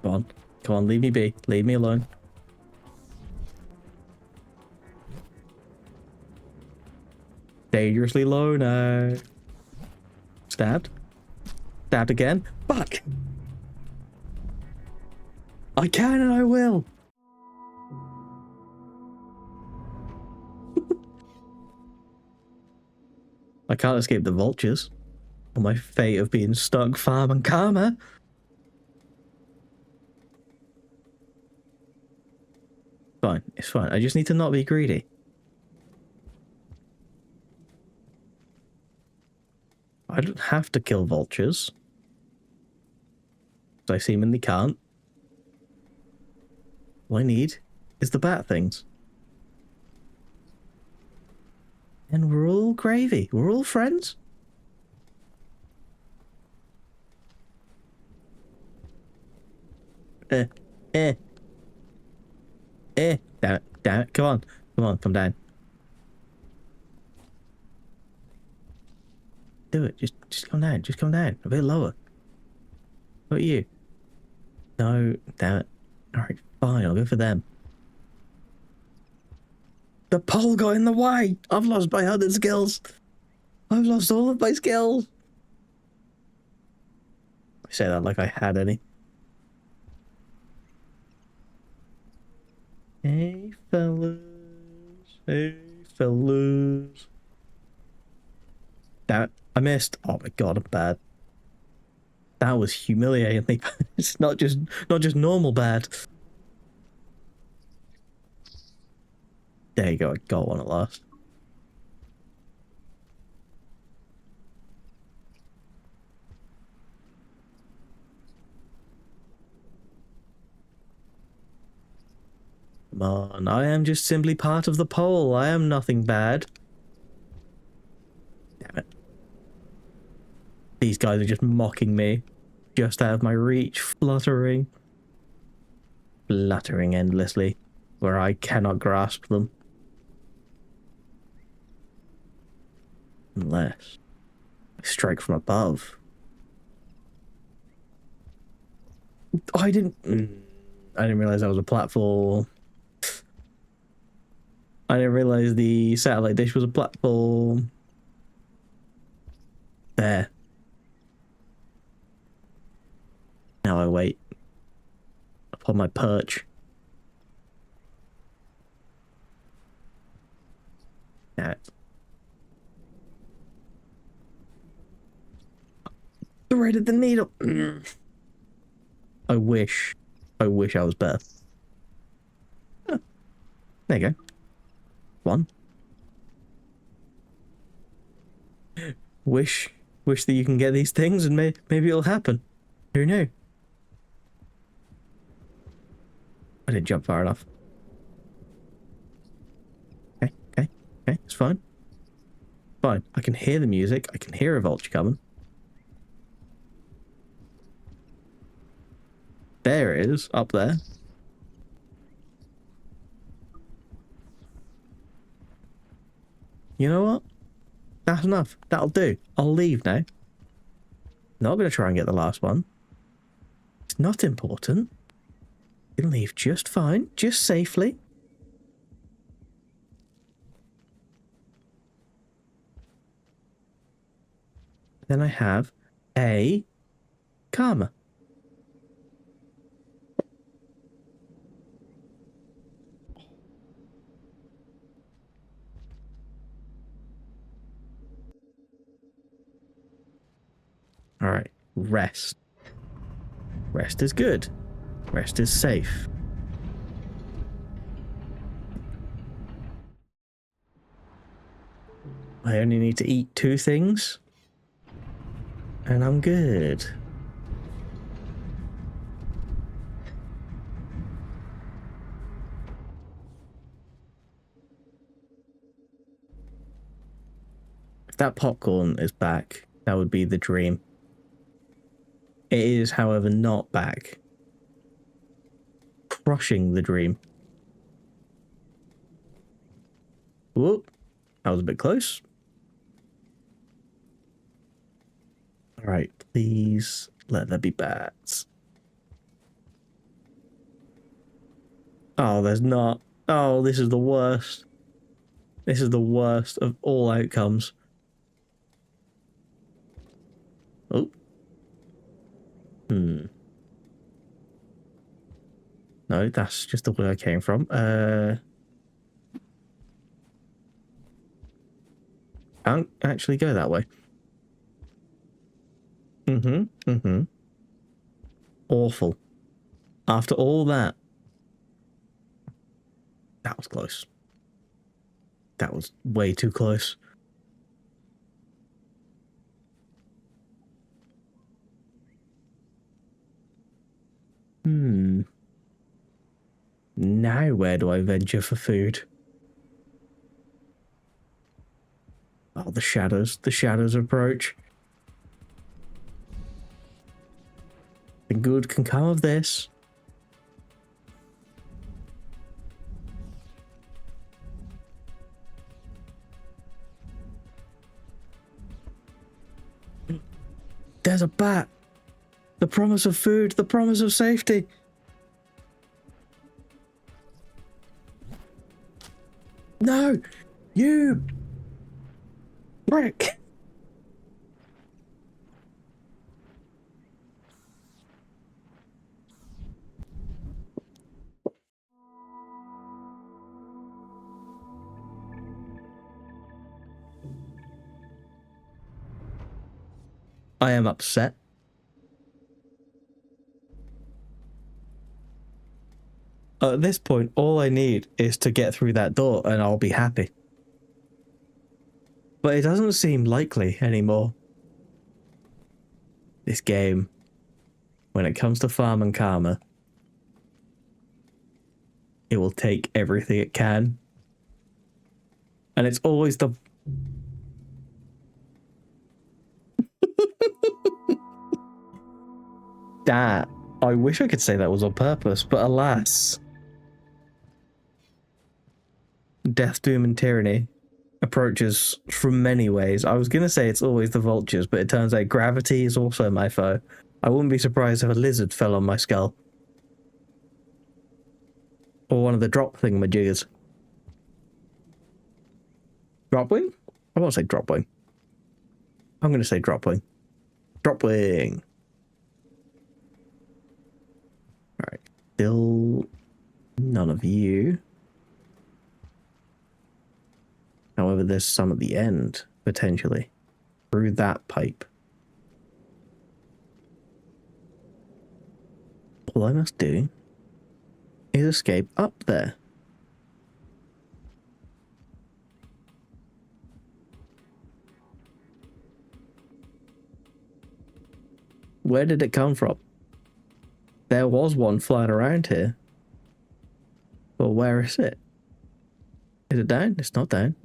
Come on. Come on, leave me be. Leave me alone. Dangerously low now. Stabbed. Stabbed again. Fuck! I can and I will! I can't escape the vultures. Or my fate of being stuck farm and karma. Fine, it's fine. I just need to not be greedy. I don't have to kill vultures. I seemingly can't. All I need is the bat things. And we're all gravy. We're all friends. Damn it, damn it. Come on. Come on, come down. Do it. Just come down. Just come down. A bit lower. What about you? No, damn it. Alright, fine, I'll go for them. The pole got in the way! I've lost my hunting skills! I've lost all of my skills! I say that like I had any. Hey, fellas. Hey, fellas. Damn it, I missed. Oh my god, I'm bad. That was humiliatingly bad. It's not just normal bad. There you go, I got one at last. Come on, I am just simply part of the poll. I am nothing bad. Damn it. These guys are just mocking me. Just out of my reach, fluttering. Fluttering endlessly, where I cannot grasp them. Unless I strike from above. I didn't realize that was a platform. I didn't realize the satellite dish was a platform. There. Now I wait upon my perch. Now Threaded the needle. I wish I was better. Oh, there you go. One. Wish that you can get these things and maybe it'll happen. Who knew? I didn't jump far enough. Okay, it's fine. Fine. I can hear the music. I can hear a vulture coming. There it is, up there. You know what? That's enough. That'll do. I'll leave now. Not going to try and get the last one. It's not important. You can leave just fine, just safely. Then I have a karma. All right, rest. Rest is good. Rest is safe. I only need to eat 2 things, and I'm good. If that popcorn is back, that would be the dream. It is, however, not back. Crushing the dream. Whoop. That was a bit close. Alright, please let there be bats. Oh, there's not. Oh, this is the worst. This is the worst of all outcomes. Oh. No, that's just the way I came from. Can't actually go that way. Awful. After all that. That was close. That was way too close. Now where do I venture for food? Oh, the shadows. The shadows approach. The good can come of this. There's a bat. The promise of food. The promise of safety. No! You! Brick! I am upset. At this point, all I need is to get through that door and I'll be happy. But it doesn't seem likely anymore. This game, when it comes to farm and karma, it will take everything it can. And it's always the... That. I wish I could say that was on purpose, but alas. Death, doom, and tyranny approaches from many ways. I was going to say it's always the vultures, but it turns out gravity is also my foe. I wouldn't be surprised if a lizard fell on my skull. Or one of the drop thingamajiggers. Dropwing? I won't say dropwing. I'm going to say dropwing. Dropwing. Alright. Still none of you. However, there's some at the end, potentially. Through that pipe. All I must do is escape up there. Where did it come from? There was one flying around here. Well, where is it? Is it down? It's not down.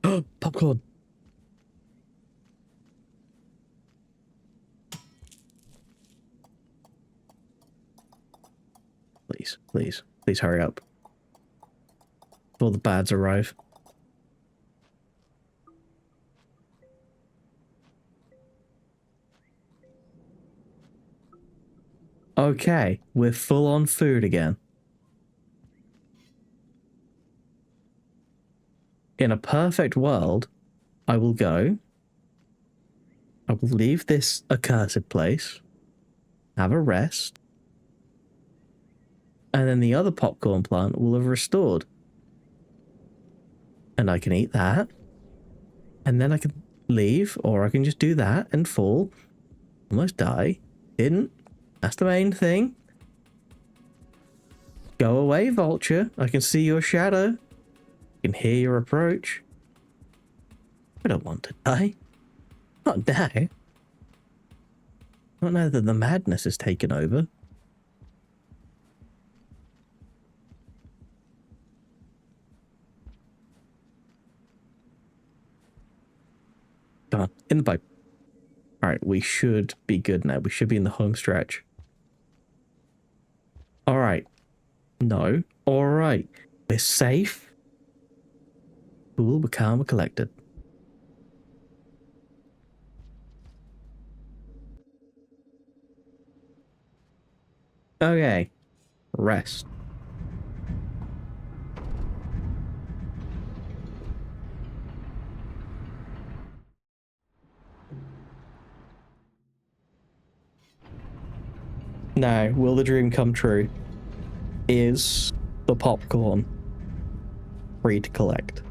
Oh, popcorn. Please, please, please hurry up. Before the bads arrive. Okay, we're full on food again. In a perfect world, I will leave this accursed place, have a rest, and then the other popcorn plant will have restored. And I can eat that, and then I can leave, or I can just do that and fall, almost die. Didn't. That's the main thing. Go away, vulture. I can see your shadow. I can hear your approach. I don't want to die. Not now. Not now that the madness has taken over. Come on, in the pipe. Alright, we should be good now. We should be in the home stretch. Alright. No. Alright. We're safe. Cool, we're calm, we're collected. Okay. Rest. Now, will the dream come true? Is the popcorn free to collect?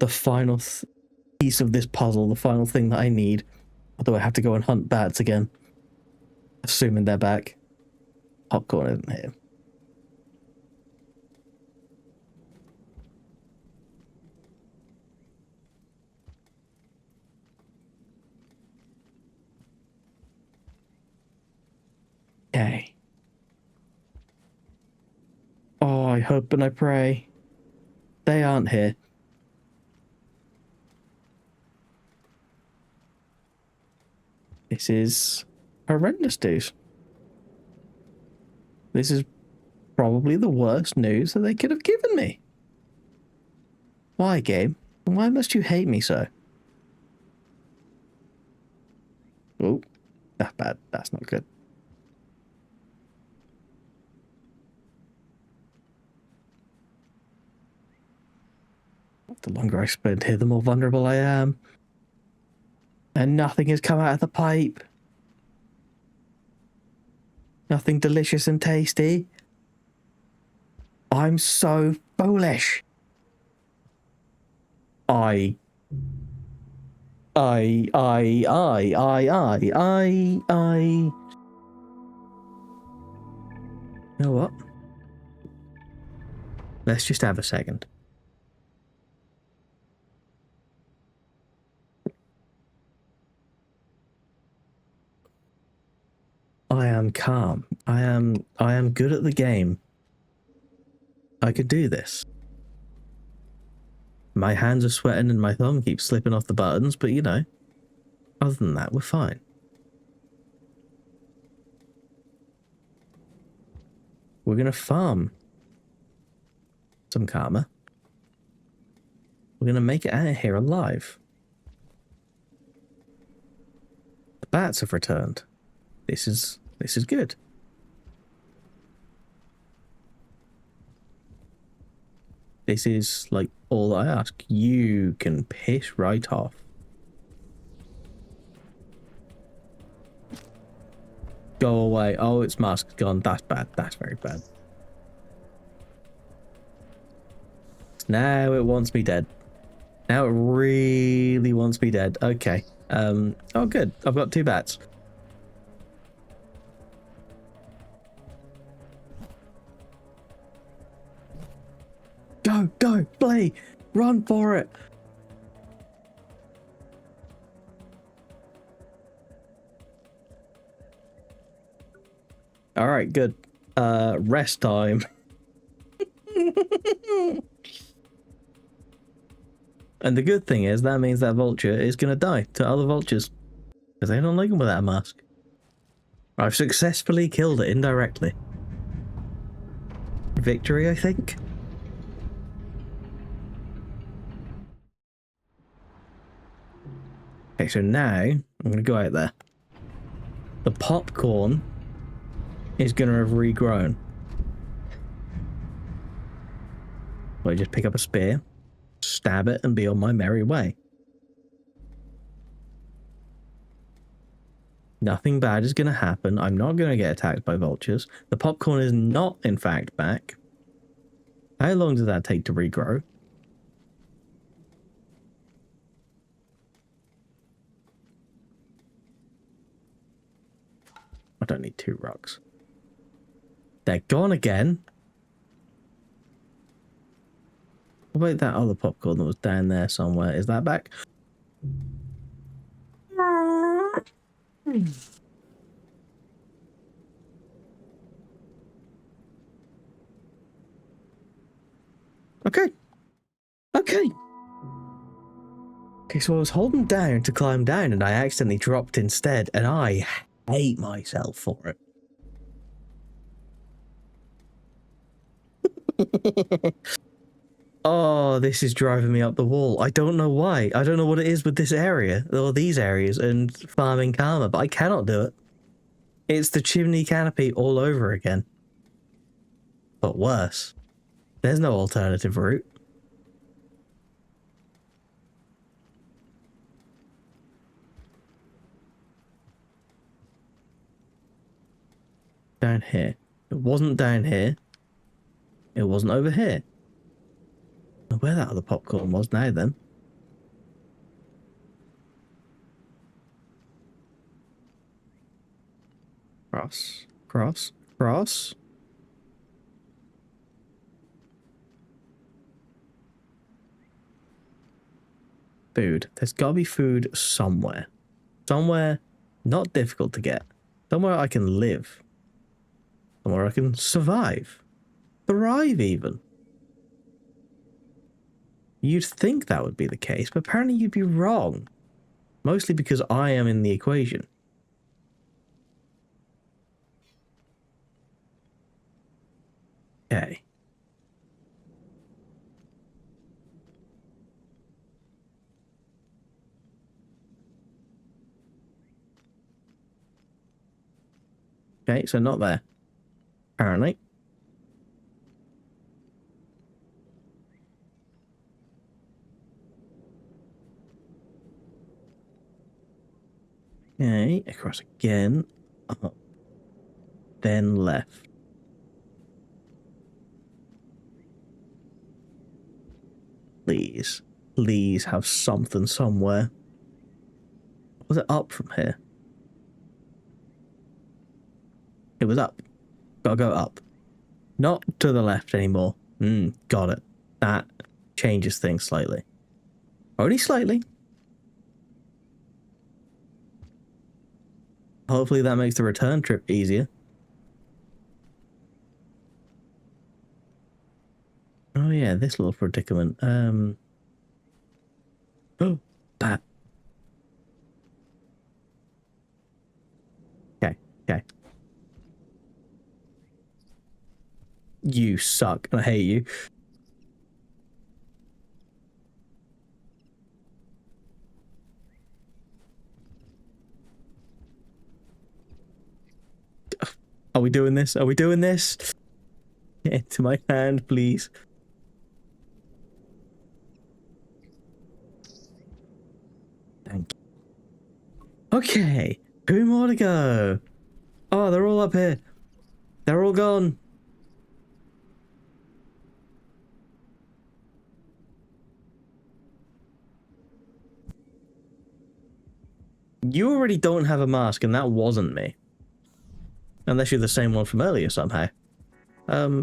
The final piece of this puzzle, the final thing that I need. Although I have to go and hunt bats again. Assuming they're back. Popcorn isn't here. Okay. Oh, I hope and I pray they aren't here. This is horrendous news. This is probably the worst news that they could have given me. Why, game? Why must you hate me so? Oh, that's bad. That's not good. The longer I spend here, the more vulnerable I am. And nothing has come out of the pipe. Nothing delicious and tasty. I'm so foolish. I. You know what? Let's just have a second. I am calm. I am good at the game. I could do this. My hands are sweating and my thumb keeps slipping off the buttons, but you know, other than that, we're fine. We're gonna farm some karma. We're gonna make it out of here alive. The bats have returned. This is good. This is like all I ask. You can piss right off. Go away. Oh, its mask's gone. That's bad. That's very bad. Now it wants me dead. Now it really wants me dead. Okay. Oh, good. I've got 2 bats. Go, play, run for it. All right, good. Rest time. And the good thing is that means that vulture is gonna die to other vultures because they don't like him without a mask. I've successfully killed it indirectly. Victory, I think. Okay, so now I'm gonna go out there. The popcorn is gonna have regrown. So I just pick up a spear, stab it, and be on my merry way. Nothing bad is going to happen. I'm not going to get attacked by vultures. The popcorn is not, in fact, back. How long does that take to regrow? I don't need 2 rocks. They're gone again. What about that other popcorn that was down there somewhere? Is that back? Okay. Okay, so I was holding down to climb down and I accidentally dropped instead, and I hate myself for it. Oh, this is driving me up the wall. I don't know why. I don't know what it is with this area, or these areas, and farming karma, but I cannot do it. It's the chimney canopy all over again. But worse. There's no alternative route. Down here. It wasn't down here. It wasn't over here. Where that other popcorn was now then. Cross. Food. There's gotta be food somewhere. Somewhere not difficult to get. Somewhere I can live. Somewhere I can survive. Thrive even. You'd think that would be the case, but apparently you'd be wrong. Mostly because I am in the equation. Okay. Okay, so not there. Apparently. Okay, across again, up, then left. Please have something somewhere. Was it up from here? It was up. Gotta go up. Not to the left anymore. Got it. That changes things slightly. Only slightly. Hopefully that makes the return trip easier. Oh yeah, this little predicament. Oh, that. Okay. You suck, and I hate you. Are we doing this? Are we doing this? Get into my hand, please. Thank you. Okay, 2 more to go. Oh, they're all up here. They're all gone. You already don't have a mask, and that wasn't me. Unless you're the same one from earlier somehow.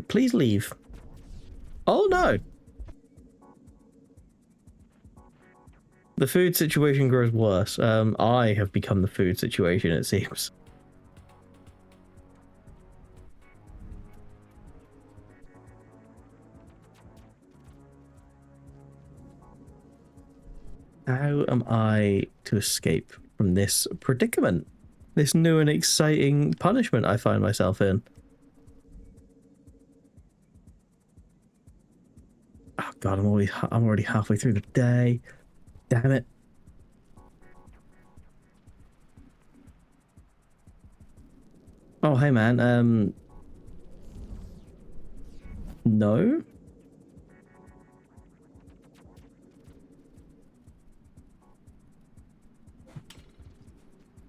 Please leave. Oh no! the food situation grows worse. I have become the food situation, it seems. How am I to escape from this predicament? This new and exciting punishment I find myself in. Oh god, I'm already halfway through the day. Damn it. Oh hey man, no?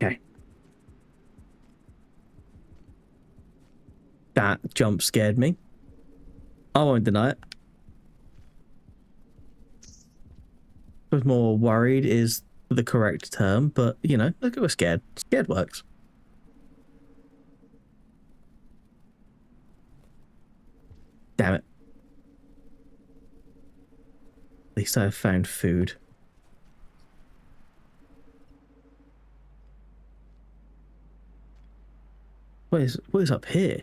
Okay. That jump scared me. I won't deny it. I was more worried is the correct term, but you know, look, we're scared. Scared works. Damn it. At least I have found food. What is up here?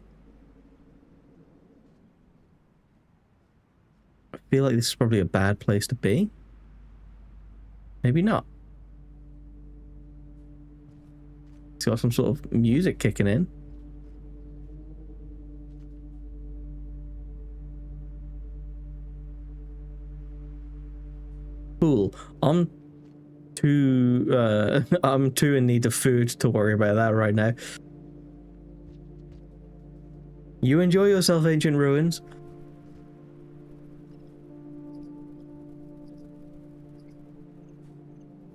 I feel like this is probably a bad place to be. Maybe not. It's got some sort of music kicking in. Cool. I'm too I'm too in need of food to worry about that right now. You enjoy yourself, Ancient Ruins.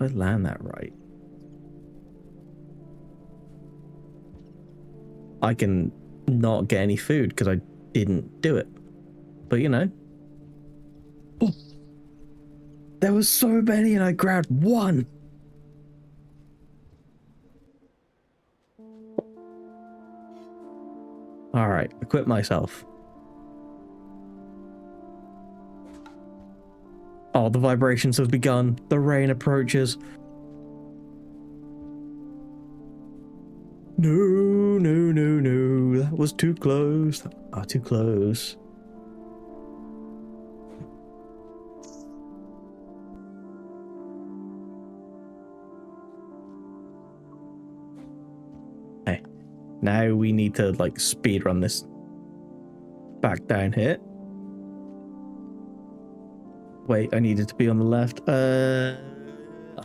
I land that right. I can not get any food because I didn't do it. But you know. Oh, there was so many and I grabbed one. All right, equip myself. Oh, the vibrations have begun. The rain approaches. No, no, no, no. That was too close. Too close. Hey, now we need to like speed run this back down here. Wait, I needed to be on the left. I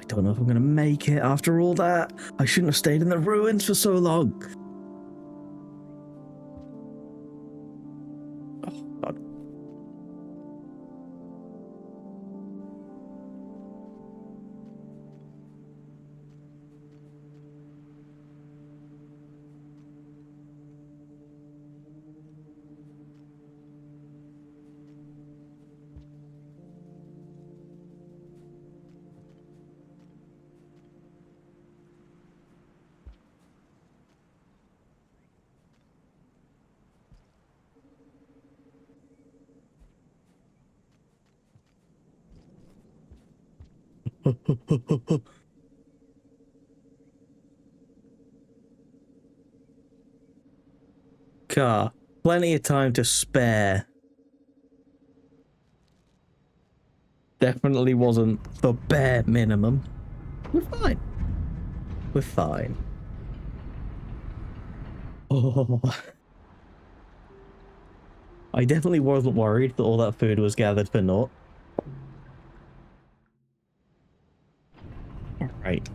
don't know if I'm gonna make it after all that. I shouldn't have stayed in the ruins for so long. Oh, God. Car. Plenty of time to spare. Definitely wasn't the bare minimum. We're fine. We're fine. Oh. I definitely wasn't worried that all that food was gathered for naught. Alright.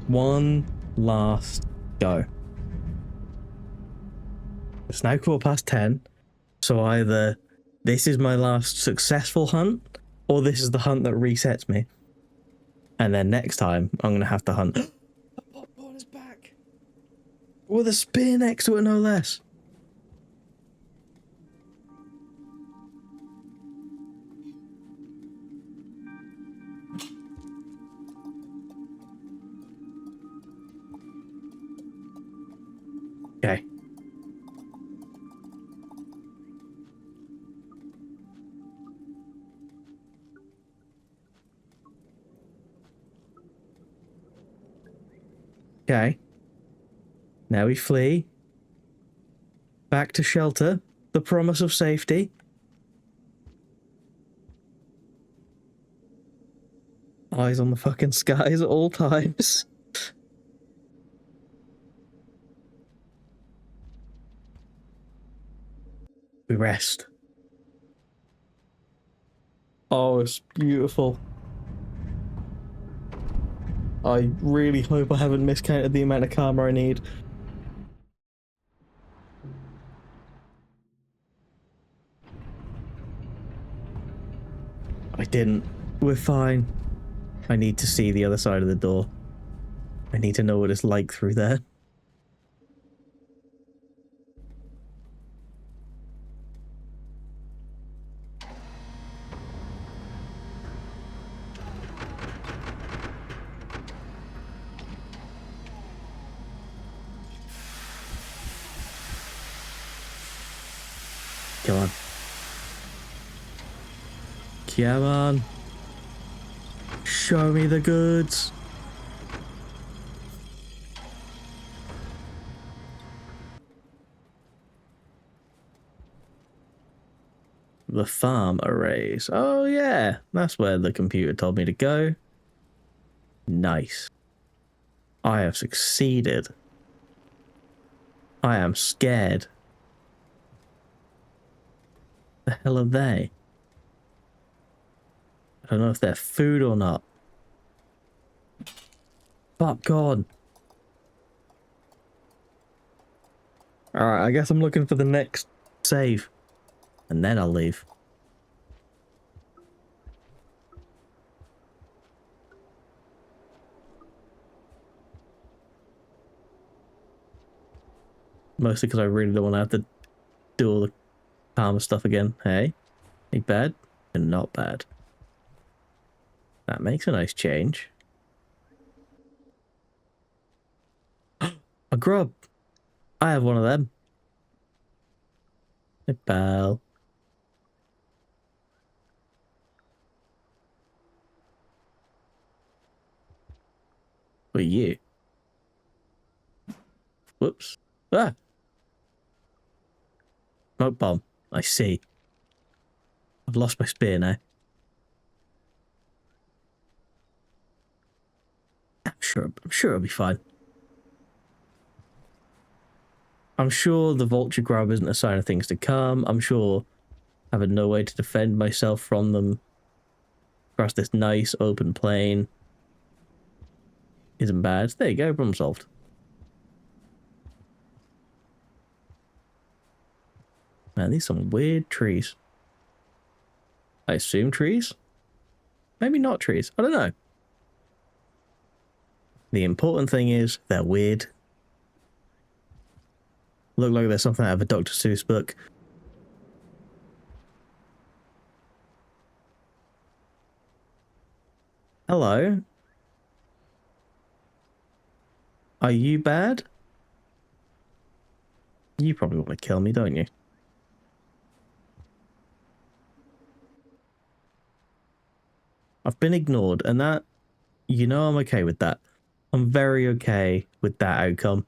One last go. It's now 10:15, so either this is my last successful hunt, or this is the hunt that resets me. And then next time, I'm going to have to hunt. The popcorn is back! With a spear next to it, no less. Okay. Okay. Now we flee. Back to shelter. The promise of safety. Eyes on the fucking skies at all times. We rest. Oh, it's beautiful. I really hope I haven't miscounted the amount of karma I need. I didn't. We're fine. I need to see the other side of the door. I need to know what it's like through there. Come on. Come on. Show me the goods. The farm arrays. Oh yeah, that's where the computer told me to go. Nice. I have succeeded. I am scared. The hell are they? I don't know if they're food or not. Fuck God. Alright, I guess I'm looking for the next save. And then I'll leave. Mostly because I really don't want to have to do all the karma stuff again. Hey? Ain't bad? And not bad. That makes a nice change. A grub! I have one of them. Hey, pal. What are you? Whoops. Ah! Smoke bomb. I see. I've lost my spear now. I'm sure it'll be fine. I'm sure the vulture grub isn't a sign of things to come. I'm sure having no way to defend myself from them across this nice open plain isn't bad. There you go, problem solved. Man, these are some weird trees. I assume trees? Maybe not trees. I don't know. The important thing is they're weird. Look like there's something out of a Dr. Seuss book. Hello? Are you bad? You probably want to kill me, don't you? I've been ignored, and that, you know, I'm okay with that. I'm very okay with that outcome.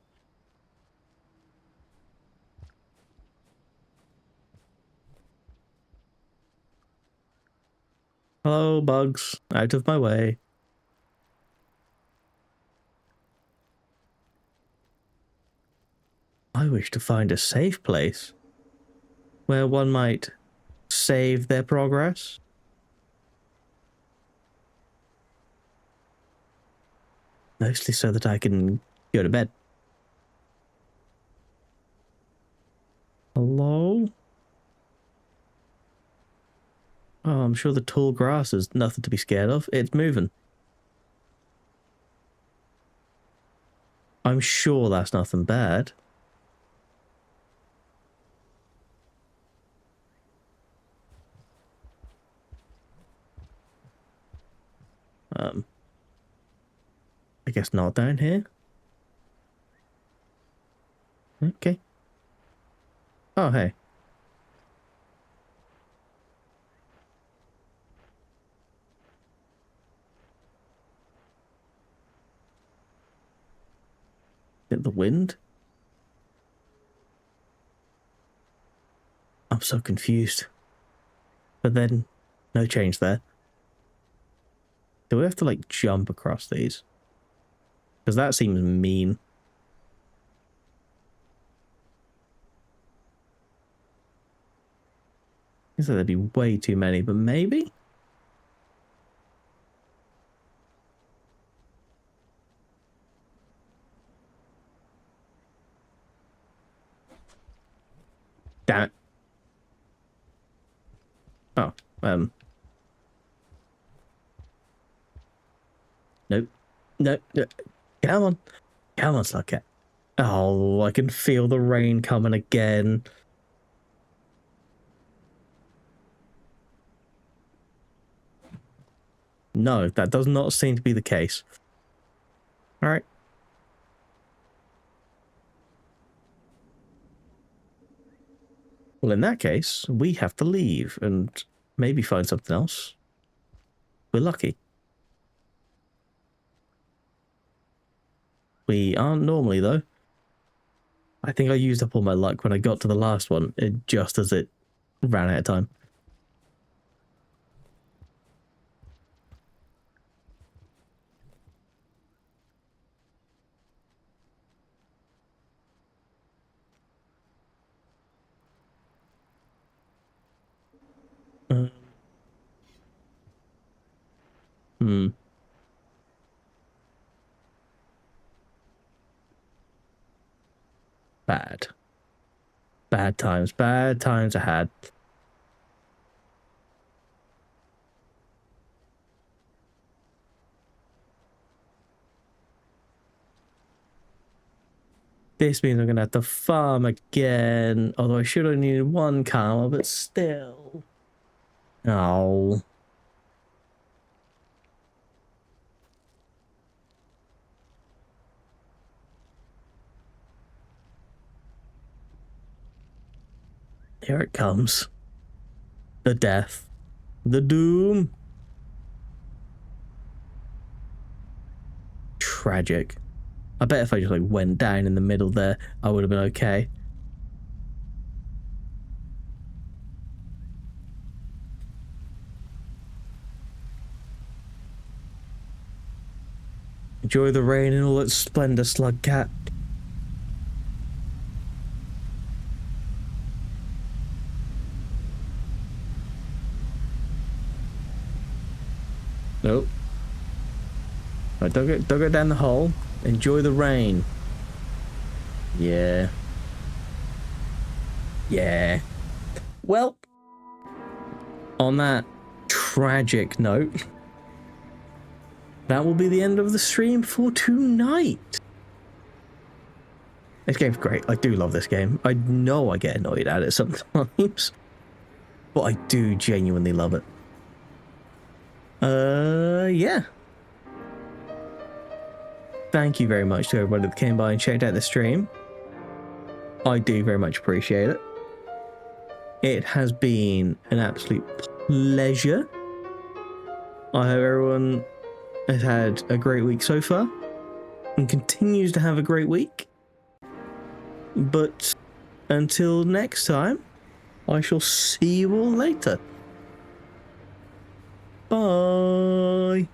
Hello, bugs. Out of my way. I wish to find a safe place where one might save their progress. Mostly so that I can go to bed. Hello? Oh, I'm sure the tall grass is nothing to be scared of. It's moving. I'm sure that's nothing bad. I guess not down here. Okay. Oh, hey. it the wind? I'm so confused. But then, no change there. Do we have to, like, jump across these? Because that seems mean. I guess there'd be way too many, but maybe? Damn it. Oh, nope. Nope. Come on. Come on, Slugcat. Oh, I can feel the rain coming again. No, that does not seem to be the case. All right. Well, in that case, we have to leave and maybe find something else. We're lucky. We aren't normally, though. I think I used up all my luck when I got to the last one, just as it ran out of time. Hmm. Bad. Bad times. Bad times I had. This means I'm going to have to farm again. Although I should only need one karma, but still. Oh. Here it comes. The death. The doom. Tragic. I bet if I just like went down in the middle there, I would have been okay. Enjoy the rain in all its splendor, Slugcat. Nope. Right, don't go down the hole. Enjoy the rain. Yeah. Yeah. Well, on that tragic note, that will be the end of the stream for tonight. This game's great. I do love this game. I know I get annoyed at it sometimes, but I do genuinely love it. Yeah. Thank you very much to everybody that came by and checked out the stream. I do very much appreciate it. It has been an absolute pleasure. I hope everyone has had a great week so far and continues to have a great week. But until next time, I shall see you all later. Bye.